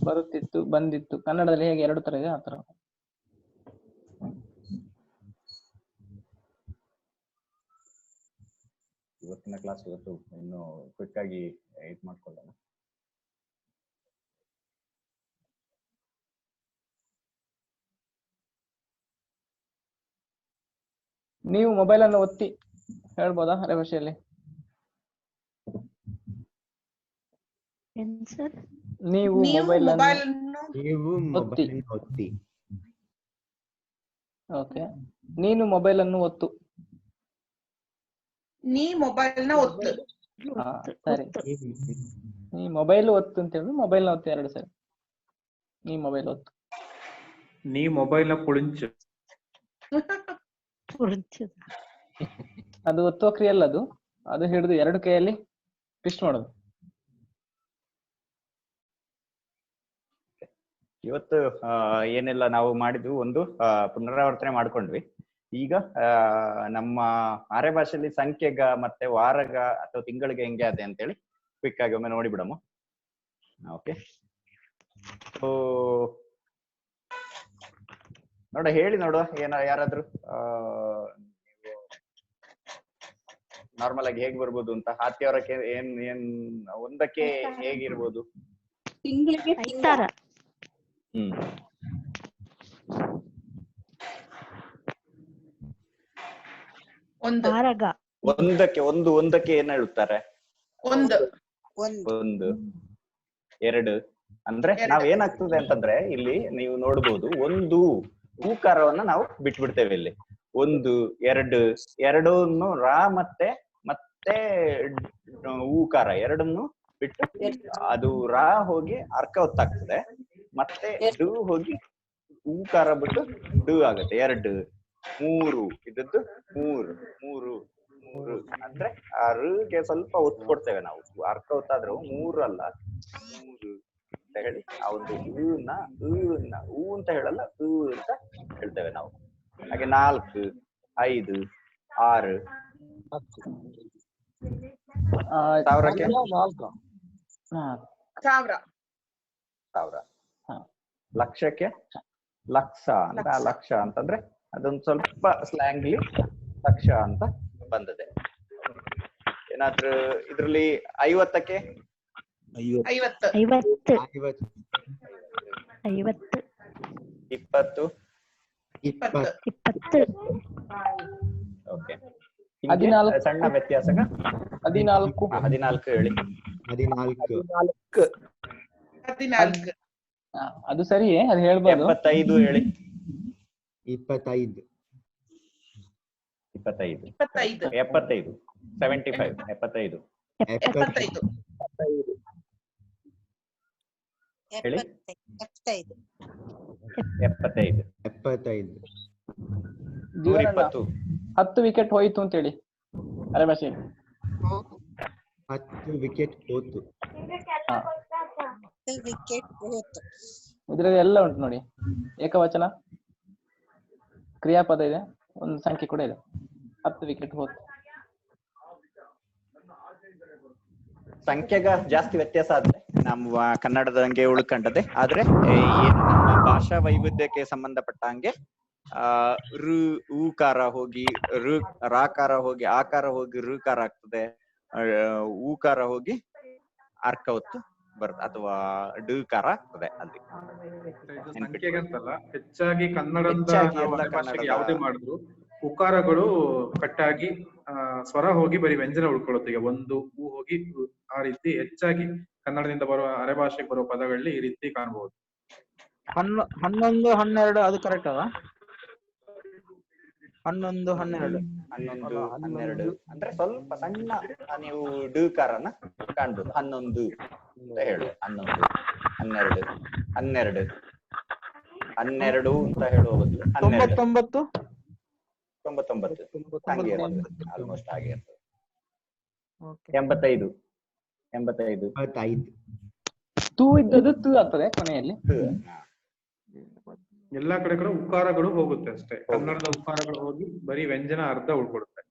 ಬರುತ್ತಿತ್ತು, ಬಂದಿತ್ತು. ಕನ್ನಡದಲ್ಲಿ ಹೇಗೆ 2 ತರ ಇದೆ ಆ ತರ. ಇವತ್ತಿನ ಕ್ಲಾಸ್ ಇವತ್ತು ಇನ್ನು ಕ್ವಿಕ್ ಆಗಿ ಇದು ಮಾಡ್ಕೊಳ್ಳೋಣ. ನೀವು ಮೊಬೈಲ್ ಅನ್ನು ಒತ್ತಿ ಹೇಳ್ಬೋದಾ ಅರೆ ಭಾಷೆಯಲ್ಲಿ? ನೀವು ಮೊಬೈಲ್ ಒತ್ತಿ. ಓಕೆ, ನೀನು ಮೊಬೈಲ್ ಅನ್ನು ಒತ್ತು. ನೀ ಮೊಬೈಲ್ ನ ಒತ್ತು. ಸರಿ, ನೀ ಮೊಬೈಲ್ ಒತ್ತು ಅಂತ ಹೇಳಿ ಮೊಬೈಲ್ ನ ಒತ್ತು 2 ಸರಿ. ನೀ ಮೊಬೈಲ್ ಒತ್ತು. ನೀ ಮೊಬೈಲ್ ನ ಪುಳಿಂಚು. ಅದು ಒತ್ತುವ ಕ್ರಿಯೆ ಅಲ್ಲ, ಅದು ಹಿಡಿದು 2 ಕೈಯಲ್ಲಿ ಟ್ವಿಸ್ಟ್ ಮಾಡೋದು. ಇವತ್ತು ಏನೆಲ್ಲ ನಾವು ಮಾಡಿದ್ವಿ, ಒಂದು ಪುನರಾವರ್ತನೆ ಮಾಡ್ಕೊಂಡ್ವಿ. ಈಗ ನಮ್ಮ ಅರೆ ಭಾಷೆಯಲ್ಲಿ ಸಂಖ್ಯೆಗ ಮತ್ತೆ ವಾರಗ ಅಥವಾ ತಿಂಗಳಿಗೆ ಹೆಂಗೆ ಅದೇ ಅಂತೇಳಿ ಕ್ವಿಕ್ ಆಗಿ ಒಮ್ಮೆ ನೋಡಿ ಬಿಡಮ್ಮ. ಓಕೆ, ನೋಡ ಹೇಳಿ ನೋಡುವ. ಯಾರಾದ್ರೂ ನಾರ್ಮಲ್ ಆಗಿ ಹೇಗ್ ಬರ್ಬೋದು ಅಂತ. ಆತ್ಯವರಕ್ಕೆ ಏನ್ ಒಂದಕ್ಕೆ ಹೇಗಿರ್ಬೋದು? ತಿಂಗಳಿಗೆ ಒಂದಕ್ಕೆ ಏನ್ ಹೇಳುತ್ತಾರೆ? ಒಂದು ಒಂದು ಎರಡು ಅಂದ್ರೆ ನಾವ್ ಏನಾಗ್ತದೆ ಅಂತಂದ್ರೆ ಇಲ್ಲಿ ನೀವು ನೋಡ್ಬೋದು ಒಂದು ಹೂಕಾರವನ್ನ ನಾವು ಬಿಟ್ಬಿಡ್ತೇವೆ ಇಲ್ಲಿ. ಒಂದು ಎರಡು ಎರಡನ್ನು ರಾ ಮತ್ತೆ ಹೂಕಾರ ಎರಡನ್ನು ಬಿಟ್ಟು ಅದು ರಾ ಹೋಗಿ ಅರ್ಕ ಹೊತ್ತಾಗ್ತದೆ, ಮತ್ತೆ ಡು ಹೋಗಿ ಹೂಕಾರ ಬಿಟ್ಟು ಡು ಆಗುತ್ತೆ. ಎರಡು ಮೂರು ಇದದ್ದು ಮೂರು ಮೂರು ಮೂರು ಅಂದ್ರೆ ಆ ಋಗೆ ಸ್ವಲ್ಪ ಒತ್ತು ಕೊಡ್ತೇವೆ ನಾವು. ಅರ್ಕ ಹೊತ್ತಾದ್ರೂ ಮೂರು ಅಲ್ಲ ಮೂರು ಅಂತ ಹೇಳಿ ಆ ಒಂದು ಹೂ ಅಂತ ಹೇಳಲ್ಲ ಹೂ ಅಂತ ಹೇಳ್ತೇವೆ ನಾವು. ಹಾಗೆ ನಾಲ್ಕು ಐದು ಆರು ಸಾವಿರಕ್ಕೆ ಸಾವಿರ ಲಕ್ಷಕ್ಕೆ ಲಕ್ಷ ಅಂತ ಲಕ್ಷ ಅಂತಂದ್ರೆ ಅದೊಂದು ಸ್ವಲ್ಪ ಸ್ಲ್ಯಾಂಗ್ಲಿ ಲಕ್ಷ ಅಂತ ಬಂದದೆ. ಏನಾದ್ರೂ ಇದ್ರಲ್ಲಿ 50ಕ್ಕೆ 50 20 ಓಕೆ. ಸಣ್ಣ ವ್ಯತ್ಯಾಸಗ 14 ಹೇಳಿ. 14 ಅದು ಸರಿಯೇ, ಅದು ಹೇಳ್ಬೋದು. 75 ಹೇಳಿ. 25 75 75 75 ಹೇಳಿ. 75 10 ವಿಕೆಟ್ ಹೋಯ್ತು ಅಂತ ಹೇಳಿ ಅರೆ ಭಾಷೆ. 10 ವಿಕೆಟ್ ಹೋಯ್ತು. ಇದ್ರಲ್ಲಿ ಎಲ್ಲ ಉಂಟು ನೋಡಿ, ಏಕವಚನ ಕ್ರಿಯಾಪದ ಇದೆ, ಒಂದು ಸಂಖ್ಯೆ ಕೂಡ ಇದೆ. 10 ವಿಕೆಟ್ ಹೋಯ್ತು. ಸಂಖ್ಯೆಗ ಜಾಸ್ತಿ ವ್ಯತ್ಯಾಸ ಆದ್ರೆ ನಮ್ಮ ಕನ್ನಡದಂಗೆ ಉಳ್ಕೊಂಡದೆ. ಆದ್ರೆ ಏನು ನಮ್ಮ ಭಾಷಾ ವೈವಿಧ್ಯಕ್ಕೆ ಸಂಬಂಧಪಟ್ಟ ಹಂಗೆ ಋಕಾರ ಹೋಗಿ ರಾಕಾರ ಹೋಗಿ ಆಕಾರ ಹೋಗಿ ಋಕಾರ ಆಗ್ತದೆ, ಊಕಾರ ಹೋಗಿ ಅರ್ಕ ಹೊತ್ತು ಬರ್ತದೆ ಅಥವಾ ಡುಕಾರ ಆಗ್ತದೆ. ಅಲ್ಲಿ ಸಂಖ್ಯೆಗಂತಲ್ಲ, ಹೆಚ್ಚಾಗಿ ಕನ್ನಡದ ಭಾಷೆಗೆ ಯಾವುದೇ ಮಾಡಿದ್ರು ಉಕಾರಗಳು ಕಟ್ಟಾಗಿ ಸ್ವರ ಹೋಗಿ ಬರೀ ವ್ಯಂಜನ ಉಳ್ಕೊಳ್ಳುತ್ತೆ. ಈಗ ಒಂದು ಹೂ ಹೋಗಿ ಆ ರೀತಿ ಹೆಚ್ಚಾಗಿ ಕನ್ನಡದಿಂದ ಬರುವ ಅರೆ ಭಾಷೆಗೆ ಬರುವ ಪದಗಳಲ್ಲಿ ಈ ರೀತಿ ಕಾಣಬಹುದು. 11 12 ಅದು ಕರೆಕ್ಟ್ ಅಲ್ಲ? 11 12 12 ಅಂದ್ರೆ ಸ್ವಲ್ಪ ಸಣ್ಣ ನೀವು ಡುಕಾರನ ಕಾಣ್ಬೋದು. 11 ಅಂತ ಹೇಳು, 11 12 12 12 ಅಂತ ಹೇಳುವ ಬದಲು 99 ಹಂಗೆ ಇರ್ತದೆ, ಆಲ್ಮೋಸ್ಟ್ ಹಾಗೆ ಇರ್ತದೆ. 85 ತೂ ಇದ್ದದ್ದು ತೂ ಆಗ್ತದೆ ಕೊನೆಯಲ್ಲಿ. ಎಲ್ಲಾ ಕಡೆ ಕೂಡ ಉಕಾರಗಳು ಹೋಗುತ್ತೆ ಅಷ್ಟೇ, ಕನ್ನಡದ ಉಕಾರಗಳು ಹೋಗಿ ಬರೀ ವ್ಯಂಜನ ಅರ್ಧ ಉಳ್ಕೊಡುತ್ತೆ.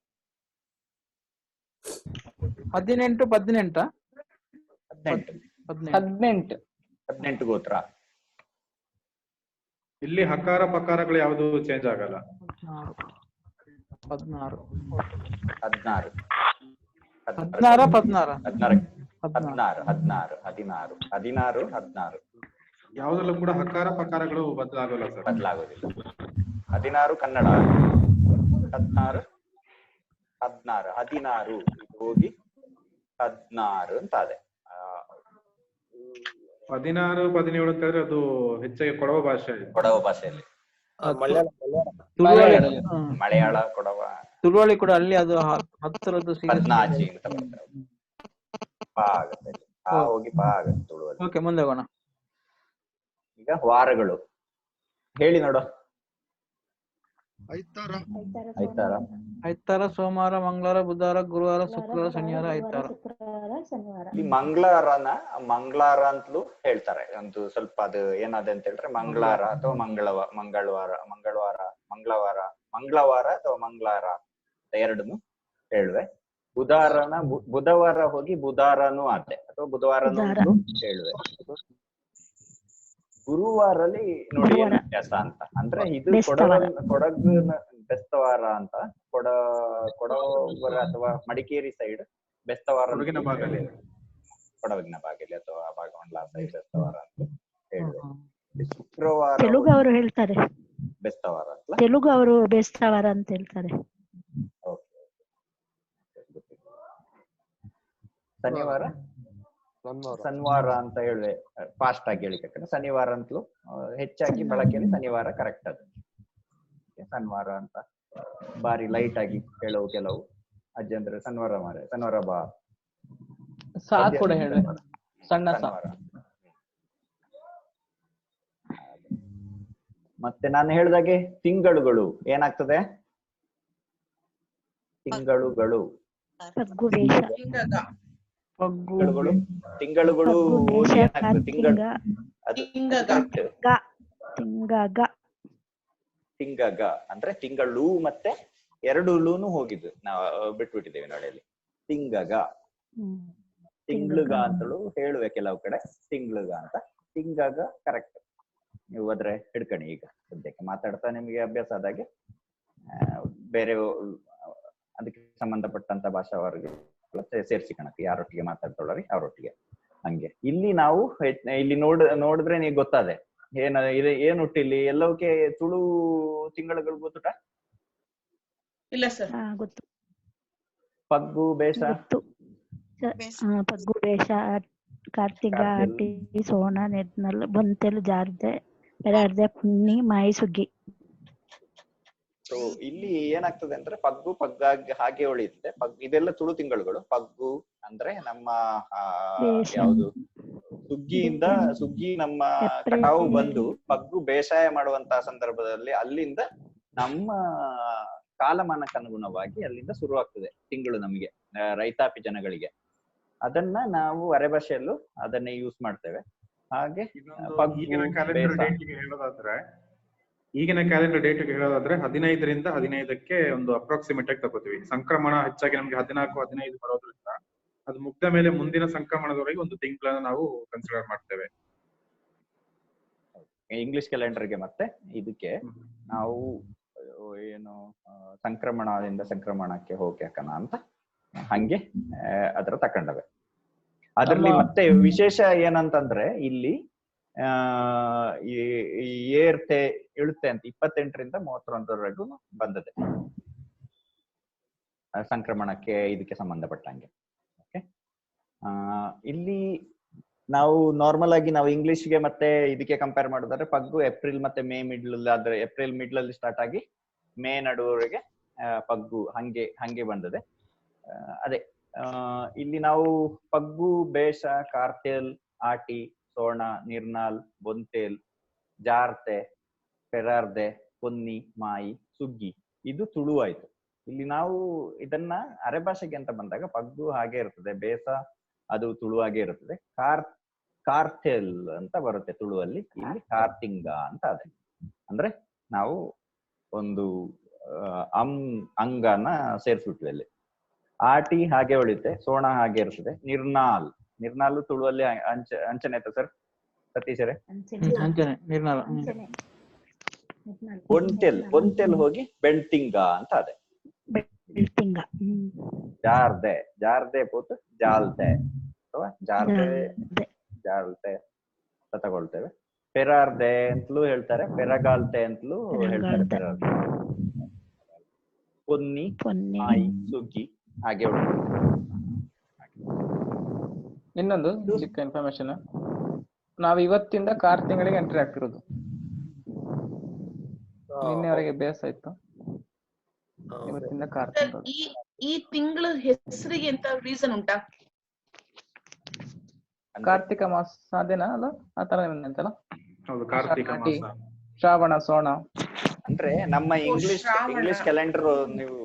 18 ಗೋತ್ರ. ಇಲ್ಲಿ ಹಕಾರ ಪಕಾರಗಳು ಯಾವುದು ಚೇಂಜ್ ಆಗಲ್ಲ. 16 16 ಯಾವುದಲ್ಲೂ ಕೂಡ ಹಕಾರ ಪಕಾರಗಳು ಬದಲಾಗಲ್ಲ ಸರ್, ಬದಲಾಗೋದಿಲ್ಲ. 16 ಕನ್ನಡ, 16 16 ಇದು ಹೋಗಿ 16 ಅಂತ ಅದೇ. 16 17 ಅಂತ ಹೇಳಿದ್ರೆ ಅದು ಹೆಚ್ಚಾಗಿ ಕೊಡವ ಭಾಷೆಯಲ್ಲಿ ಮಲಯಾಳ ಕೊಡವ ತುಳುವಳಿ ಕೂಡ ಅಲ್ಲಿ ಅದು 10ರದ್ದು ಪದ್ನಾಜಿ ಅಂತ ಬರ್ತಾರೆ. ಪಾ ಆಗುತ್ತೆ, ಆ ಹೋಗಿ ಪಾ ಆಗುತ್ತೆ ತುಳುವಳಿ. ಓಕೆ, ಮುಂದೆ ಹೋಗೋಣ. ಈಗ ವಾರಗಳು ಹೇಳಿ ನೋಡು. ಐತಾರ, ಸೋಮವಾರ, ಮಂಗಳವಾರ, ಬುಧವಾರ, ಗುರುವಾರ, ಶುಕ್ರವಾರ, ಶನಿವಾರ, ಐತಾರ. ಈ ಮಂಗಳವಾರ ಅಂತಲೂ ಹೇಳ್ತಾರೆ. ಒಂದು ಸ್ವಲ್ಪ ಅದು ಏನಾದೆ ಅಂತ ಹೇಳಿದ್ರೆ ಮಂಗಳವಾರ ಅಥವಾ ಮಂಗಳವಾರ ಅಥವಾ ಮಂಗಳವಾರ ಎರಡನ್ನು ಹೇಳುವೆ. ಬುಧವಾರ ಹೋಗಿ ಬುಧಾರನೂ ಆತೆ ಅಥವಾ ಬುಧವಾರನೂ ಹೇಳುವೆ. ಗುರುವಾರಲ್ಲಿ ನೋಡಿ ಏನ್ ವ್ಯತ್ಯಾಸ ಅಂತ ಅಂದ್ರೆ, ಇದು ಕೊಡಗಿನ ಬೆಸ್ತವಾರ ಅಂತ, ಕೊಡವರ ಅಥವಾ ಮಡಿಕೇರಿ ಸೈಡ್ ಬೆಸ್ತವಾರ, ಕೊಡಗಿನ ಭಾಗದಲ್ಲಿ ಅಥವಾ ಭಾಗಮಂಡಲ ಸೈಡ್ ಬೆಸ್ತವಾರ ಅಂತ ಹೇಳುವೆ. ಶುಕ್ರವಾರ ತೆಲುಗು ಅವರು ಹೇಳ್ತಾರೆ, ಬೆಸ್ತವಾರ ಅಂತ. ತೆಲುಗು ಅವರು ಬೆಸ್ತವಾರ ಅಂತ ಹೇಳ್ತಾರೆ. ಶನಿವಾರ ಶನಿವಾರ ಅಂತ ಹೇಳುವೆ, ಫಾಸ್ಟ್ ಆಗಿ ಹೇಳಿಕೆ ಶನಿವಾರ ಅಂತಲೂ ಹೆಚ್ಚಾಗಿ ಬಳಕೆಯಲ್ಲಿ ಶನಿವಾರ ಕರೆಕ್ಟ್ ಅದು. ಶನಿವಾರ ಅಂತ ಬಾರಿ ಲೈಟ್ ಆಗಿ ಹೇಳವು ಕೆಲವು ಅಜ್ಜಂದ್ರೆ ಶನಿವಾರ ಮಾರೆ, ಶನಿವಾರ ಬಾ. ಸಾ ಕೂಡ ಹೇಳುವೆ, ಸಣ್ಣ ಸಾ. ಮತ್ತೆ ನಾನು ಹೇಳ್ದಾಗೆ ತಿಂಗಳುಗಳು ಏನಾಗ್ತದೆ? ತಿಂಗಳುಗಳು ತಿಂಗಳುಗಳು ತಿಂಗಳುಗಳು ಏನಾಗ್ತದೆ? ತಿಂಗಗ ಅಂದ್ರೆ ತಿಂಗಳು ಮತ್ತೆ ಎರಡು ಲೂನು ಹೋಗಿದ್ದು ನಾವು ಬಿಟ್ಬಿಟ್ಟಿದ್ದೇವೆ ನೋಡಲ್ಲಿ. ತಿಂಗಗ ತಿಂಗ್ಳುಗ ಅಂತಲೂ ಹೇಳುವೆ ಕೆಲವು ಕಡೆ, ತಿಂಗ್ಳುಗ ಅಂತ. ತಿಂಗಗ ಕರೆಕ್ಟ್. ನೀವು ಹೋದ್ರೆ ಹಿಡ್ಕಣಿ. ಈಗ ಸದ್ಯಕ್ಕೆ ಮಾತಾಡ್ತಾ ನಿಮಗೆ ಅಭ್ಯಾಸ ಆದಾಗೆ ಬೇರೆ ಅದಕ್ಕೆ ಸಂಬಂಧಪಟ್ಟಂತ ಭಾಷಾವರ್ಗ ಸೇರ್ಸಿಕಣಕ್ಕೆ, ಯಾರೊಟ್ಟಿಗೆ ಮಾತಾಡ್ಕೊಳ್ಳಿ ಅವರೊಟ್ಟಿಗೆ. ಹಂಗೆ ಇಲ್ಲಿ ನಾವು ಇಲ್ಲಿ ನೋಡಿದ್ರೆ ನೀವು ಗೊತ್ತಾದೆ ಏನ್ ಹುಟ್ಟಿಲ್ಲಿ ಎಲ್ಲವಕ್ಕೆ ತುಳು ತಿಂಗಳುಗಳು ಗೊತ್ತುಟ? ಇಲ್ಲ ಸರ್. ಗೊತ್ತು. ಪಗ್ಗು ಬೇಷ, ಪಗ್ಗು ಬೇಷ, ಕಾರ್ತಿಕ, ಆಟಿ, ಸೋಣ, ನೆದ್ನಲ್, ಬೊಂತೆಲು, ಜಾರ್ದೆ, ಪೆರಾರ್ದೆ, ಪುನ್ನಿ, ಮಾಯಿ, ಸುಗ್ಗಿ. ಸೊ ಇಲ್ಲಿ ಏನಾಗ್ತದೆ ಅಂದ್ರೆ ಪಗ್ಗು ಪಗ್ಗಾಗಿ ಹಾಗೆ ಉಳಿಯುತ್ತೆ. ಇದೆಲ್ಲ ತುಳು ತಿಂಗಳುಗಳು. ಪಗ್ಗು ಅಂದ್ರೆ ನಮ್ಮ ಯಾವುದು ಸುಗ್ಗಿಯಿಂದ ಸುಗ್ಗಿ ನಮ್ಮ ಕಟಾವು ಬಂದು ಪಗ್ಗು ಬೇಸಾಯ ಮಾಡುವಂತಹ ಸಂದರ್ಭದಲ್ಲಿ ಅಲ್ಲಿಂದ ನಮ್ಮ ಕಾಲಮಾನಕ್ಕನುಗುಣವಾಗಿ ಅಲ್ಲಿಂದ ಶುರುವಾಗ್ತದೆ ತಿಂಗಳು ನಮಗೆ, ರೈತಾಪಿ ಜನಗಳಿಗೆ. ಅದನ್ನ ನಾವು ಅರೆಭಾಷೆಯಲ್ಲೂ ಅದನ್ನೇ ಯೂಸ್ ಮಾಡ್ತೇವೆ. ಹಾಗೆ ಈಗಿನ ಕ್ಯಾಲೆಂಡರ್ ಡೇಟ್ಗೆ ಹೇಳೋದಾದ್ರೆ 15ರಿಂದ 15ಕ್ಕೆ ಒಂದು ಅಪ್ರಾಕ್ಸಿಮೇಟ್ ಆಗಿ ತಗೋತೀವಿ. ಸಂಕ್ರಮಣ ಹೆಚ್ಚಾಗಿ ನಮ್ಗೆ 14-15 ಬರೋದ್ರಿಂದ ಅದು ಮುಗ್ದ ಮೇಲೆ ಮುಂದಿನ ಸಂಕ್ರಮಣದವರೆಗೆ ಒಂದು ತಿಂಗಳನ್ನ ನಾವು ಕನ್ಸಿಡರ್ ಮಾಡ್ತೇವೆ ಇಂಗ್ಲಿಷ್ ಕ್ಯಾಲೆಂಡರ್ಗೆ. ಮತ್ತೆ ಇದಕ್ಕೆ ನಾವು ಏನು ಸಂಕ್ರಮಣದಿಂದ ಸಂಕ್ರಮಣಕ್ಕೆ ಹೋಗ್ಯಾಕನ ಅಂತ ಹಂಗೆ ಅದರ ತಕೊಂಡವೆ. ಅದ್ರಲ್ಲಿ ಮತ್ತೆ ವಿಶೇಷ ಏನಂತಂದ್ರೆ ಇಲ್ಲಿ ಏರ್ತೆ ಇಳುತ್ತೆ ಅಂತ 28ರಿಂದ 31ರವರೆಗೂ ಬಂದದೆ ಸಂಕ್ರಮಣಕ್ಕೆ ಇದಕ್ಕೆ ಸಂಬಂಧಪಟ್ಟಂಗೆ. ಓಕೆ, ಇಲ್ಲಿ ನಾವು ನಾರ್ಮಲ್ ಆಗಿ ನಾವು ಇಂಗ್ಲಿಷ್ಗೆ ಮತ್ತೆ ಇದಕ್ಕೆ ಕಂಪೇರ್ ಮಾಡೋದಾದ್ರೆ ಪಗ್ಗು ಏಪ್ರಿಲ್ ಮತ್ತೆ ಮೇ ಮಿಡ್ಲ್ ಆದ್ರೆ ಏಪ್ರಿಲ್ ಮಿಡ್ಲ್ ಅಲ್ಲಿ ಸ್ಟಾರ್ಟ್ ಆಗಿ ಮೇ ನಡುವವರೆಗೆ ಪಗ್ಗು ಹಂಗೆ ಬಂದದೆ. ಅದೇ ಇಲ್ಲಿ ನಾವು ಪಗ್ಗು ಬೇಷ, ಕಾರ್ತೆಲ್, ಆಟಿ, ಸೋಣ, ನಿರ್ನಾಲ್, ಬೊಂತೇಲ್, ಜಾರ್ತೆ, ಪೆರಾರ್ದೆ, ಪೊನ್ನಿ, ಮಾಯಿ, ಸುಗ್ಗಿ ಇದು ತುಳು ಆಯ್ತು. ಇಲ್ಲಿ ನಾವು ಇದನ್ನ ಅರೆಭಾಷೆಗೆ ಅಂತ ಬಂದಾಗ ಪಗ್ಗು ಹಾಗೆ ಇರ್ತದೆ, ಬೇಸ ಅದು ತುಳು ಹಾಗೆ ಇರ್ತದೆ. ಕಾರ್ತೆಲ್ ಅಂತ ಬರುತ್ತೆ ತುಳುವಲ್ಲಿ, ಇಲ್ಲಿ ಕಾರ್ತಿಂಗ ಅಂತ ಅದೇ. ಅಂದ್ರೆ ನಾವು ಒಂದು ಅಂಗನ ಸೇರಿಸ್ಬಿಟ್ವಿ ಅಲ್ಲಿ. ಆಟಿ ಹಾಗೆ ಉಳಿಯುತ್ತೆ, ಸೋಣ ಹಾಗೆ ಇರ್ತದೆ. ನಿರ್ನಾಲು ತುಳುವಲ್ಲಿ ಅಂಚನೆ ಆಯ್ತಾ ಸರ್ ಸತೀಶರೇ? ಬೊಂತೆಲ್ ಹೋಗಿ ಬೆಳ್ತಿಂಗ ಅಂತ ಅದೇ. ಜಾರ್ದೆ ಪೋತು ಜಾಲ್ತೆ ಅಥವಾ ಜಾಲ್ತೆ ತಗೊಳ್ತೇವೆ. ಪೆರಾರ್ದೆ ಅಂತಲೂ ಹೇಳ್ತಾರೆ, ಪೆರಗಾಲ್ತೆ ಅಂತಲೂ ಹೇಳ್ತಾರೆ. ಪೆರಾರ್ದೆ, ಪೊನ್ನಿ, ಮಾಯಿ, ಸುಗ್ಗಿ ಹಾಗೆ ಉಳಿಯುತ್ತೆ. ಇನ್ನೊಂದು ಚಿಕ್ಕ ಇನ್ಫಾರ್ಮೇಶನ್, ನಾವು ಇವತ್ತಿಂದ ಕಾರ್ ತಿಂಗಳಿಗೆ ಎಂಟ್ರಿ ಆಗ್ತಿರೋದು. ನಿನ್ನೆವರೆಗೆ ಬೇಸ್ ಆಯ್ತು, ಇವತ್ತಿಂದ ಕಾರ್ ತಿಂಗಳು. ಈ ತಿಂಗಳ ಹೆಸರಿಗೆ ಎಂತ ರೀಸನ್ ಉಂಟಾ? ಕಾರ್ತಿಕ ಮಾಸ ಅದೇನಾ ಅಲ್ಲ ಆ ತರ ಅಂತಲ್ಲ? ಹೌದು, ಕಾರ್ತಿಕ ಮಾಸ, ಶ್ರಾವಣ, ಸೋಣ. ಅಂದ್ರೆ ನಮ್ಮ ಇಂಗ್ಲಿಷ್ ಕ್ಯಾಲೆಂಡರ್ ನೀವು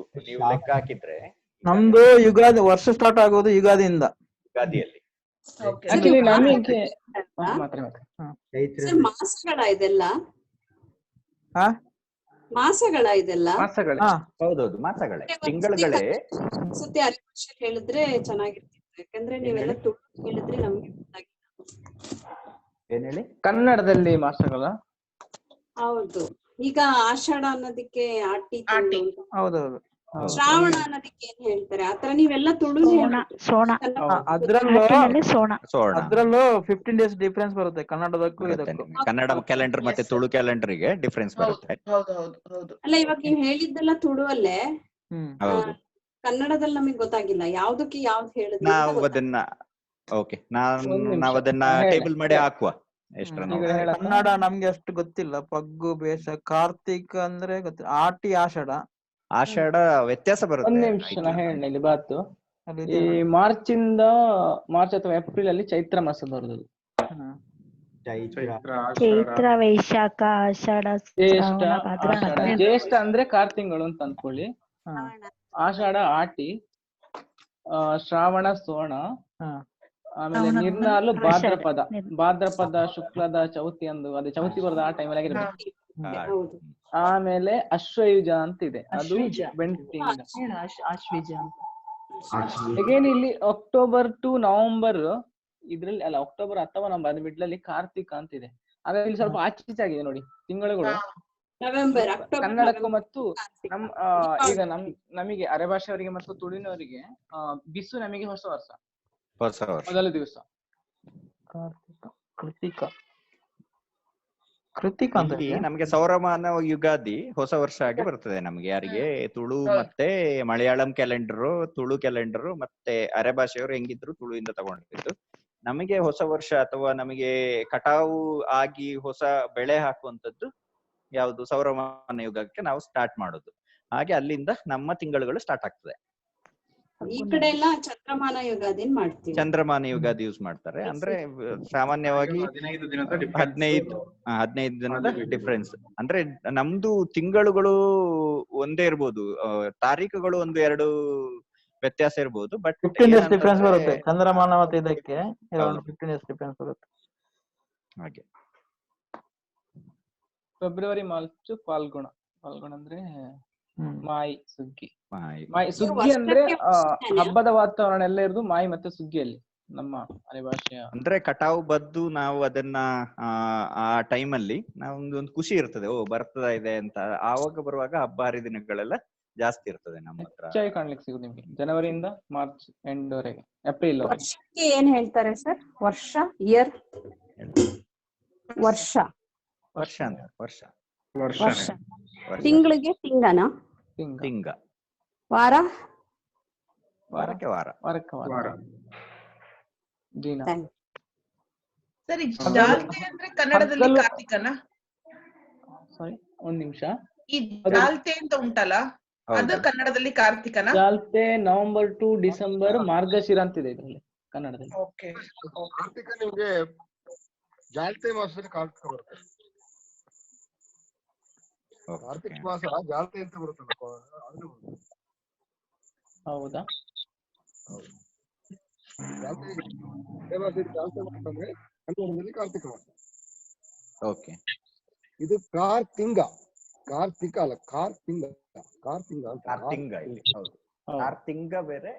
ಲೆಕ್ಕ ಹಾಕಿದ್ರೆ ನಮ್ದು ಯುಗಾದಿ ವರ್ಷ ಸ್ಟಾರ್ಟ್ ಆಗೋದು ಯುಗಾದಿಯಿಂದ. ಯುಗಾದಿಯಲ್ಲಿ ಮಾಸಗಳ ಇದೆಲ್ಲ ಹೌದೌದು ಮಾಸಗಳೇ, ತಿಂಗಳುಗಳೇ. ಸತಿ ಅರೆಭಾಷೆ ಹೇಳಿದ್ರೆ ಚೆನ್ನಾಗಿರ್ತಿತ್ತು, ಯಾಕಂದ್ರೆ ನೀವೆಲ್ಲ ತುಳು ಹೇಳಿದ್ರೆ ನಮ್ಗೆ ಏನ್ ಹೇಳಿ ಕನ್ನಡದಲ್ಲಿ ಮಾಸಗಳ. ಹೌದು, ಈಗ ಆಷಾಢ ಅನ್ನೋದಕ್ಕೆ ಆಟಿ, ಹೌದೌದು, ಶ್ರಾವಣ ಅನ್ನೋದಕ್ಕೆ ಏನ್ ಹೇಳ್ತಾರೆ ಆತರ ನೀವೆಲ್ಲ ತುಳು. ಅದ್ರಲ್ಲೂ 15 days ಡಿಫ್ರೆನ್ಸ್ ಬರುತ್ತೆ ಕನ್ನಡದಕ್ಕೂ ಇದಕ್ಕೂ. ಕನ್ನಡ ಕ್ಯಾಲೆಂಡರ್ ಮತ್ತೆ ತುಳು ಕ್ಯಾಲೆಂಡರ್ ಗೆ ಡಿಫ್ರೆನ್ಸ್ ಬರುತ್ತೆ. ಅಲ್ಲ ಇವಾಗ ನೀವ್ ಹೇಳಿದ್ದೆಲ್ಲ ತುಳುವಲ್ಲೇ. ಕನ್ನಡದಲ್ಲಿ ನಮಗೆ ಗೊತ್ತಾಗಿಲ್ಲ ಯಾವ್ದಕ್ಕೆ ಯಾವ್ದು ಹೇಳಿದ್ರಿ ಅಂತ ನಾವು ಗೊತ್ತಾಗಿಲ್ಲ. ಅದನ್ನ ಓಕೆ ನಾವ್ ಅದನ್ನ ಹೇಳಿ. ಟೇಬಲ್ ಮಾಡಿ ಹಾಕುವ ಎಷ್ಟರ ಕನ್ನಡ ನಮ್ಗೆ ಅಷ್ಟು ಗೊತ್ತಿಲ್ಲ. ಪಗ್ಗು ಬೇಷ ಕಾರ್ತಿಕ್ ಅಂದ್ರೆ ಗೊತ್ತಿಲ್ಲ. ಆಟಿ ಆಷಾಢ ಆಷಾಢ ವ್ಯತ್ಯಾಸ ಒಂದ್ ಬರುತ್ತೆ. ನಿಮಿಷ ನಾ ಹೇಳಿ ಇಲ್ಲಿ ಬಾತು. ಅಲ್ಲಿ ಈ ಮಾರ್ಚ್ ಅಥವಾ ಏಪ್ರಿಲ್ ಅಲ್ಲಿ ಚೈತ್ರ ಮಾಸ ಬರುದು. ಚೈತ್ರ ವೈಶಾಖ ಆಷಾಢ ಜ್ಯೇಷ್ಠ ಶ್ರಾವಣ ಭಾದ್ರ ಆಷಾಢ. 12 ಜ್ಯೇಷ್ಠ ಅಂದ್ರೆ ಕಾರ್ತಿಂಗಳು ಅಂತ ಅನ್ಕೊಳ್ಳಿ. ಆಷಾಢ ಆಟಿ, ಶ್ರಾವಣ ಸೋಣ, ಆಮೇಲೆ ನಿರ್ನಾಲು ಭಾದ್ರಪದ. ಭಾದ್ರಪದ ಶುಕ್ಲದ ಚೌತಿ ಅಂದು ಅದೇ ಚೌತಿ ಬರೋದು ಆ ಟೈಮಲ್ಲಿ ಆಗಿರ್ಬೇಕು. ಆಮೇಲೆ ಅಶ್ವಯುಜ ಅಂತ ಇದೆ, ಅದು ಬೆಂಟಿಂಗ್. ಅಗೇನ್ ಇಲ್ಲಿ ಅಕ್ಟೋಬರ್ ಟು ನವೆಂಬರ್ ಇದ್ರಲ್ಲಿ ಅಲ್ಲ, ಅಕ್ಟೋಬರ್ ಅಥವಾ ನವೆಂಬರ್ ಅದ್ರ ಮಿಡ್ಲ್ ಅಲ್ಲಿ ಕಾರ್ತಿಕ ಅಂತ ಇದೆ. ಹಾಗಾಗಿ ಇಲ್ಲಿ ಸ್ವಲ್ಪ ಆಚೀಚೆ ಆಗಿದೆ ನೋಡಿ ತಿಂಗಳುಗಳು ಕನ್ನಡಕ್ಕೂ ಮತ್ತು ನಮ್ ಈಗ ನಮಗೆ ಅರೆಭಾಷೆಯವರಿಗೆ ಮತ್ತು ತುಳುವಿನವರಿಗೆ ಬಿಸು ನಮಗೆ ಹೊಸ ವರ್ಷ ಮೊದಲ ದಿವಸ. ಕೃತಿಕ ಅಂತ ನಮ್ಗೆ ಸೌರಮಾನ ಯುಗಾದಿ ಹೊಸ ವರ್ಷ ಆಗಿ ಬರ್ತದೆ ನಮ್ಗೆ. ಯಾರಿಗೆ ತುಳು ಮತ್ತೆ ಮಲಯಾಳಂ ಕ್ಯಾಲೆಂಡರ್, ತುಳು ಕ್ಯಾಲೆಂಡರ್ ಮತ್ತೆ ಅರೆಭಾಷೆಯವರು ಹೆಂಗಿದ್ರು ತುಳುವಿಂದ ತಗೊಂಡಿದ್ದು. ನಮಗೆ ಹೊಸ ವರ್ಷ ಅಥವಾ ನಮಗೆ ಕಟಾವು ಆಗಿ ಹೊಸ ಬೆಳೆ ಹಾಕುವಂತದ್ದು ಯಾವುದು ಸೌರಮಾನ ಯುಗಕ್ಕೆ ನಾವು ಸ್ಟಾರ್ಟ್ ಮಾಡೋದು. ಹಾಗೆ ಅಲ್ಲಿಂದ ನಮ್ಮ ತಿಂಗಳುಗಳು ಸ್ಟಾರ್ಟ್ ಆಗ್ತದೆ. ಈ ಕಡೆ ಎಲ್ಲ ಚಂದ್ರಮಾನ ಯುಗಾದಿನ್ ಮಾಡ್ತೀವಿ. ಚಂದ್ರಮಾನ ಯುಗಾದಿ ಯೂಸ್ ಮಾಡ್ತಾರೆ. ಅಂದ್ರೆ ಸಾಮಾನ್ಯವಾಗಿ 15 ದಿನದ ಡಿಫ್ರೆನ್ಸ್. ಅಂದ್ರೆ ನಮ್ದು ತಿಂಗಳುಗಳು ಒಂದೇ ಇರ್ಬೋದು, ತಾರೀಖುಗಳು 1-2 ವ್ಯತ್ಯಾಸ ಇರ್ಬೋದು, ಬಟ್ 15 days ಡಿಫರೆನ್ಸ್ ಬರುತ್ತೆ. ಚಂದ್ರಮಾನ ಮತ್ತೆ ಇದಕ್ಕೆ 15 days ಡಿಫರೆನ್ಸ್ ಬರುತ್ತೆ. ಹಾಗೆ ಫೆಬ್ರವರಿ ಮಾರ್ಚ್ ಫಾಲ್ಗುಣ. ಫಾಲ್ಗುಣ ಅಂದ್ರೆ ಮಾಯಿ ಸುಗ್ಗಿ. ಮಾಯಿ ಸುಗ್ಗಿ ಅಂದ್ರೆ ಹಬ್ಬದ ವಾತಾವರಣ ಎಲ್ಲ ಇರೋದು ಮಾಯಿ ಮತ್ತೆ ಸುಗ್ಗಿಯಲ್ಲಿ ನಮ್ಮ ಅರೆಭಾಷೆಯ. ಅಂದ್ರೆ ಕಟಾವು ಬದ್ದು ನಾವು ಅದನ್ನ ಆ ಟೈಮಲ್ಲಿ ನಾವೊಂದು ಖುಷಿ ಇರ್ತದೆ, ಓ ಬರ್ತದ ಇದೆ ಅಂತ. ಆವಾಗ ಬರುವಾಗ ಹಬ್ಬ ಹರಿದಿನಗಳೆಲ್ಲ ಜಾಸ್ತಿ ಇರ್ತದೆ ನಮ್ಮ ಹತ್ರ. ಹೆಚ್ಚಾಗಿ ಕಾಣ್ಲಿಕ್ಕೆ ಸಿಗುದು ನಿಮ್ಗೆ ಜನವರಿಯಿಂದ ಮಾರ್ಚ್ ಎಂಡ್ ವರೆಗೆ, ಏಪ್ರಿಲ್ ವರೆಗೆ. ವರ್ಷಕ್ಕೆ ಏನ್ ಹೇಳ್ತಾರೆ ಸರ್? ವರ್ಷ, ಇಯರ್, ವರ್ಷ ವರ್ಷ ಅಂತ ವರ್ಷ. ತಿಂಗಳಿಗೆ ತಿಂಗನ, ತಿಂಗ. ವಾರ, ವಾರಕ್ಕೆ ವಾರ, ವಾರಕ್ಕೆ ವಾರ. ದಿನ. ಸರಿ, ಜಾಲ್ತೆ ಅಂದ್ರೆ ಕನ್ನಡದಲ್ಲಿ ಕಾರ್ತಿಕನ? ಸಾರಿ ಒಂದ್ ನಿಮಿಷ. ಈ ಜಾಲ್ತೆ ಅಂತ ಉಂಟಲ್ಲ, ಅದು ಕನ್ನಡದಲ್ಲಿ ಕಾರ್ತಿಕನ? ಜಾಲ್ತೆ ನವೆಂಬರ್ ಟು ಡಿಸೆಂಬರ್ ಮಾರ್ಗಶಿರ ಅಂತಿದೆ ಇದ್ರಲ್ಲಿ ಕನ್ನಡದಲ್ಲಿ. ಕಾರ್ತಿಕ ನಿಮ್ಗೆ ಜಾಲ್ತೆ ಮಾಸದಲ್ಲಿ ಕಾರ್ತಿಕ ಬರುತ್ತೆ. ಕಾರ್ತಿಕ ಮಾಸ ಜಾಲ್ತೆ ಅಂತ ಬರುತ್ತಲ್ಲ. ಹೌದಾ? ಜಾಲ್ತೆ ಮಾಸ ಅಂದ್ರೆ ಕನ್ನಡದಲ್ಲಿ ಕಾರ್ತಿಕ ಮಾಸ. ಓಕೆ. ಇದು ಕಾರ್ತಿಂಗ, ಕಾರ್ತಿಕ ಅಲ್ಲ, ಕಾರ್ತಿಂಗ. ಕಾರ್ತಿಂಗ ಅಂತ. ಕಾರ್ತಿಂಗ ಇಲ್ಲಿ ಹೌದು. ಕಾರ್ತಿಂಗ ಬೇರೆ,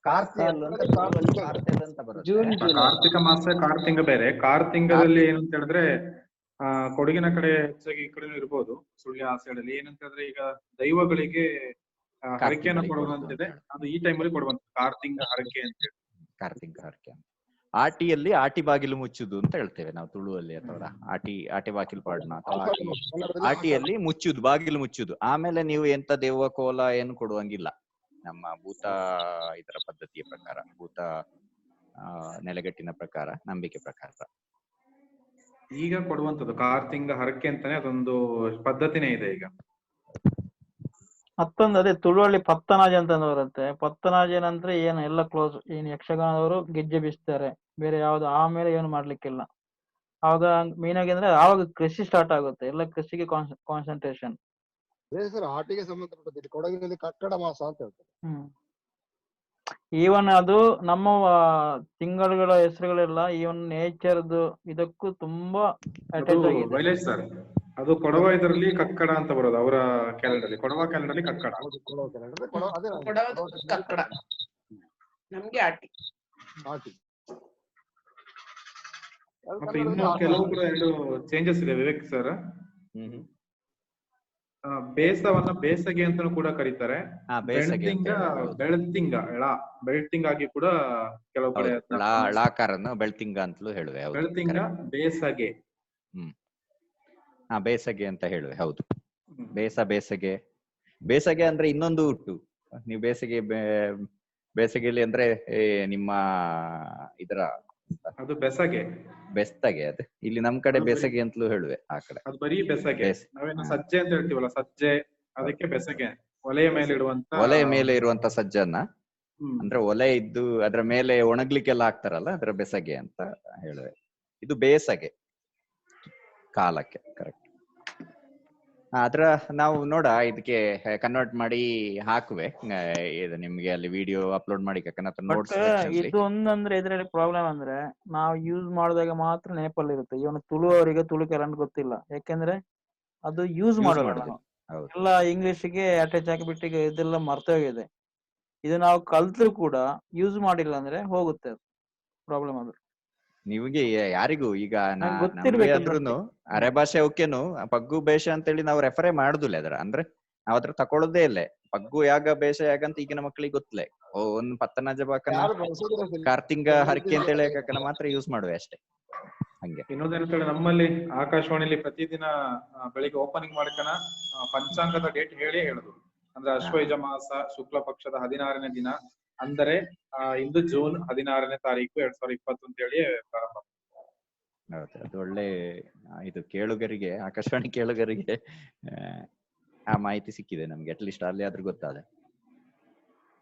ಕಾರ್ತಿಕ ಮಾಸ ಕಾರ್ತಿಂಗ ಬೇರೆ. ಕಾರ್ತಿಂಗದಲ್ಲಿ ಏನಂತ ಹೇಳಿದ್ರೆ ಕೊಡಗಿನ ಕಡೆ ಹೆಚ್ಚಾಗಿ ಈ ಕಡೆ ಇರ್ಬೋದು, ಸುಳ್ಯ ಆ ಸೈಡ್ ಅಲ್ಲಿ ಏನಂತ ಹೇಳಿದ್ರೆ ಈಗ ದೈವಗಳಿಗೆ ಹರಕೆಯನ್ನ ಕೊಡುವಂತಿದೆ, ಅದು ಈ ಟೈಮಲ್ಲಿ ಕೊಡುವಂತ ಕಾರ್ತಿಂಗ ಹರಕೆ ಅಂತ ಹೇಳಿ. ಕಾರ್ತಿಂಗ ಹರಕೆ. ಆಟಿಯಲ್ಲಿ ಆಟಿ ಬಾಗಿಲು ಮುಚ್ಚುದು ಅಂತ ಹೇಳ್ತೇವೆ ನಾವು ತುಳುವಲ್ಲಿ, ಅಥವಾ ಆಟಿ ಬಾಗಿಲು ಪಾಡ್ನ ಅಥವಾ ಆಟಿಯಲ್ಲಿ ಮುಚ್ಚುದು, ಬಾಗಿಲು ಮುಚ್ಚುದು. ಆಮೇಲೆ ನೀವು ಎಂತ ದೆವ್ವ ಕೋಲ ಏನು ಕೊಡುವಂಗಿಲ್ಲ ನಮ್ಮ ಭೂತ ಇದರ ಪದ್ಧತಿಯ ಪ್ರಕಾರ, ಭೂತ ನೆಲೆಗಟ್ಟಿನ ಪ್ರಕಾರ, ನಂಬಿಕೆ ಪ್ರಕಾರ. ಈಗ ಕೊಡುವಂತದ್ದು ಕಾರ್ತಿಂಗ ಹರಕೆ ಅಂತಾನೆ ಅದೊಂದು ಪದ್ಧತಿನೇ ಇದೆ ಈಗ. ಮತ್ತೊಂದು ಅದೇ ತುಳುವಲ್ಲಿ ಪತ್ತನಾಜಿ ಅಂತ ಬರುತ್ತೆ. ಪತ್ತನಾಜಿ ನಂತರ ಏನು ಎಲ್ಲ ಕ್ಲೋಸ್. ಏನು ಯಕ್ಷಗಾನದವರು ಗೆಜ್ಜೆ ಬೀಸ್ತಾರೆ, ಬೇರೆ ಯಾವ್ದು ಆಮೇಲೆ ಏನು ಮಾಡ್ಲಿಕ್ಕಿಲ್ಲ. ಆವಾಗ ಮೇನ್ ಆಗಿ ಅಂದ್ರೆ ಆವಾಗ ಕೃಷಿ ಸ್ಟಾರ್ಟ್ ಆಗುತ್ತೆ, ಎಲ್ಲ ಕೃಷಿಗೆ ಕಾನ್ಸಂಟ್ರೇಷನ್. ಸರ್ ಆಟಿಗೆ ಸಂಬಂಧಪಟ್ಟದ್ದು ಕೊಡಗಿನಲ್ಲಿ ಕಟ್ಟಡ ಮಾಸ ಅಂತ ಹೇಳ್ತಾರೆ. ಈವನ್ ಅದು ನಮ್ಮ ತಿಂಗಳುಗಳ ಹೆಸರುಗಳೆಲ್ಲ ಈವನ್ ನೇಚರ್ದು ಇದಕ್ಕೂ ತುಂಬಾ ಅಟ್ಯಾಚ್ ಆಗಿದೆ. ಸರ್ ಅದು ಕೊಡವ ಇದರಲ್ಲಿ ಕಕ್ಕಡ ಅಂತ ಬರೋದು ಅವರ ಕ್ಯಾಲೆಂಡರ್ ಅಲ್ಲಿ. ಕೊಡವ ಕ್ಯಾಲೆಂಡರ್ ಅಲ್ಲಿ ಕಕ್ಕಡ, ಕಕ್ಕಡ, ನಮ್ಗೆ ಆಟಿ. ಮತ್ತೆ ಇನ್ನು ಕೆಲವು ಕೂಡ 2 ಚೇಂಜಸ್ ಇದೆ ವಿವೇಕ್ ಸರ್. ಬೇಸವನ್ನ ಬೇಸಗೆ ಅಂತಾನೂ ಕೂಡ ಕರೀತಾರೆ. ಬೆಳ್ತಿಂಗ ಬೆಳ್ತಿಂಗ ಆಗಿ ಕೂಡ ಕೆಲವು ಕಡೆ ಳಾಕಾರನ್ನು ಬೆಳ್ತಿಂಗ ಅಂತಲೂ ಹೇಳುವೆ. ಬೆಳ್ತಿಂಗ, ಬೇಸಗೆ. ಬೇಸಗೆ ಅಂತ ಹೇಳುವೆ, ಹೌದು. ಬೇಸಗೆ. ಬೇಸಗೆ ಅಂದ್ರೆ ಇನ್ನೊಂದು ಉಂಟು, ನೀವು ಬೇಸಿಗೆಯಲ್ಲಿ ಅಂದ್ರೆ ನಿಮ್ಮ ಇದರ ಅದು ಬೆಸಗೆ. ಬೆಸ್ತಗೆ ಅದು ಇಲ್ಲಿ ನಮ್ ಕಡೆ ಅದು ಬರೀ ಬೆಸಗೆ ಅಂತಲೂ ಹೇಳುವೆ ಆ ಕಡೆ. ಅದು ಬರೀ ಬೆಸಗೆ. ನಾವೇನು ಸಜ್ಜೆ ಅಂತ ಹೇಳ್ತೀವಲ್ಲ, ಸಜ್ಜೆ, ಅದಕ್ಕೆ ಬೆಸಗೆ. ಒಲೆಯ ಮೇಲೆ ಇಡುವಂತ, ಒಲೆಯ ಮೇಲೆ ಇರುವಂತ ಸಜ್ಜನ್ನ ಅಂದ್ರೆ ಒಲೆ ಇದ್ದು ಅದ್ರ ಮೇಲೆ ಒಣಗ್ಲಿಕ್ಕೆಲ್ಲ ಹಾಕ್ತಾರಲ್ಲ, ಅದ್ರ ಬೆಸಗೆ ಅಂತ ಹೇಳುವೆ. ಇದು ಬೇಸಗೆ ಕಾಲಕ್ಕೆ ಕರೆಕ್ಟ್. ಅದ್ರ ನಾವು ನೋಡ ಇದಕ್ಕೆ ಕನ್ವರ್ಟ್ ಮಾಡಿ ಹಾಕುವೆ. ಇದು ನಿಮ್ಗೆ ಅಲ್ಲಿ ವಿಡಿಯೋ ಅಪ್ಲೋಡ್ ಮಾಡಿ ನೋಟ್ಸ್ ಇದು ಒಂದಂದ್ರೆ ಇದ್ರಲ್ಲಿ ಪ್ರಾಬ್ಲಮ್ ಅಂದ್ರೆ ನಾವು ಯೂಸ್ ಮಾಡಿದಾಗ ಮಾತ್ರ ನೆನಪಲ್ಲಿ ಇರುತ್ತೆ. ಇವನು ತುಳು ಅವರಿಗೆ ತುಳು ಕೆಲವೊಂದು ಗೊತ್ತಿಲ್ಲ, ಯಾಕೆಂದ್ರೆ ಅದು ಯೂಸ್ ಮಾಡೋಲ್ಲ ನಾವು. ಎಲ್ಲ ಇಂಗ್ಲಿಷ್ಗೆ ಅಟ್ಯಾಚ್ ಹಾಕಿಬಿಟ್ಟು ಇದೆಲ್ಲ ಮರ್ತೋಗಿದೆ. ಇದು ನಾವು ಕಲ್ತ್ರು ಕೂಡ ಯೂಸ್ ಮಾಡಿಲ್ಲ ಅಂದ್ರೆ ಹೋಗುತ್ತೆ ಅದು ಪ್ರಾಬ್ಲಮ್. ಅದು ನಿಮ್ಗೆ ಯಾರಿಗೂ ಈಗ ಗೊತ್ತಿರ್ಬೇಕು ಆದ್ರೂನು ಅರೆ ಭಾಷೆ ಓಕೆನು ಪಗ್ಗು ಬೇಷ ಅಂತೇಳಿ ನಾವು ರೆಫರೇ ಮಾಡುದಿಲ್ಲ ಅದ್ರ, ಅಂದ್ರೆ ನಾವ್ ಅದ್ರ ತಕೊಳ್ಳೋದೇ ಇಲ್ಲ. ಪಗ್ಗು ಯಾಗ ಬೇಷ ಯಾಗಂತ ಈಗಿನ ಮಕ್ಕಳಿಗೆ ಗೊತ್ತಲೇ. ಒಂದ್ ಪತ್ತನ ಜಬಾಕನ ಕಾರ್ತಿಂಗ ಹರಕೆ ಅಂತೇಳಿ ಯಾಕನ ಮಾತ್ರ ಯೂಸ್ ಮಾಡುವೆ ಅಷ್ಟೇ. ಹಂಗೆ ಇನ್ನೊಂದೇನಂತೇಳಿ ನಮ್ಮಲ್ಲಿ ಆಕಾಶವಾಣಿಲಿ ಪ್ರತಿದಿನ ಬೆಳಿಗ್ಗೆ ಓಪನಿಂಗ್ ಮಾಡ್ಕನ ಪಂಚಾಂಗದ ಡೇಟ್ ಹೇಳುದು. ಅಂದ್ರೆ ಅಶ್ವಯುಜ ಮಾಸ ಶುಕ್ಲ ಪಕ್ಷದ 16ನೇ ದಿನ, ಅಂದರೆ ಇಂದು ಜೂನ್ 16ನೇ ತಾರೀಕು 2020 ಅಂತ ಹೇಳಿ ಪ್ರಾರಂಭ. ಹೌದು, ಅದು ಒಳ್ಳೆ ಇದು ಕೇಳುಗರಿಗೆ, ಆಕಾಶವಾಣಿ ಕೇಳುಗರಿಗೆ ಆ ಮಾಹಿತಿ ಸಿಕ್ಕಿದೆ ನಮ್ಗೆ. ಅಟ್ಲೀಸ್ಟ್ ಅಲ್ಲಿ ಆದ್ರೂ ಗೊತ್ತಾದೆ.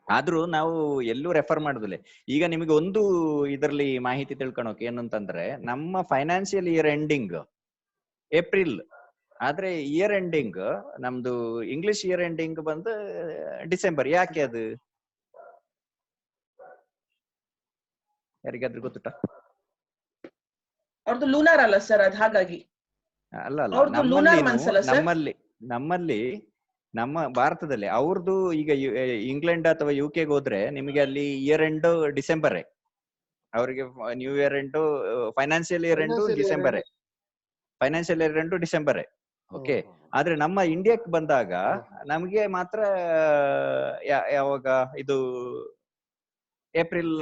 ಆದ್ರೂ ನಾವು ಎಲ್ಲೂ ರೆಫರ್ ಮಾಡುದಿಲ್ಲ. ಈಗ ನಿಮಗೆ ಒಂದು ಇದರಲ್ಲಿ ಮಾಹಿತಿ ತಿಳ್ಕೊಳಕ್ ಏನಂತಂದ್ರೆ, ನಮ್ಮ ಫೈನಾನ್ಷಿಯಲ್ ಇಯರ್ ಎಂಡಿಂಗ್ ಏಪ್ರಿಲ್, ಆದ್ರೆ ಇಯರ್ ಎಂಡಿಂಗ್ ನಮ್ದು ಇಂಗ್ಲಿಷ್ ಇಯರ್ ಎಂಡಿಂಗ್ ಬಂದು ಡಿಸೆಂಬರ್. ಯಾಕೆ ಅದು? ಯಾರಿಗಾದ್ರೂ ಗೊತ್ತುಂಟ? ಅವ್ರದ್ದು ಲೂನಾರ್ ಅಲ್ಲ ಸರ್, ಅದು ಹಾಗಾಗಿ. ಅಲ್ಲ ನಮ್ಮಲ್ಲಿ ನಮ್ಮ ಭಾರತದಲ್ಲಿ ಅವ್ರದ್ದು ಈಗ ಇಂಗ್ಲೆಂಡ್ ಅಥವಾ UK ಹೋದ್ರೆ ನಿಮಗೆ ಅಲ್ಲಿ ಇಯರ್ ಎಂಡ್ ಡಿಸೆಂಬರೇ. ಅವರಿಗೆ new year end financial year end ಡಿಸೆಂಬರೇ. ಫೈನಾನ್ಷಿಯಲ್ ಇಯರ್ ಎಂಡ್ ಡಿಸೆಂಬರೇ. ಓಕೆ. ಆದ್ರೆ ನಮ್ಮ ಇಂಡಿಯಾಕ್ ಬಂದಾಗ ನಮ್ಗೆ ಮಾತ್ರ ಯಾವಾಗ ಇದು ಏಪ್ರಿಲ್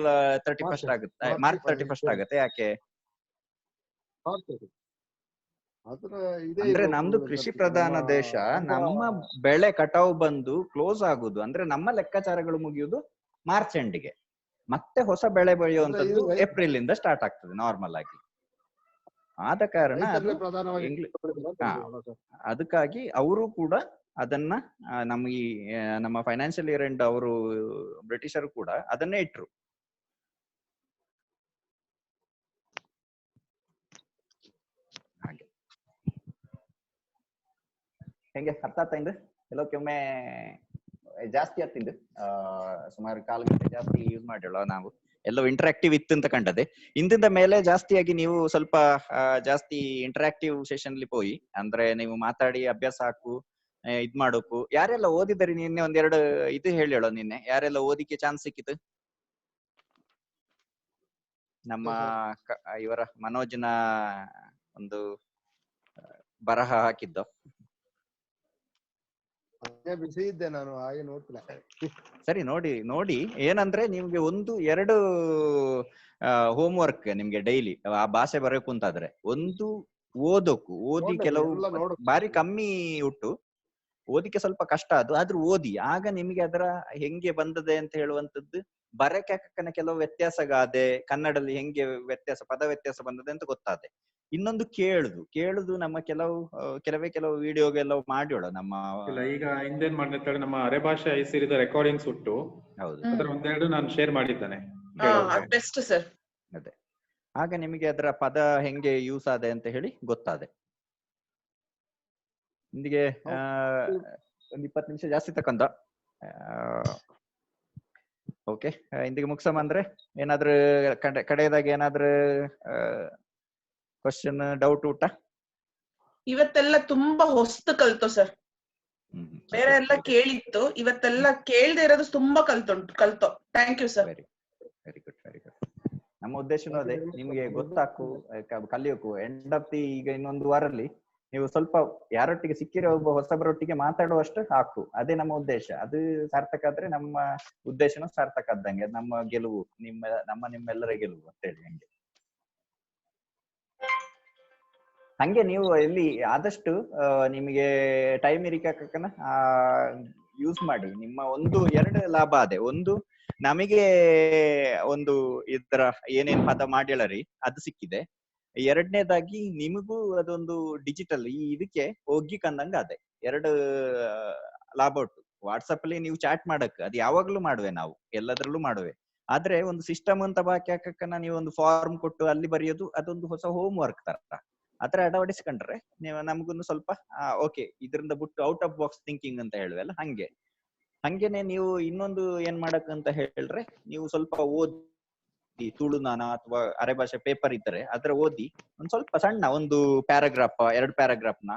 31 ಆಗುತ್ತೆ, ಮಾರ್ಚ್ 31 ಆಗುತ್ತೆ. ಯಾಕೆ ಅಂದ್ರೆ ನಮ್ದು ಕೃಷಿ ಪ್ರಧಾನ ದೇಶ. ನಮ್ಮ ಬೆಳೆ ಕಟಾವು ಬಂದು ಕ್ಲೋಸ್ ಆಗುದು ಅಂದ್ರೆ ನಮ್ಮ ಲೆಕ್ಕಾಚಾರಗಳು ಮುಗಿಯುವುದು ಮಾರ್ಚ್ ಎಂಡಿಗೆ. ಮತ್ತೆ ಹೊಸ ಬೆಳೆ ಬೆಳೆಯುವಂತದ್ದು ಏಪ್ರಿಲ್ ಇಂದ ಸ್ಟಾರ್ಟ್ ಆಗ್ತದೆ ನಾರ್ಮಲ್ ಆಗಿ. ಆದ ಕಾರಣ ಅದಕ್ಕಾಗಿ ಅವರು ಕೂಡ ಅದನ್ನ ನಮ್ಮ ಫೈನಾನ್ಷಿಯಲ್ ಇಯರ್ ಎಂಡ್ ಅವರು ಬ್ರಿಟಿಷರು ಕೂಡ ಅದನ್ನೇ ಇಟ್ರು. ಹಾಗೆ ಹೆಂಗೆ ಅರ್ಥ ಆಗ್ತಾ? ಕೆಲವೊಮ್ಮೆ ಜಾಸ್ತಿ ಆಗ್ತಿದ್ದು ಸುಮಾರು 1/4 ಗಂಟೆ ಜಾಸ್ತಿ ಯೂಸ್ ಮಾಡಿಲ್ಲ ನಾವು. ಎಲ್ಲೋ ಇಂಟರಾಕ್ಟಿವ್ ಇತ್ತು ಅಂತ ಕಂಡದೆ. ಇಂದಿಂದ ಮೇಲೆ ಜಾಸ್ತಿಯಾಗಿ ನೀವು ಸ್ವಲ್ಪ ಜಾಸ್ತಿ ಇಂಟರಾಕ್ಟಿವ್ ಸೆಷನ್ ಅಲ್ಲಿ ಹೋಗಿ, ಅಂದ್ರೆ ನೀವು ಮಾತಾಡಿ ಅಭ್ಯಾಸ ಹಾಕು, ಇದ್ ಮಾಡೋಕು. ಯಾರೆಲ್ಲ ಓದಿದಾರೆ ನಿನ್ನೆ ಒಂದೆರಡು ಇದು ಹೇಳೋ, ನಿನ್ನೆ ಯಾರೆಲ್ಲ ಓದಿಕೆ ಚಾನ್ಸ್ ಸಿಕ್ಕಿತು? ನಮ್ಮ ಇವರ ಮನೋಜ್ನ ಒಂದು ಬರಹ ಹಾಕಿದ್ದು. ಬಿಸಿ ಇದ್ದೆ ನಾನು, ಹಾಗೆ ನೋಡ್ತಿಲ್ಲ. ಸರಿ, ನೋಡಿ ಏನಂದ್ರೆ ನಿಮ್ಗೆ 1-2 ಹೋಮ್ ವರ್ಕ್ ನಿಮ್ಗೆ ಡೈಲಿ ಆ ಭಾಷೆ ಬರಬೇಕು ಅಂತಾದ್ರೆ, ಒಂದು ಓದಿ ಕೆಲವು ಬಾರಿ ಕಮ್ಮಿ ಉಂಟು, ಓದಿಕೆ ಸ್ವಲ್ಪ ಕಷ್ಟ ಅದು. ಆದ್ರೂ ಓದಿ, ಆಗ ನಿಮ್ಗೆ ಅದರ ಹೆಂಗೆ ಬಂದದೆ ಅಂತ ಹೇಳುವಂತದ್ದು, ಬರಕ್ಕೆ ಕೆಲವು ವ್ಯತ್ಯಾಸಗಾದೆ, ಕನ್ನಡದಲ್ಲಿ ಹೆಂಗೆ ಪದ ವ್ಯತ್ಯಾಸ ಬಂದದೆ ಅಂತ ಗೊತ್ತಾದೆ. ಇನ್ನೊಂದು ಕೇಳುದು ನಮ್ಮ ಕೆಲವು ವಿಡಿಯೋಗೆಲ್ಲ ಮಾಡೋಣ. ನಮ್ಮ ಈಗ ಹಿಂದೇನ್ ಮಾಡಿರ್ತಾರೆ, ನಮ್ಮ ಅರೆ ಭಾಷೆ ಐಸಿರಿದ ರೆಕಾರ್ಡಿಂಗ್ಸ್ ಉಂಟು. ಹೌದು, ಅದರ ಒಂದೆರಡು ನಾನು ಶೇರ್ ಮಾಡಿದ್ದೇನೆ. Best sir. ಅದೇ, ಆಗ ನಿಮಗೆ ಅದರ ಪದ ಹೆಂಗೆ ಯೂಸ್ ಆದೆ ಅಂತ ಹೇಳಿ ಗೊತ್ತಾದೆ. ಇಂದಿಗೆ ಒಂದು 20 ನಿಮಿಷ ಜಾಸ್ತಿ ತಕೊಂಡ. ಓಕೆ, ಇಂದಿಗೆ ಮುಗ್ಸಮ್ಮ. ಅಂದ್ರೆ ಏನಾದ್ರು ಕಡೆಯದಾಗ ಏನಾದ್ರು ಕ್ವಶನ್, ಡೌಟ್, ಊಟ? ಇವತ್ತೆಲ್ಲ ತುಂಬಾ ಹೊಸ್ತು ಕಲ್ತೋ ಸರ್. ಬೇರೆ ಎಲ್ಲ ಕೇಳಿತ್ತು, ಇವತ್ತೆಲ್ಲ ಕೇಳದೆ ಇರೋದು ತುಂಬಾ ಕಲ್ತೋ. Thank you sir. Very good. ನಮ್ಮ ಉದ್ದೇಶನೂ ಅದೇ, ನಿಮ್ಗೆ ಗೊತ್ತಾಕು, ಕಲಿಯೋಕು. ಎಂಡ್ ಆಫ್ ದಿ ಈಗ ಇನ್ನೊಂದು ವಾರಲ್ಲಿ ನೀವು ಸ್ವಲ್ಪ ಯಾರೊಟ್ಟಿಗೆ ಸಿಕ್ಕಿರೋ ಒಬ್ಬ ಹೊಸಬರೊಟ್ಟಿಗೆ ಮಾತಾಡುವಷ್ಟು ಹಾಕು. ಅದೇ ನಮ್ಮ ಉದ್ದೇಶ. ಅದು ಸಾರ್ಥಕ ಆದ್ರೆ ನಮ್ಮ ಉದ್ದೇಶನೂ ಸಾರ್ಥಕ ಆದಂಗೆ, ನಮ್ಮ ಗೆಲುವು, ನಿಮ್ಮೆಲ್ಲರ ಗೆಲುವು ಅಂತೇಳಿ. ಹಂಗೆ ನೀವು ಇಲ್ಲಿ ಆದಷ್ಟು ನಿಮಗೆ ಟೈಮ್ ಇರಿಕನ ಯೂಸ್ ಮಾಡಿ. ನಿಮ್ಮ ಒಂದು ಎರಡು ಲಾಭ ಅದೇ. ಒಂದು ನಮಗೆ ಒಂದು ಇದರ ಏನೇನ್ ಪದ ಮಾಡ್ಯಾಳರಿ ಅದು ಸಿಕ್ಕಿದೆ. ಎರಡನೇದಾಗಿ ನಿಮಗೂ ಅದೊಂದು ಡಿಜಿಟಲ್ ಈ ಇದಕ್ಕೆ ಹೋಗಿ ಕಂದಂಗ ಅದೇ. ಎರಡು ಲಾಭ ಉಂಟು. ವಾಟ್ಸಪ್ ಅಲ್ಲಿ ನೀವು ಚಾಟ್ ಮಾಡಕ್ ಅದು ಯಾವಾಗ್ಲೂ ಮಾಡುವೆ, ನಾವು ಎಲ್ಲದ್ರಲ್ಲೂ ಮಾಡುವೆ. ಆದ್ರೆ ಒಂದು ಸಿಸ್ಟಮ್ ಅಂತ ಬಾಕಿ ಹಾಕಕ್ಕನ್ನ ನೀವು ಒಂದು ಫಾರ್ಮ್ ಕೊಟ್ಟು ಅಲ್ಲಿ ಬರೆಯೋದು ಅದೊಂದು ಹೊಸ ಹೋಮ್ ವರ್ಕ್ ತರ. ಆತರ ಅಳವಡಿಸ್ಕೊಂಡ್ರೆ ನೀವು ನಮ್ಗೊಂದು ಸ್ವಲ್ಪ ಓಕೆ ಇದರಿಂದ ಬಿಟ್ಟು ಔಟ್ ಆಫ್ ಬಾಕ್ಸ್ ಥಿಂಕಿಂಗ್ ಅಂತ ಹೇಳುವಲ್ಲ ಹಂಗೇನೆ ನೀವು ಇನ್ನೊಂದು ಏನ್ ಮಾಡಕ್ ಅಂತ ಹೇಳ್ರೆ, ನೀವು ಸ್ವಲ್ಪ ಓದಿ ತುಳುನಾನ ಅಥವಾ ಅರೆಭಾಷೆ ಪೇಪರ್ ಇದ್ದರೆ ಅದ್ರ ಓದಿ ಒಂದ್ ಸ್ವಲ್ಪ ಸಣ್ಣ ಒಂದು ಪ್ಯಾರಾಗ್ರಾಫ್ 2 ಪ್ಯಾರಾಗ್ರಾಫ್ನ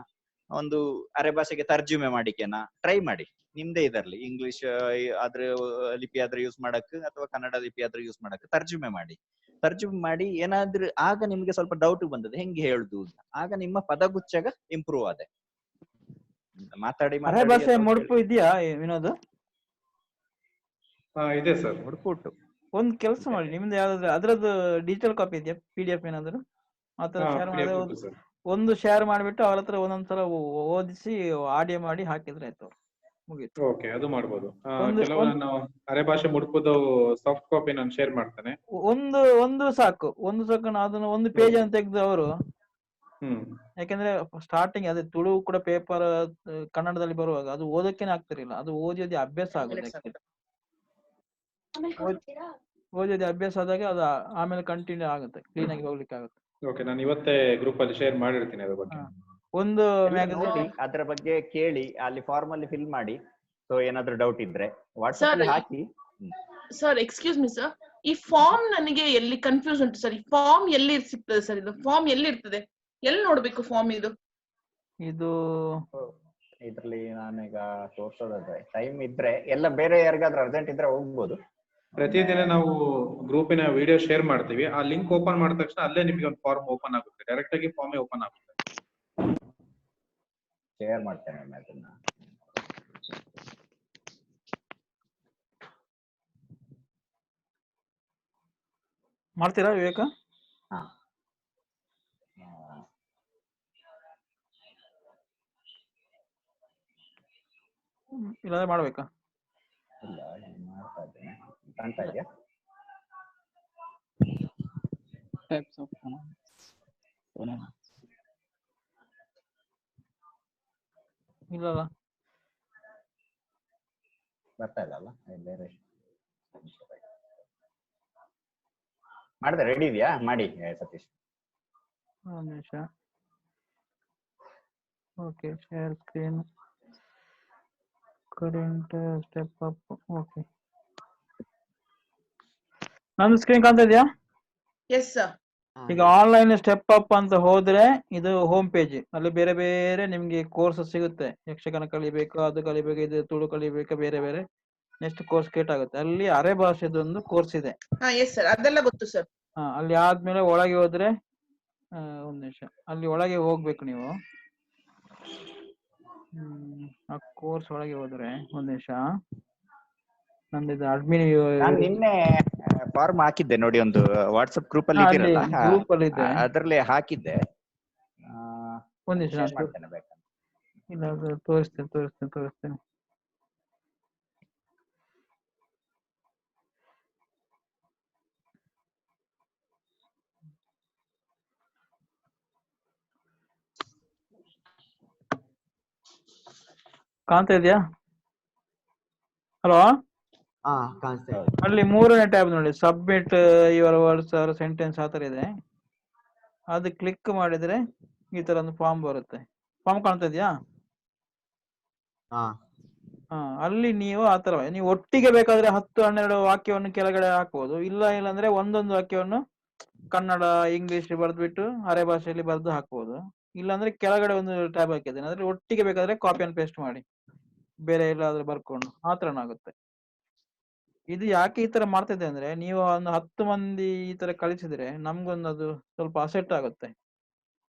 ಒಂದು ಅರೆಭಾಷೆಗೆ ತರ್ಜುಮೆ ಮಾಡಿಕೆನ ಟ್ರೈ ಮಾಡಿ. ನಿಮ್ದೇ ಇದರ್ಲಿ ಇಂಗ್ಲಿಷ್ ಆದ್ರ ಲಿಪಿ ಆದ್ರೆ ಯೂಸ್ ಮಾಡಕ್ ಅಥವಾ ಕನ್ನಡ ಲಿಪಿ ಆದ್ರೆ ಯೂಸ್ ಮಾಡಕ್ ತರ್ಜುಮೆ ಮಾಡಿ ಏನಾದ್ರೂ ಆಗ ನಿಮ್ಗೆ ಸ್ವಲ್ಪ ಡೌಟ್ ಬಂದದ್ದು ಹೆಂಗೆ ಹೇಳುದು ಅಂತ. ಆಗ ನಿಮ್ಮ ಪದಗುಚ್ಛಗ ಇಂಪ್ರೂವ್ ಆದೆ. ಮಾತಾಡಿ ಅರೆಭಾಷೆ ಮುಡುಪು ಇದೆಯಾ ವಿನೋದ್? ಇದೆ ಸರ್. ಮುಡುಪುಟ್ಟು ಒಂದ್ ಕೆಲಸ ಮಾಡಿ, ನಿಮ್ದು ಯಾವ್ದಾದ್ರು ಅದ್ರದ್ದು ಡಿಜಿಟಲ್ ಕಾಪಿ ಇದೆಯಾ, PDF ಏನಾದ್ರು ಆತರ ಶೇರ್ ಮಾಡಿದ್ರೆ ಒಂದು ಶೇರ್ ಮಾಡ್ಬಿಟ್ಟು ಅವ್ರ ಹತ್ರ ಒಂದೊಂದ್ಸಲ ಓದಿಸಿ ಆಡಿಯೋ ಮಾಡಿ ಹಾಕಿದ್ರೆ ಆಯ್ತು, ಮುಗೀತು. ಓಕೆ, ಅದು ಮಾಡ್ಬೋದು. ಕೆಲವು ನಾನು ಅರೆಭಾಷೆ ಮುಡುಪುದು ಸಾಫ್ಟ್ ಕಾಪಿ ನಾನು ಶೇರ್ ಮಾಡ್ತೇನೆ. ಒಂದು ಸಾಕು ಅದನ್ನ ಒಂದು ಪೇಜ್ ಅಂತ ತೆಗೆದು ಅವರು, ಯಾಕಂದ್ರೆ ಸ್ಟಾರ್ಟಿಂಗ್ ಅದೇ ತುಳು ಕೂಡ ಪೇಪರ್ ಕನ್ನಡದಲ್ಲಿ ಬರುವಾಗ ಅದು ಓದಕ್ಕೇನೆ ಆಗ್ತಿರ್ಲಿಲ್ಲ. ಅದು ಓದಿ ಅಭ್ಯಾಸ ಆಗುತ್ತೆ. ಓದಿ ಅಭ್ಯಾಸ ಆದಾಗ ಅದು ಆಮೇಲೆ ಕಂಟಿನ್ಯೂ ಆಗುತ್ತೆ, ಕ್ಲೀನ್ ಆಗಿ ಹೋಗ್ಲಿಕ್ಕೆ ಆಗುತ್ತೆ. ಓಕೆ, ನಾನು ಇವತ್ತೇ ಗ್ರೂಪ್ ಅಲ್ಲಿ ಶೇರ್ ಮಾಡಿರ್ತೀನಿ ಅದ್ರ ಬಗ್ಗೆ. ಒಂದು ನೋಡಿ ಅದ್ರ ಬಗ್ಗೆ ಕೇಳಿ, ಅಲ್ಲಿ ಫಾರ್ಮ್ ಅಲ್ಲಿ ಫಿಲ್ ಮಾಡಿ. ಸೊ ಏನಾದ್ರೂ ಡೌಟ್ ಇದ್ರೆ ವಾಟ್ಸ್ಆಪ್ ಅಲ್ಲಿ ಹಾಕಿ. ಸರ್ ಎಕ್ಸ್ಕ್ಯೂಸ್ ಮಿ ಸರ್, ಈ ಫಾರ್ಮ್ ನನಗೆ ಎಲ್ಲಿ ಕನ್ಫ್ಯೂಸ್ ಉಂಟು ಸರ್. ಈ ಫಾರ್ಮ್ ಎಲ್ಲಿ ಸಿಗ್ತದೆ ಸರ್? ಇದು ಫಾರ್ಮ್ ಎಲ್ಲಿ ಇರ್ತದೆ? ಎಲ್ಲಿ ನೋಡ್ಬೇಕು ಫಾರ್ಮ್? ಇದು ಇದ್ರಲ್ಲಿ ನಾನೀಗ ತೋರ್ಸೋದಾದ್ರೆ ಟೈಮ್ ಇದ್ರೆ ಎಲ್ಲ ಬೇರೆ ಯಾರಿಗಾದ್ರೂ ಅರ್ಜೆಂಟ್ ಇದ್ರೆ ಹೋಗ್ಬೋದು. ಪ್ರತಿದಿನ ನಾವು ಗ್ರೂಪಿನ ವಿಡಿಯೋ ಶೇರ್ ಮಾಡ್ತೀವಿ. ಆ ಲಿಂಕ್ ಓಪನ್ ಮಾಡಿದ ತಕ್ಷಣ ಅಲ್ಲೇ ನಿಮಗೆ ಒಂದು ಫಾರ್ಮ್ ಓಪನ್ ಆಗುತ್ತೆ. ಡೈರೆಕ್ಟ್ ಆಗಿ ಫಾರ್ಮ್ ಓಪನ್ ಆಗುತ್ತೆ. ಶೇರ್ ಮಾಡ್ತೇನೆ ಅದನ್ನ. ಮಾಡ್ತೀರಾ ವಿವೇಕ? ಇಲ್ಲ ಮಾಡ್ಬೇಕಾ? ಇಲ್ಲ, ಮಾಡ್ತಾ ಇದ್ದೇನೆ. ಕಾಣ್ತಾ ಇದೆಯಾ? ಇಲ್ಲಲ್ಲ, ಬರ್ತಾ ಇಲ್ಲ ಅಲ್ಲ? ಬೇರೆ ಮಾಡಿದೆ. ರೆಡಿ ಇದೆಯಾ? ಮಾಡಿ ಸತೀಶ್. ಒಂದು ನಿಮಿಷ. Okay, share screen, current step up. Okay, ನಂದು ಸ್ಕ್ರೀನ್ ಕಾಣ್ತಾ ಇದೆಯಾ? Yes sir. ಈಗ ಆನ್ಲೈನ್ ಸ್ಟೆಪ್ ಅಪ್ ಅಂತ ಹೋದ್ರೆ ಇದು ಹೋಮ್ ಪೇಜ್. ಅಲ್ಲಿ ಬೇರೆ ಬೇರೆ ನಿಮ್ಗೆ ಕೋರ್ಸ್ ಸಿಗುತ್ತೆ. ಯಕ್ಷಗಾನ ಕಲಿಬೇಕು, ಅದು ಕಲಿಬೇಕು, ಇದು ತುಳು ಕಲಿಬೇಕು, ಬೇರೆ ಬೇರೆ ನೆಕ್ಸ್ಟ್ ಕೋರ್ಸ್ ಕ್ರಿಯೇಟ್ ಆಗುತ್ತೆ. ಅಲ್ಲಿ ಅರೆ ಭಾಷೆದೊಂದು ಕೋರ್ಸ್ ಇದೆ. ಅದೆಲ್ಲ ಗೊತ್ತು ಸರ್. ಅಲ್ಲಿ ಆದ್ಮೇಲೆ ಒಳಗೆ ಹೋದ್ರೆ ಒಂದ್ ನಿಮಿಷ, ಅಲ್ಲಿ ಒಳಗೆ ಹೋಗ್ಬೇಕು ನೀವು. ಆ ಕೋರ್ಸ್ ಒಳಗೆ ಹೋದ್ರೆ ಒಂದ್ ನಿಮಿಷ, ನಂದಿದು ಅಡ್ಮಿನ್ ನಿನ್ನೆ ಫಾರ್ಮ್ ಹಾಕಿದ್ದೆ ನೋಡಿ, ಒಂದು ವಾಟ್ಸ್ಆಪ್ ಗ್ರೂಪ್ ಅಲ್ಲಿ ಇದ್ದೀರಲ್ಲ, ಗ್ರೂಪ್ ಅಲ್ಲಿ ಇದೆ, ಅದರಲ್ಲಿ ಹಾಕಿದ್ದೆ. ಒಂದ್ ನಿಮಿಷ ಇಲ್ಲ, ತೋರಿಸ್ತೇನೆ. ಕಾಣ್ತಾ ಇದೆಯಾ? ಹಲೋ, ಅಲ್ಲಿ 3ನೇ ಟ್ಯಾಬ್ ನೋಡಿ, submit your words or sentence ಆತರ ಇದೆ. ಅದು ಕ್ಲಿಕ್ ಮಾಡಿದ್ರೆ ಈ ತರ ಒಂದು ಫಾರ್ಮ್ ಬರುತ್ತೆ. ಫಾರ್ಮ್ ಕಾಣ್ತಾ ಇದೆಯಾ? ಅಲ್ಲಿ ನೀವು ಆತರ ನೀವು ಒಟ್ಟಿಗೆ ಬೇಕಾದ್ರೆ 10-12 ವಾಕ್ಯವನ್ನು ಕೆಳಗಡೆ ಹಾಕಬಹುದು. ಇಲ್ಲ ಅಂದ್ರೆ ಒಂದೊಂದು ವಾಕ್ಯವನ್ನು ಕನ್ನಡ ಇಂಗ್ಲಿಷ್ ಬರೆದ್ಬಿಟ್ಟು ಅರೆ ಭಾಷೆಯಲ್ಲಿ ಬರೆದು ಹಾಕಬಹುದು. ಇಲ್ಲಾಂದ್ರೆ ಕೆಳಗಡೆ ಒಂದು ಟ್ಯಾಬ್ ಹಾಕಿದ್ದೇನೆ, ಅಂದ್ರೆ ಒಟ್ಟಿಗೆ ಬೇಕಾದ್ರೆ ಕಾಪಿ ಅಂಡ್ ಪೇಸ್ಟ್ ಮಾಡಿ ಬೇರೆ ಎಲ್ಲಾದ್ರೂ ಬರ್ಕೊಂಡು ಆ ತರನಾಗುತ್ತೆ. ಇದು ಯಾಕೆ ಈ ತರ ಮಾಡ್ತಿದ್ದೆ ಅಂದ್ರೆ, ನೀವು ಒಂದು 10 ಮಂದಿ ಈ ತರ ಕಳಿಸಿದ್ರೆ ನಮ್ಗೊಂದು ಅದು ಸ್ವಲ್ಪ ಅಸೆಟ್ ಆಗುತ್ತೆ.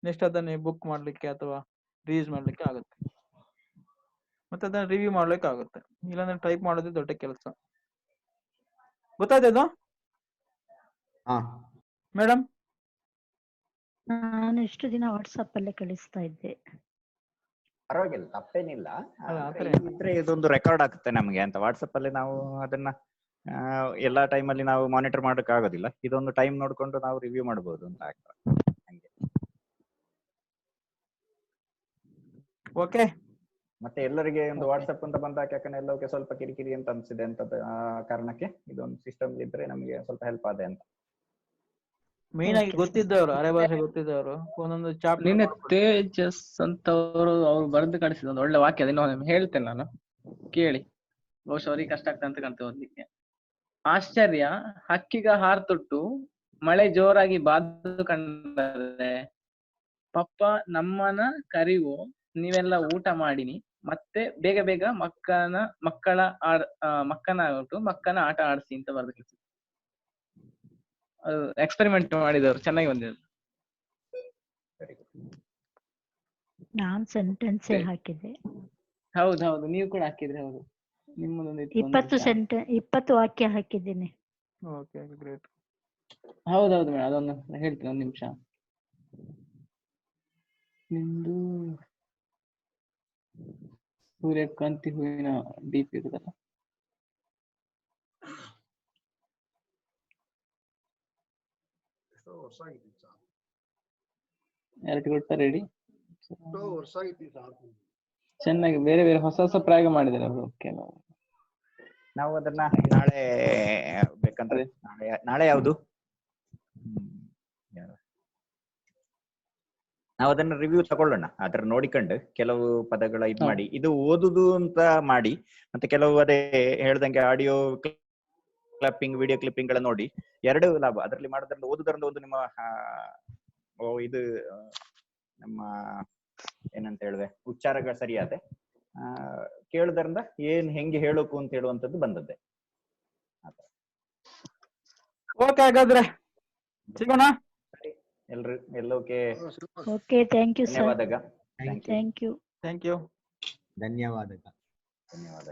ನೆಕ್ಸ್ಟ್ ಅದನ್ನ ಬುಕ್ ಮಾಡ್ಲಿಕ್ಕೆ ಅಥವಾ ರಿಲೀಸ್ ಮಾಡ್ಲಿಕ್ಕೆ ಆಗುತ್ತೆ, ಮತ್ತೆ ಅದನ್ನ ರಿವ್ಯೂ ಮಾಡ್ಲಿಕ್ಕೆ ಆಗುತ್ತೆ. ಇಲ್ಲಾಂದ್ರೆ ಟೈಪ್ ಮಾಡೋದು ದೊಡ್ಡ ಕೆಲಸ. ಗೊತ್ತಾಯ್ತು ಮೇಡಮ್? ನಾನು ಇಷ್ಟು ದಿನ ವಾಟ್ಸಪ್ ಅಲ್ಲೇ ಕಳಿಸ್ತಾ ಇದ್ದೆ. ಪರವಾಗಿಲ್ಲ, ತಪ್ಪೇನಿಲ್ಲ. ಅಲ್ಲ, ಆದ್ರೆ ಆತರ ಇದ್ರೆ ಇದೊಂದು ರೆಕಾರ್ಡ್ ಆಗುತ್ತೆ ನಮಗೆ ಅಂತ. ವಾಟ್ಸಪ್ ಅಲ್ಲಿ ನಾವು ಅದನ್ನ ಎಲ್ಲಾ ಟೈಮಲ್ಲಿ ನಾವು ಮಾನಿಟರ್ ಮಾಡಕ್ ಆಗೋದಿಲ್ಲ. ಇದೊಂದು ಟೈಮ್ ನೋಡ್ಕೊಂಡು ನಾವು ರಿವ್ಯೂ ಮಾಡಬಹುದು ಅಂತ ಆಗ್ತದೆ. ಹಂಗೆ ಓಕೆ. ಮತ್ತೆ ಎಲ್ಲರಿಗೆ ಒಂದು ವಾಟ್ಸಪ್ ಅಂತ ಬಂದಾಗ ಯಾಕಂದ್ರೆ ಎಲ್ಲಕ್ಕೆ ಸ್ವಲ್ಪ ಕಿರಿಕಿರಿ ಅಂತ ಅನ್ಸಿದೆ ಅಂತ ಕಾರಣಕ್ಕೆ ಇದೊಂದು ಸಿಸ್ಟಮ್ ಇದ್ರೆ ನಮಗೆ ಸ್ವಲ್ಪ ಹೆಲ್ಪ್ ಆದೆ ಅಂತ. ಮೇನ್ ಆಗಿ ಗೊತ್ತಿದ್ದವರು, ಅರೆ ಭಾಷೆ ಗೊತ್ತಿದ್ದವರು ಒಂದೊಂದು ಚಾಪ್ಟರ್ ನಿನ್ನೆ ತೇಜಸ್ ಅಂತವ್ರು ಅವ್ರು ಬರೆದು ಕಳಿಸಿದ ಒಂದು ಒಳ್ಳೆ ವಾಕ್ಯ, ಅದನ್ನ ಹೇಳ್ತೇನೆ ನಾನು, ಕೇಳಿ. ಬಹುಶಃ ಅವ್ರಿಗೆ ಕಷ್ಟ ಆಗ್ತದೆ ಅಂತ ಕಾಣ್ತದೆ ಓದ್ಲಿಕ್ಕೆ. ಆಶ್ಚರ್ಯ, ಹಕ್ಕಿಗ ಹಾರ್ತೊಟ್ಟು ಮಳೆ ಜೋರಾಗಿ ಬಾದು ಕಂಡರೆ, ಪಪ್ಪ ನಮ್ಮನ ಕರಿವು ನೀವೆಲ್ಲ ಊಟ ಮಾಡಿನಿ, ಮತ್ತೆ ಬೇಗ ಬೇಗ ಮಕ್ಕನ ಆಟ ಆಡಿಸಿ ಅಂತ ಬರೆದು ಕಳಿಸಿ. ಅದು ಎಕ್ಸ್ಪೆರಿಮೆಂಟ್ ಮಾಡಿದವರು, ಚೆನ್ನಾಗಿ ಬಂದಿದೆ. ನಾನ್ ಸೆಂಟೆನ್ಸ್ ಹಾಕಿದೆ. ಹೌದು, ನೀವು ಕೂಡ ಹಾಕಿದ್ರಿ. ಹೌದು, ನಿಮ್ಮದೊಂದು 20 ವಾಕ್ಯ ಹಾಕಿದ್ದೀನಿ. Okay, great. ಹೌದೌದು ಮೇಡಮ್, ಅದೊಂದು ಹೇಳ್ತೀನಿ, ಒಂದು ನಿಮಿಷ. ನಿಮ್ದು ಸೂರ್ಯಕಾಂತಿ ಹೂವಿನ ಡೀಪ್ ಇರುದಲ್ಲ, ಎರಡು ಕೊಟ್ಟ ರೆಡಿ. ಚೆನ್ನಾಗಿ ಬೇರೆ ಬೇರೆ ಹೊಸ ಹೊಸ ಪ್ರಯೋಗ ಮಾಡಿದ್ದಾರೆ ಅವರು ಕೆಲವು. ನಾವು ಅದನ್ನ ನಾಳೆ ಬೇಕಂದ್ರೆ ನಾಳೆ ಯಾವುದು ನಾವು ಅದನ್ನ ರಿವ್ಯೂ ತಗೊಳ್ಳೋಣ. ಅದ್ರ ನೋಡಿಕೊಂಡು ಕೆಲವು ಪದಗಳ ಇದ್ ಮಾಡಿ, ಇದು ಓದುದು ಅಂತ ಮಾಡಿ, ಮತ್ತೆ ಕೆಲವು ಅದೇ ಹೇಳ್ದಂಗೆ ಆಡಿಯೋ ಕ್ಲಿಪ್ಪಿಂಗ್, ವಿಡಿಯೋ ಕ್ಲಿಪ್ಪಿಂಗ್ ಗಳ ನೋಡಿ ಎರಡು ಲಾಭ. ಅದರಲ್ಲಿ ಮಾಡೋದ್ರಿಂದ ಓದುದರಿಂದ ಒಂದು ನಿಮ್ಮ ಇದು ನಮ್ಮ ಏನಂತ ಹೇಳಿದೆ ಉಚ್ಚಾರಗಳು ಸರಿಯಾದೆ, ಕೇಳುದರಿಂದ ಏನ್ ಹೆಂಗೆ ಹೇಳೋಕು ಅಂತ ಹೇಳುವಂತದ್ದು ಬಂದದ್ದೆ. ಓಕೆ, ಹಾಗಾದ್ರೆ ಸಿಗೋಣ ಎಲ್ರು. ಎಲ್ಲೋಕೆ ಓಕೆ, ಥ್ಯಾಂಕ್ ಯು ಸರ್. ಧನ್ಯವಾದ. Thank you. ಧನ್ಯವಾದ. ಧನ್ಯವಾದ.